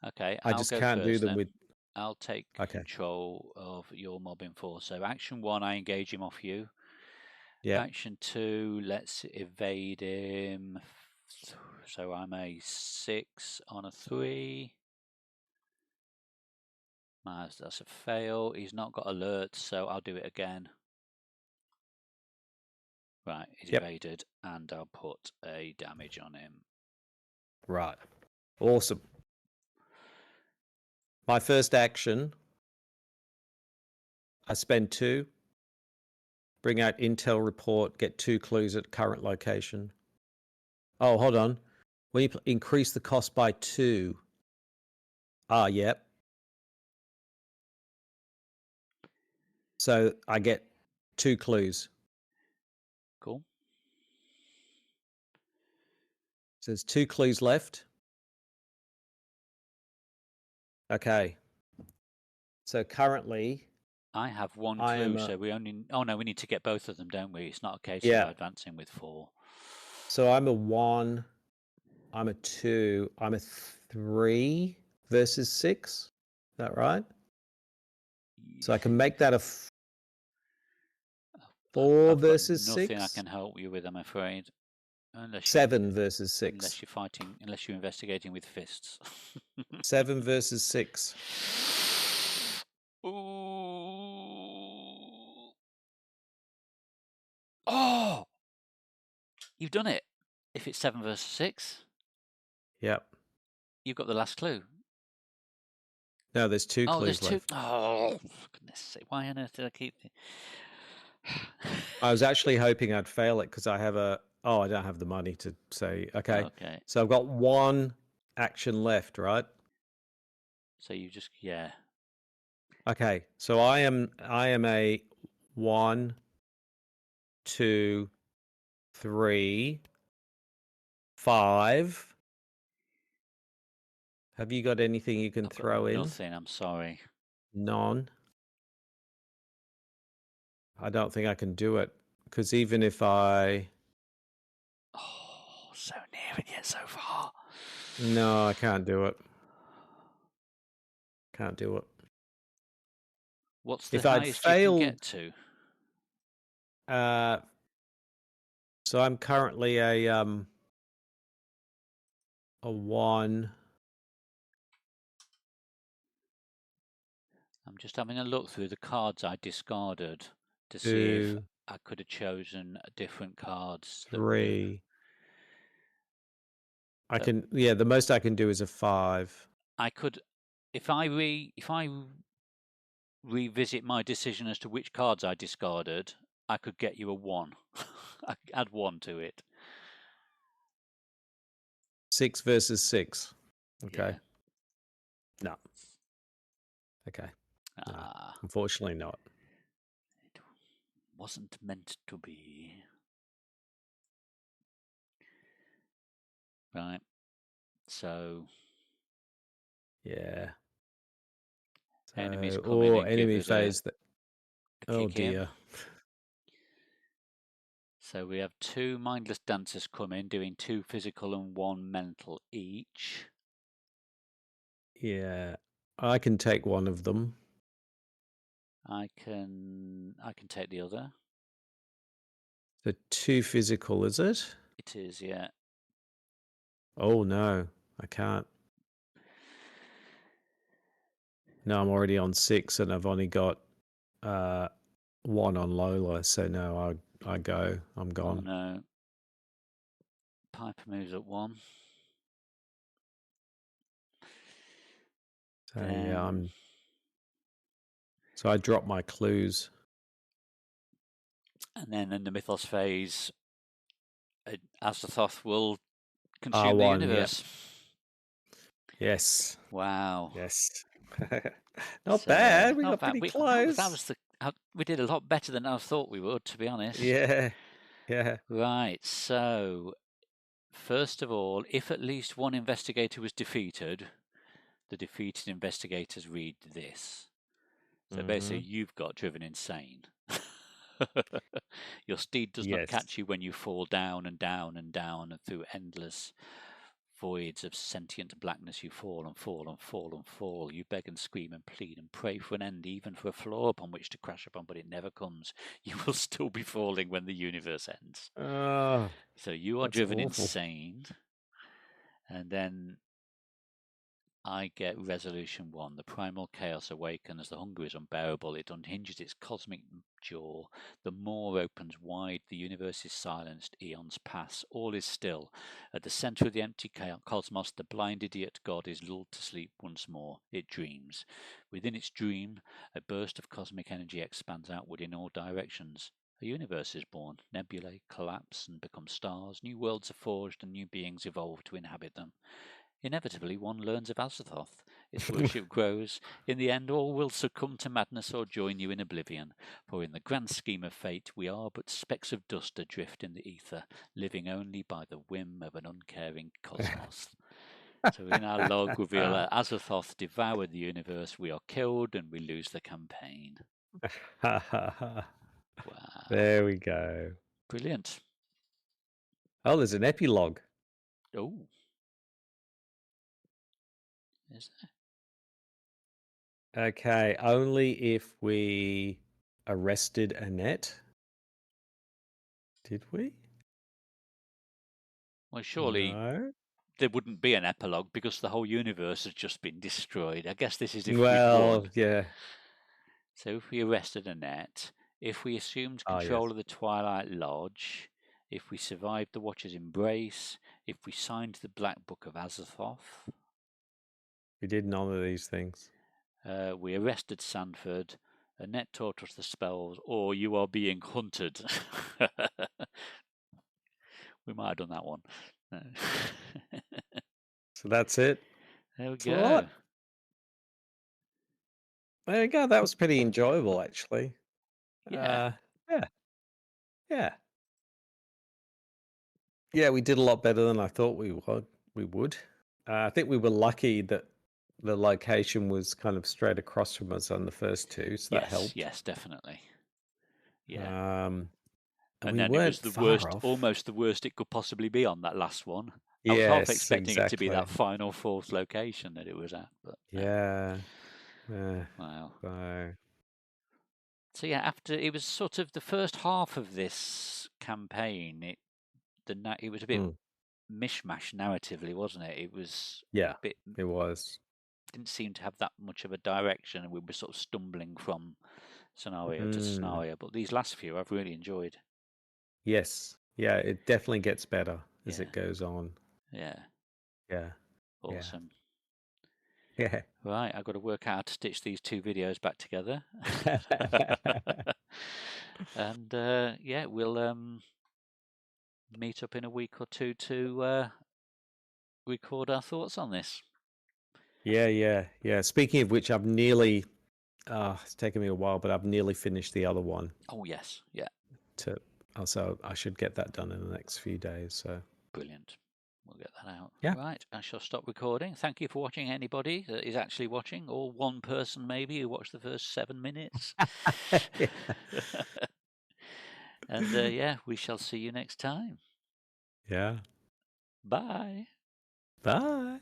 Okay,
I just can't do them with.
I'll take control of your mob enforcer. So action 1, I engage him off you.
Yeah.
Action 2, let's evade him. So I'm a 6 on a 3. That's a fail. He's not got alert, so I'll do it again. Right, he's evaded, and I'll put a damage on him.
Right. Awesome. My first action, I spend 2. Bring out intel report, get 2 clues at current location. Oh, hold on. When you increase the cost by 2. Yep. So I get 2 clues.
Cool.
So there's 2 clues left. Okay. So currently,
I have 1 clue, so we only. Oh no, we need to get both of them, don't we? It's not a case of advancing with 4.
So I'm a 1. I'm a 2. I'm a 3 versus 6. Is that right? So I can make that a 4 versus 6.
Nothing I can help you with, I'm afraid.
7 versus 6.
Unless you're investigating with fists.
7 versus 6.
Ooh. You've done it. If it's 7 versus 6,
Yep.
you've got the last clue.
No, there's two clues
there's 2.
left.
Oh, for goodness sake. Why on earth did I keep...
I was actually hoping I'd fail it because I have a... Oh, I don't have the money to say... Okay.
Okay.
So I've got one action left, right?
So you just... Yeah.
Okay. So I am a 1, 2, 3, 5. Have you got anything you can
I've got
throw in?
nothing, I'm sorry.
None. I don't think I can do it because even if I...
Oh, so near and yet so far.
No, I can't do it. Can't do it.
What's the
If I'd
highest you can
failed...
get to?
So I'm currently a 1.
I'm just having a look through the cards I discarded to see if
2,
I could have chosen different cards.
3. I can, yeah, the most I can do is a 5.
I could, if I revisit my decision as to which cards I discarded, I could get you a 1. I could add 1 to it.
6 versus 6. Okay.
Yeah.
No. Okay. No,
Ah,
unfortunately not.
it wasn't meant to be. Right. So
Yeah. So,
enemies come in
or
and give
enemy
us
phase that...
a
Oh
kick in.
dear.
So we have 2 mindless dancers come in, doing 2 physical and 1 mental each.
Yeah. I can take one of them.
I can take the other.
The 2 physical, is it?
It is, yeah.
Oh no, I can't. No, I'm already on 6 and I've only got 1 on Lola, so no, I go. I'm
Oh
gone.
no. Piper moves up 1.
So yeah, so I drop my clues.
And then in the Mythos phase, Azathoth will consume the
R1,
universe.
Yep. Yes.
Wow.
Yes. Not bad. We got pretty close.
That was we did a lot better than I thought we would, to be honest.
Yeah. Yeah.
Right. So, first of all, if at least one investigator was defeated, the defeated investigators read this. So basically, you've got driven insane. Your steed does not catch you when you fall down and down and down, and through endless voids of sentient blackness you fall and fall and fall and fall. You beg and scream and plead and pray for an end, even for a floor upon which to crash upon, but it never comes. You will still be falling when the universe ends. So you are driven insane. And then I get resolution 1. The primal chaos awakens. The hunger is unbearable. It unhinges its cosmic jaw. The maw opens wide. The universe is silenced. Eons pass. All is still. At the center of the empty cosmos, the blind idiot god is lulled to sleep once more. It dreams. Within its dream, a burst of cosmic energy expands outward in all directions. A universe is born. Nebulae collapse and become stars. New worlds are forged and new beings evolve to inhabit them. Inevitably, one learns of Azathoth. Its worship grows. In the end, all will succumb to madness or join you in oblivion. For in the grand scheme of fate, we are but specks of dust adrift in the ether, living only by the whim of an uncaring cosmos. So in our log reveal that Azathoth devoured the universe. We are killed and we lose the campaign. Wow.
There we go.
Brilliant.
Oh, there's an epilogue.
Oh. Is
there? Okay, only if we arrested Annette. Did we?
Well, surely there wouldn't be an epilogue because the whole universe has just been destroyed. I guess this is if we'd won.
Yeah.
So if we arrested Annette, if we assumed control of the Twilight Lodge, if we survived the Watcher's embrace, if we signed the Black Book of Azathoth.
We did none of these things.
We arrested Sanford. Annette taught us the spells, or you are being hunted. We might have done that one.
So that's it.
There we
That's a
go.
lot. There you go. That was pretty enjoyable, actually.
Yeah.
Yeah. Yeah, we did a lot better than I thought we would. I think we were lucky that the location was kind of straight across from us on the first two, so that helped.
Yes, definitely. Yeah.
And
then
we
it was
weren't
the
far
worst,
off.
almost the worst it could possibly be on that last one. I was half
Yes,
expecting it to be that
exactly.
final fourth location that it was at, but no.
Yeah.
Wow.
So
So yeah, after it was sort of the first half of this campaign, it was a bit mishmash narratively, wasn't it? It was
yeah,
a bit.
it was.
Didn't seem to have that much of a direction, and we were sort of stumbling from scenario to scenario. But these last few, I've really enjoyed.
Yes. Yeah, it definitely gets better as
Yeah.
it goes on.
Yeah.
Yeah.
Awesome.
Yeah.
Right, I've got to work out how to stitch these two videos back together. And yeah, we'll meet up in a week or two to record our thoughts on this.
Yeah. Speaking of which, I've nearly it's taken me a while, but I've nearly finished the other one.
Oh yes, yeah.
So I should get that done in the next few days. So
brilliant. We'll get that out.
Yeah.
Right, I shall stop recording. Thank you for watching, anybody that is actually watching, or one person maybe who watched the first 7 minutes. And yeah, we shall see you next time.
Yeah.
Bye.
Bye.